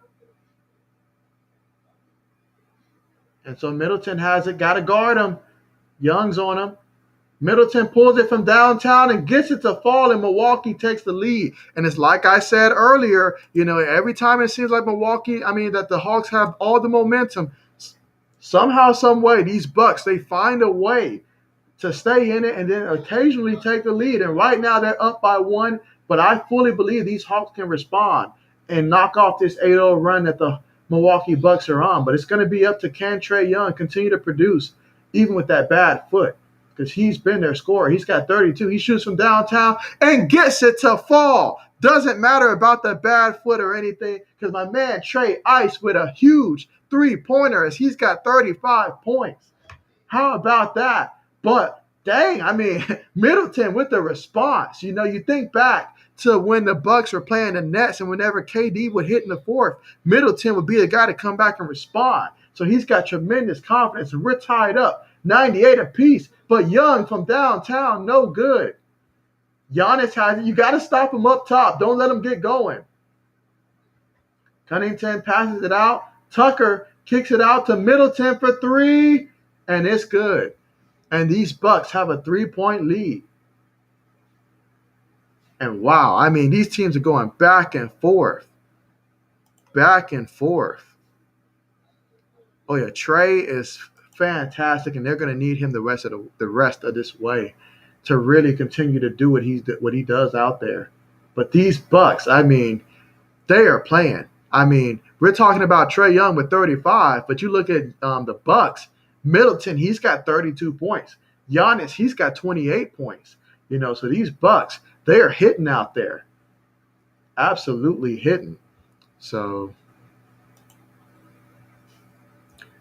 And so Middleton has it, got to guard him. Young's on him. Middleton pulls it from downtown and gets it to fall, and Milwaukee takes the lead. And it's like I said earlier, every time it seems like that the Hawks have all the momentum, somehow, some way, these Bucks, they find a way to stay in it and then occasionally take the lead. And right now they're up by 1, but I fully believe these Hawks can respond and knock off this 8-0 run that the Milwaukee Bucks are on. But it's going to be up to can Trae Young continue to produce even with that bad foot, because he's been their scorer. He's got 32. He shoots from downtown and gets it to fall. Doesn't matter about the bad foot or anything, because my man Trae Ice with a huge three-pointer as he's got 35 points. How about that? But dang, Middleton with the response. You think back to when the Bucks were playing the Nets, and whenever KD would hit in the fourth, Middleton would be the guy to come back and respond. So he's got tremendous confidence, and we're tied up 98 apiece. But Young from downtown, no good. Giannis has it. You got to stop him up top. Don't let him get going. Cunningham passes it out. Tucker kicks it out to Middleton for three, and it's good. And these Bucks have a 3-point lead. And wow, these teams are going back and forth. Back and forth. Oh, yeah, Trae is fantastic, and they're going to need him the rest of this way to really continue to do what he does out there. But these Bucks, they are playing. We're talking about Trae Young with 35, but you look at the Bucks. Middleton, he's got 32 points. Giannis, he's got 28 points. So these Bucks, they are hitting out there. Absolutely hitting. So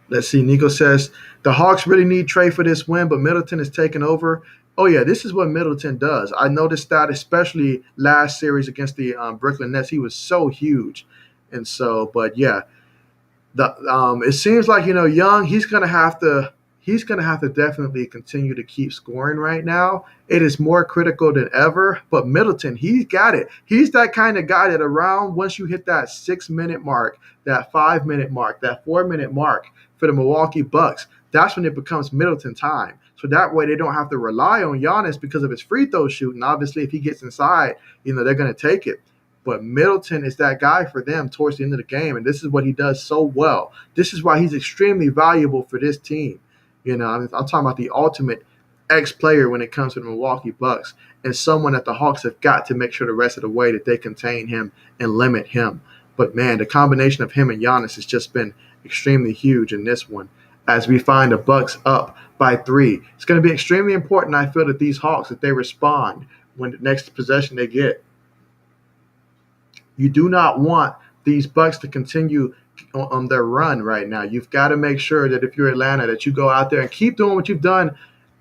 let's see. Nico says, the Hawks really need Trae for this win, but Middleton is taking over. Oh, yeah, this is what Middleton does. I noticed that especially last series against the Brooklyn Nets. He was so huge. And so, but, yeah, It seems like Young. He's gonna have to definitely continue to keep scoring right now. It is more critical than ever. But Middleton, he's got it. He's that kind of guy that around once you hit that 6 minute mark, that 5 minute mark, that 4 minute mark for the Milwaukee Bucks, that's when it becomes Middleton time. So that way they don't have to rely on Giannis because of his free throw shooting. Obviously, if he gets inside, they're gonna take it. But Middleton is that guy for them towards the end of the game, and this is what he does so well. This is why he's extremely valuable for this team. I'm talking about the ultimate X player when it comes to the Milwaukee Bucks, and someone that the Hawks have got to make sure the rest of the way that they contain him and limit him. But man, the combination of him and Giannis has just been extremely huge in this one. As we find the Bucks up by 3, it's going to be extremely important. I feel that these Hawks, that they respond when the next possession they get. You do not want these Bucks to continue on their run right now. You've got to make sure that if you're Atlanta, that you go out there and keep doing what you've done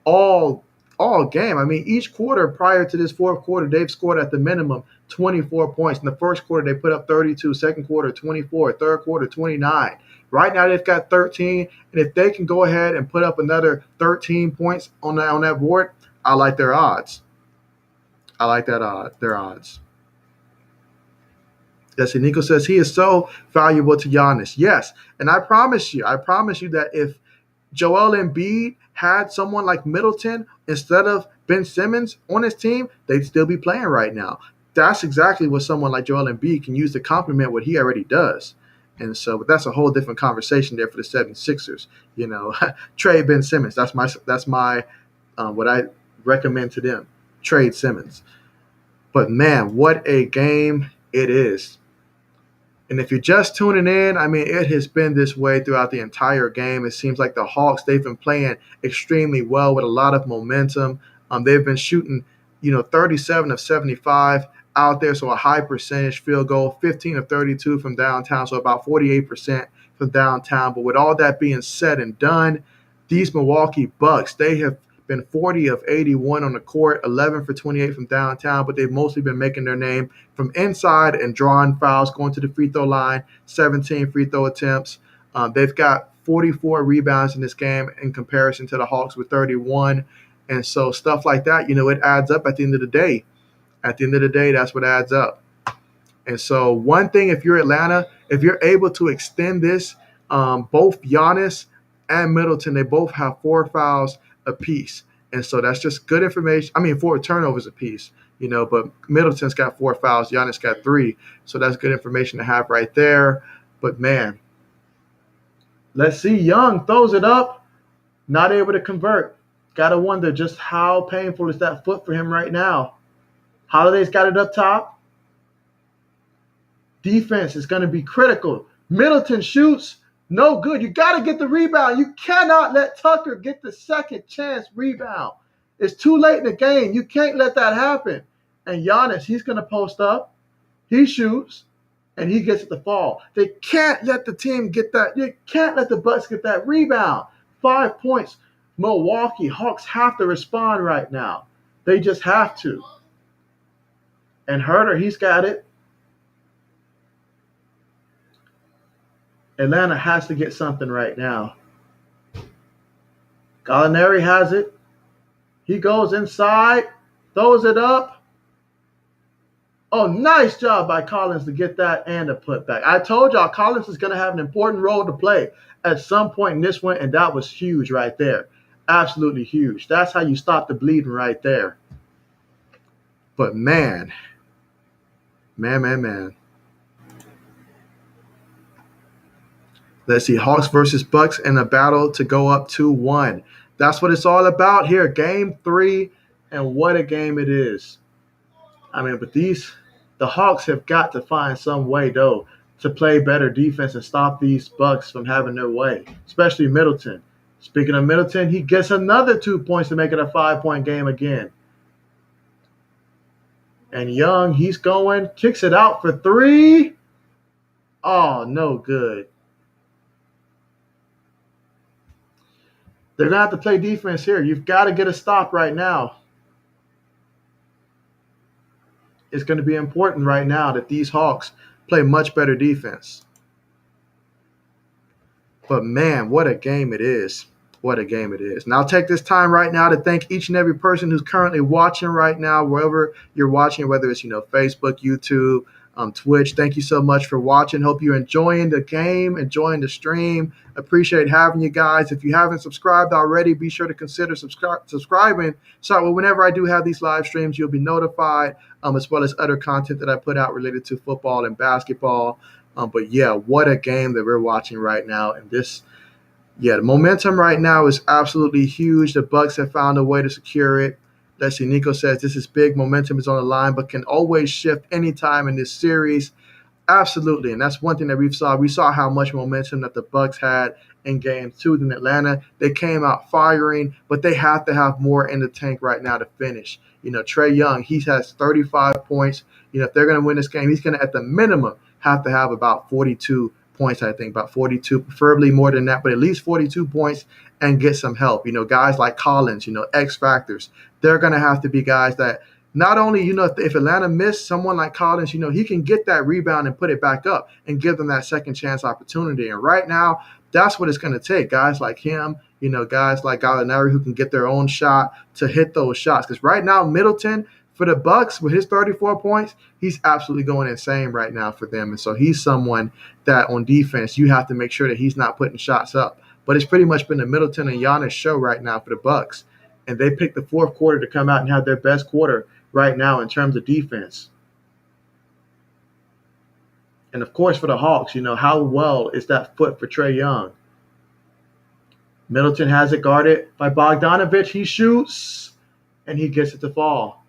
all all game. I mean, each quarter prior to this fourth quarter, they've scored at the minimum 24 points. In the first quarter, they put up 32. Second quarter, 24. Third quarter, 29. Right now, they've got 13. And if they can go ahead and put up another 13 points on that board, I like their odds. I like their odds. Yes, and Nico says he is so valuable to Giannis. Yes, and I promise you that if Joel Embiid had someone like Middleton instead of Ben Simmons on his team, they'd still be playing right now. That's exactly what someone like Joel Embiid can use to complement what he already does. And so, but that's a whole different conversation there for the 76ers. Trade Ben Simmons. That's my what I recommend to them. Trade Simmons. But man, what a game it is. And if you're just tuning in, I mean, it has been this way throughout the entire game. It seems like the Hawks, they've been playing extremely well with a lot of momentum. They've been shooting, 37 of 75 out there, so a high percentage field goal, 15 of 32 from downtown, so about 48% from downtown. But with all that being said and done, these Milwaukee Bucks, they have been 40 of 81 on the court, 11 for 28 from downtown, but they've mostly been making their name from inside and drawing fouls, going to the free throw line, 17 free throw attempts. They've got 44 rebounds in this game in comparison to the Hawks with 31. And so stuff like that, it adds up at the end of the day. At the end of the day, that's what adds up. And so one thing, if you're Atlanta, if you're able to extend this, both Giannis and Middleton, they both have 4 fouls apiece. And so that's just good information. I mean, 4 turnovers apiece, but Middleton's got 4 fouls. Giannis got 3. So that's good information to have right there. But, man, let's see. Young throws it up, not able to convert. Got to wonder just how painful is that foot for him right now. Holiday's got it up top. Defense is going to be critical. Middleton shoots. No good. You got to get the rebound. You cannot let Tucker get the second chance rebound. It's too late in the game. You can't let that happen. And Giannis, he's going to post up. He shoots, and he gets the fall. They can't let the team get that. They can't let the Bucks get that rebound. 5 points. Milwaukee Hawks have to respond right now. They just have to. And Herter, he's got it. Atlanta has to get something right now. Gallinari has it. He goes inside, throws it up. Oh, nice job by Collins to get that and a putback. I told y'all Collins is going to have an important role to play at some point in this one, and that was huge right there. Absolutely huge. That's how you stop the bleeding right there. But man. Let's see, Hawks versus Bucks in a battle to go up 2-1. That's what it's all about here. Game 3, and what a game it is. I mean, but the Hawks have got to find some way, though, to play better defense and stop these Bucks from having their way, especially Middleton. Speaking of Middleton, he gets another 2 points to make it a 5-point game again. And Young, he's going, kicks it out for 3. Oh, no good. They're going to have to play defense here. You've got to get a stop right now. It's going to be important right now that these Hawks play much better defense. But man, what a game it is. What a game it is. And I'll take this time right now to thank each and every person who's currently watching right now, wherever you're watching, whether it's, Facebook, YouTube, Twitch. Thank you so much for watching. Hope you're enjoying the game, enjoying the stream. Appreciate having you guys. If you haven't subscribed already, be sure to consider subscribing. So whenever I do have these live streams, you'll be notified, as well as other content that I put out related to football and basketball. But yeah, what a game that we're watching right now. And the momentum right now is absolutely huge. The Bucks have found a way to secure it. Let's see, Nico says this is big. Momentum is on the line, but can always shift anytime in this series. Absolutely, and that's one thing that we saw. We saw how much momentum that the Bucks had in Game 2 in Atlanta. They came out firing, but they have to have more in the tank right now to finish. Trae Young, he has 35 points. If they're going to win this game, he's going to, at the minimum, have to have about 42 points, I think, about 42, preferably more than that, but at least 42 points and get some help. Guys like Collins, X factors, they're going to have to be guys that not only, if Atlanta missed someone like Collins, he can get that rebound and put it back up and give them that second chance opportunity. And right now, that's what it's going to take. Guys like him, guys like Gallinari who can get their own shot to hit those shots. Because right now, Middleton, for the Bucks, with his 34 points, he's absolutely going insane right now for them. And so he's someone that on defense, you have to make sure that he's not putting shots up. But it's pretty much been the Middleton and Giannis show right now for the Bucks. And they picked the fourth quarter to come out and have their best quarter right now in terms of defense. And of course, for the Hawks, how well is that foot for Trae Young? Middleton has it guarded by Bogdanovich. He shoots, and he gets it to fall.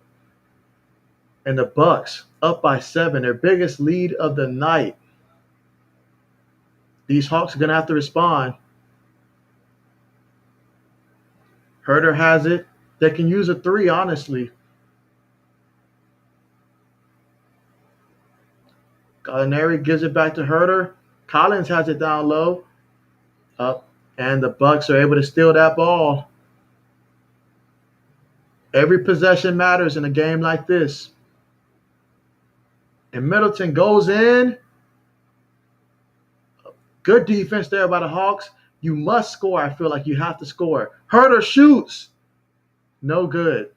And the Bucks up by 7, their biggest lead of the night. These Hawks are going to have to respond. Herter has it. They can use a 3, honestly. Gallinari gives it back to Herter. Collins has it down low. Up. And the Bucks are able to steal that ball. Every possession matters in a game like this. And Middleton goes in. Good defense there by the Hawks. You must score. I feel like you have to score. Herter shoots. No good.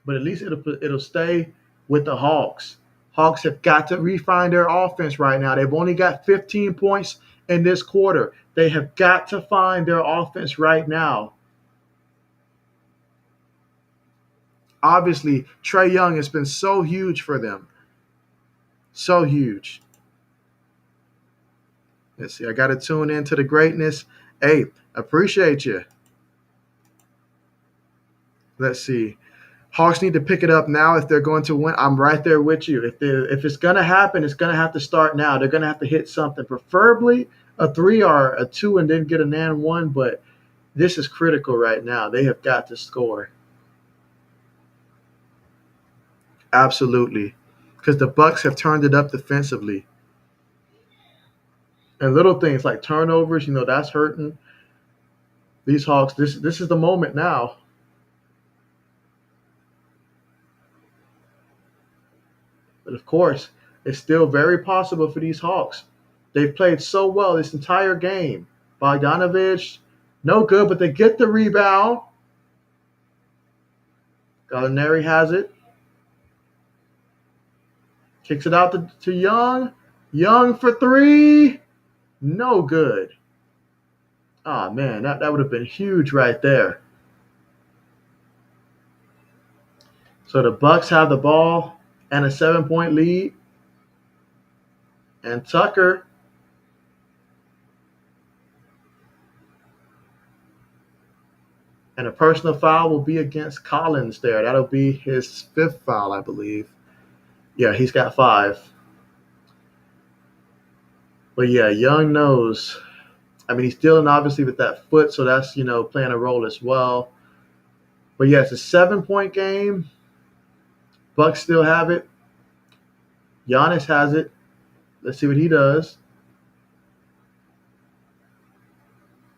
But at least it'll stay with the Hawks. Hawks have got to refine their offense right now. They've only got 15 points in this quarter. They have got to find their offense right now. Obviously, Trae Young has been so huge for them. So huge. Let's see. I got to tune into the greatness. Hey, appreciate you. Let's see. Hawks need to pick it up now if they're going to win. I'm right there with you. If it's going to happen, it's going to have to start now. They're going to have to hit something, preferably a 3 or a 2 and then get an and 1. But this is critical right now. They have got to score. Absolutely. Because the Bucks have turned it up defensively. And little things like turnovers, that's hurting. These Hawks, this is the moment now. But of course, it's still very possible for these Hawks. They've played so well this entire game. Bogdanovich, no good, but they get the rebound. Gallinari has it. Kicks it out to Young. Young for 3. No good. Oh, man, that would have been huge right there. So the Bucks have the ball and a 7-point lead. And Tucker and a personal foul will be against Collins there. That'll be his 5th foul, I believe. Yeah, he's got 5. But yeah, Young knows. I mean, he's dealing obviously with that foot, so that's, playing a role as well. But yeah, it's a 7-point game. Bucks still have it. Giannis has it. Let's see what he does.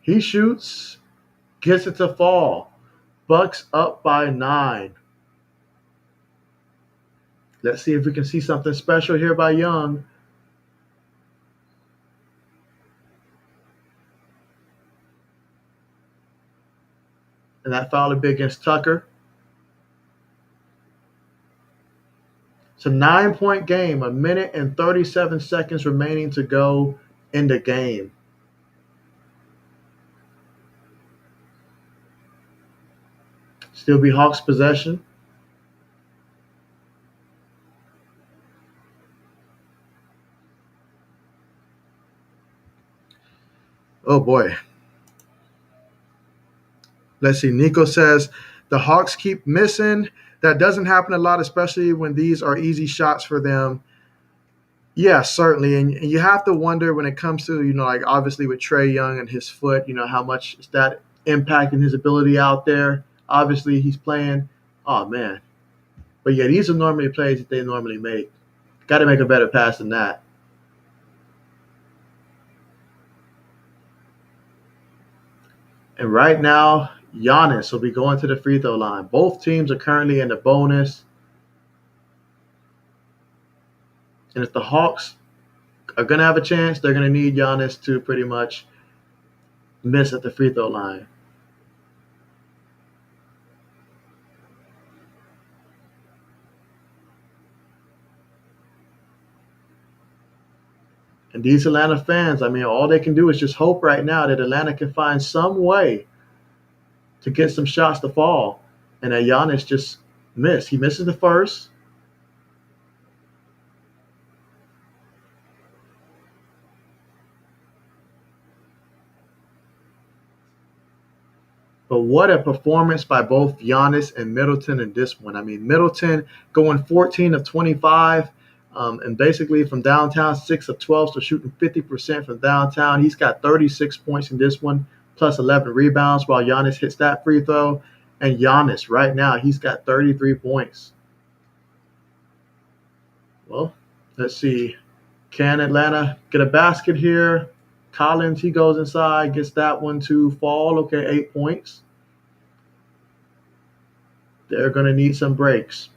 He shoots, gets it to fall. Bucks up by 9. Let's see if we can see something special here by Young. And that foul would be against Tucker. It's a 9-point game, a minute and 37 seconds remaining to go in the game. Still be Hawks possession. Oh boy. Let's see. Nico says the Hawks keep missing. That doesn't happen a lot, especially when these are easy shots for them. Yeah, certainly. And you have to wonder when it comes to, like obviously with Trae Young and his foot, how much is that impacting his ability out there? Obviously, he's playing. Oh, man. But yeah, these are normally plays that they normally make. Got to make a better pass than that. And right now, Giannis will be going to the free throw line. Both teams are currently in the bonus. And if the Hawks are going to have a chance, they're going to need Giannis to pretty much miss at the free throw line. And these Atlanta fans, all they can do is just hope right now that Atlanta can find some way to get some shots to fall. And that Giannis just missed. He misses the first. But what a performance by both Giannis and Middleton in this one. Middleton going 14 of 25, and basically from downtown, 6 of 12, so shooting 50% from downtown. He's got 36 points in this one, plus 11 rebounds, while Giannis hits that free throw. And Giannis, right now, he's got 33 points. Well, let's see. Can Atlanta get a basket here? Collins, he goes inside, gets that one to fall. Okay, 8 points. They're going to need some breaks.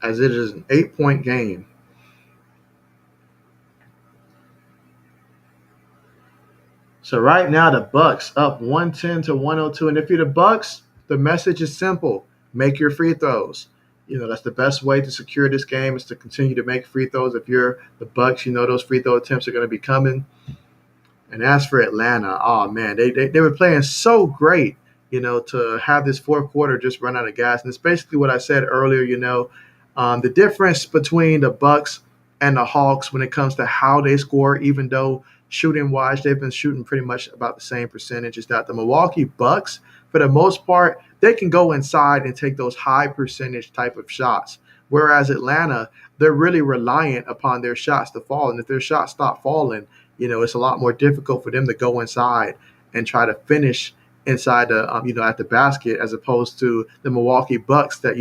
As it is an 8-point game. So right now the Bucks up 110 to 102. And if you're the Bucks, the message is simple. Make your free throws. That's the best way to secure this game is to continue to make free throws. If you're the Bucks, those free throw attempts are going to be coming. And as for Atlanta, oh man, they were playing so great, to have this fourth quarter just run out of gas. And it's basically what I said earlier, the difference between the Bucks and the Hawks when it comes to how they score, even though shooting wise, they've been shooting pretty much about the same percentage, is that the Milwaukee Bucks, for the most part, they can go inside and take those high percentage type of shots. Whereas Atlanta, they're really reliant upon their shots to fall. And if their shots stop falling, it's a lot more difficult for them to go inside and try to finish inside the, at the basket, as opposed to the Milwaukee Bucks that,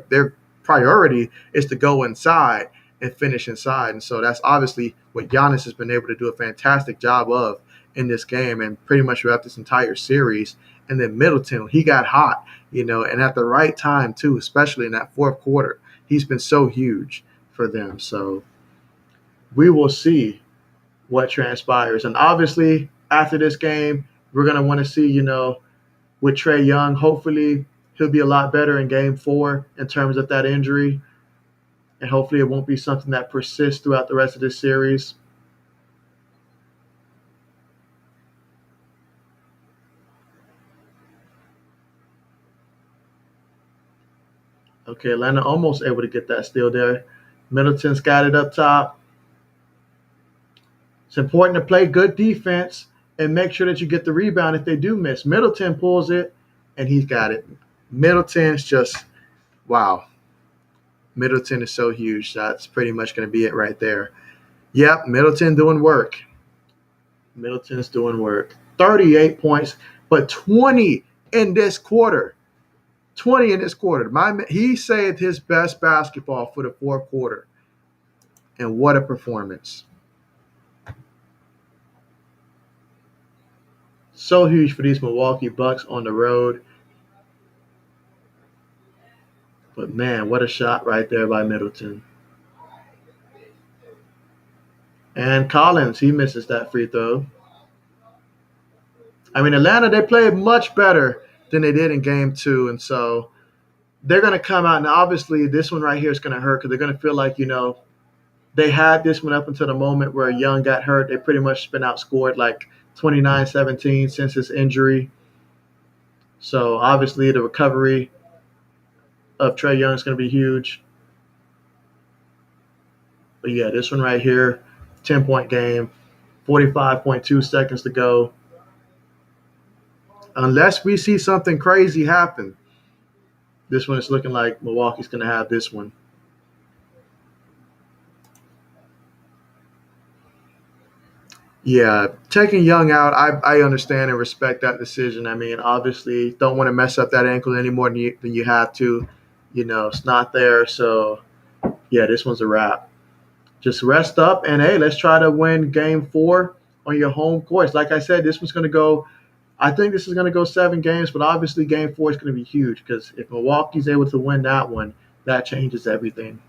their priority is to go inside and finish inside. And so that's obviously what Giannis has been able to do a fantastic job of in this game and pretty much throughout this entire series. And then Middleton, he got hot, and at the right time too, especially in that fourth quarter. He's been so huge for them. So we will see what transpires. And obviously, after this game, we're going to want to see, with Trae Young, hopefully he'll be a lot better in game 4 in terms of that injury. And hopefully it won't be something that persists throughout the rest of this series. Okay, Atlanta almost able to get that steal there. Middleton's got it up top. It's important to play good defense and make sure that you get the rebound if they do miss. Middleton pulls it, and he's got it. Middleton's just, wow. Middleton is so huge. That's pretty much going to be it right there. Yep, Middleton doing work. Middleton's doing work. 38 points, but 20 in this quarter. 20 in this quarter. He saved his best basketball for the fourth quarter. And what a performance. So huge for these Milwaukee Bucks on the road. But man, what a shot right there by Middleton. And Collins, he misses that free throw. I mean, Atlanta, they played much better than they did in game two. And so they're going to come out. Now, obviously, this one right here is going to hurt because they're going to feel like, they had this one up until the moment where Young got hurt. They pretty much been outscored like 29-17 since his injury. So obviously, the recovery of Trey Young is going to be huge. But yeah, this one right here, 10-point game, 45.2 seconds to go. Unless we see something crazy happen, this one is looking like Milwaukee's going to have this one. Yeah, taking Young out, I understand and respect that decision. I mean, obviously, don't want to mess up that ankle any more than you have to. It's not there. So, yeah, this one's a wrap. Just rest up and, hey, let's try to win game four on your home course. Like I said, this one's going to go – I think this is going to go 7 games, but obviously game four is going to be huge because if Milwaukee's able to win that one, that changes everything.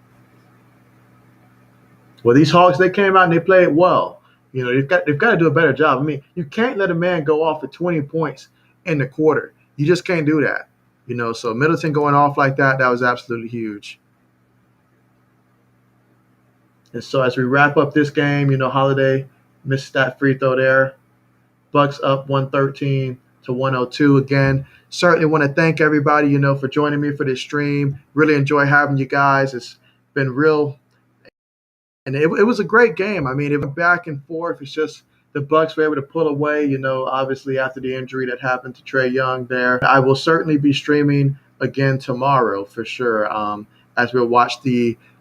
Well, these Hawks, they came out and they played well. They've got to do a better job. I mean, you can't let a man go off for 20 points in the quarter. You just can't do that. So Middleton going off like that was absolutely huge. And so as we wrap up this game, Holiday missed that free throw there. Bucks up 113 to 102 again. Certainly want to thank everybody, for joining me for this stream. Really enjoy having you guys. It's been real. And it was a great game. I mean, it went back and forth. It's just the Bucks were able to pull away, obviously after the injury that happened to Trey Young there. I will certainly be streaming again tomorrow for sure, as we'll watch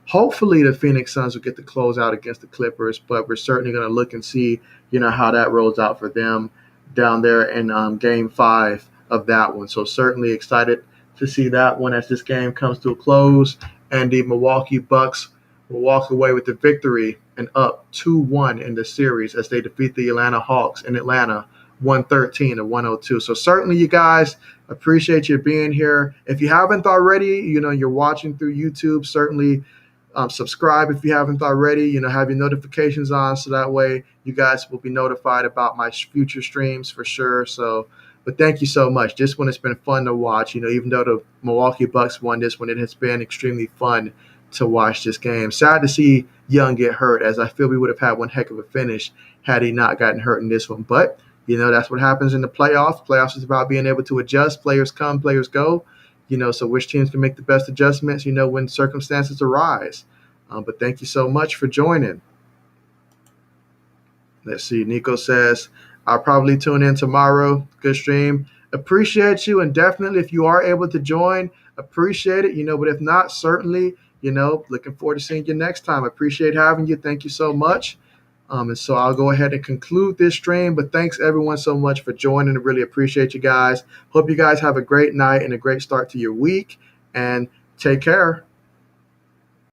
hopefully the Phoenix Suns will get the closeout against the Clippers, but we're certainly going to look and see, how that rolls out for them down there in game 5 of that one. So certainly excited to see that one as this game comes to a close and the Milwaukee Bucks will walk away with the victory and up 2-1 in the series as they defeat the Atlanta Hawks in Atlanta 113 to 102. So certainly you guys, appreciate you being here. If you haven't already, you're watching through YouTube, certainly subscribe if you haven't already, have your notifications on so that way you guys will be notified about my future streams for sure. So, but thank you so much. This one has been fun to watch. Even though the Milwaukee Bucks won this one, it has been extremely fun to watch this game. Sad to see Young get hurt, as I feel we would have had one heck of a finish had he not gotten hurt in this one. But, that's what happens in the playoffs. Playoffs is about being able to adjust. Players come, players go. So which teams can make the best adjustments, when circumstances arise. But thank you so much for joining. Let's see. Nico says, I'll probably tune in tomorrow. Good stream. Appreciate you. And definitely if you are able to join, appreciate it, but if not, certainly, looking forward to seeing you next time. Appreciate having you. Thank you so much. And so I'll go ahead and conclude this stream. But thanks everyone so much for joining. I really appreciate you guys. Hope you guys have a great night and a great start to your week. And take care.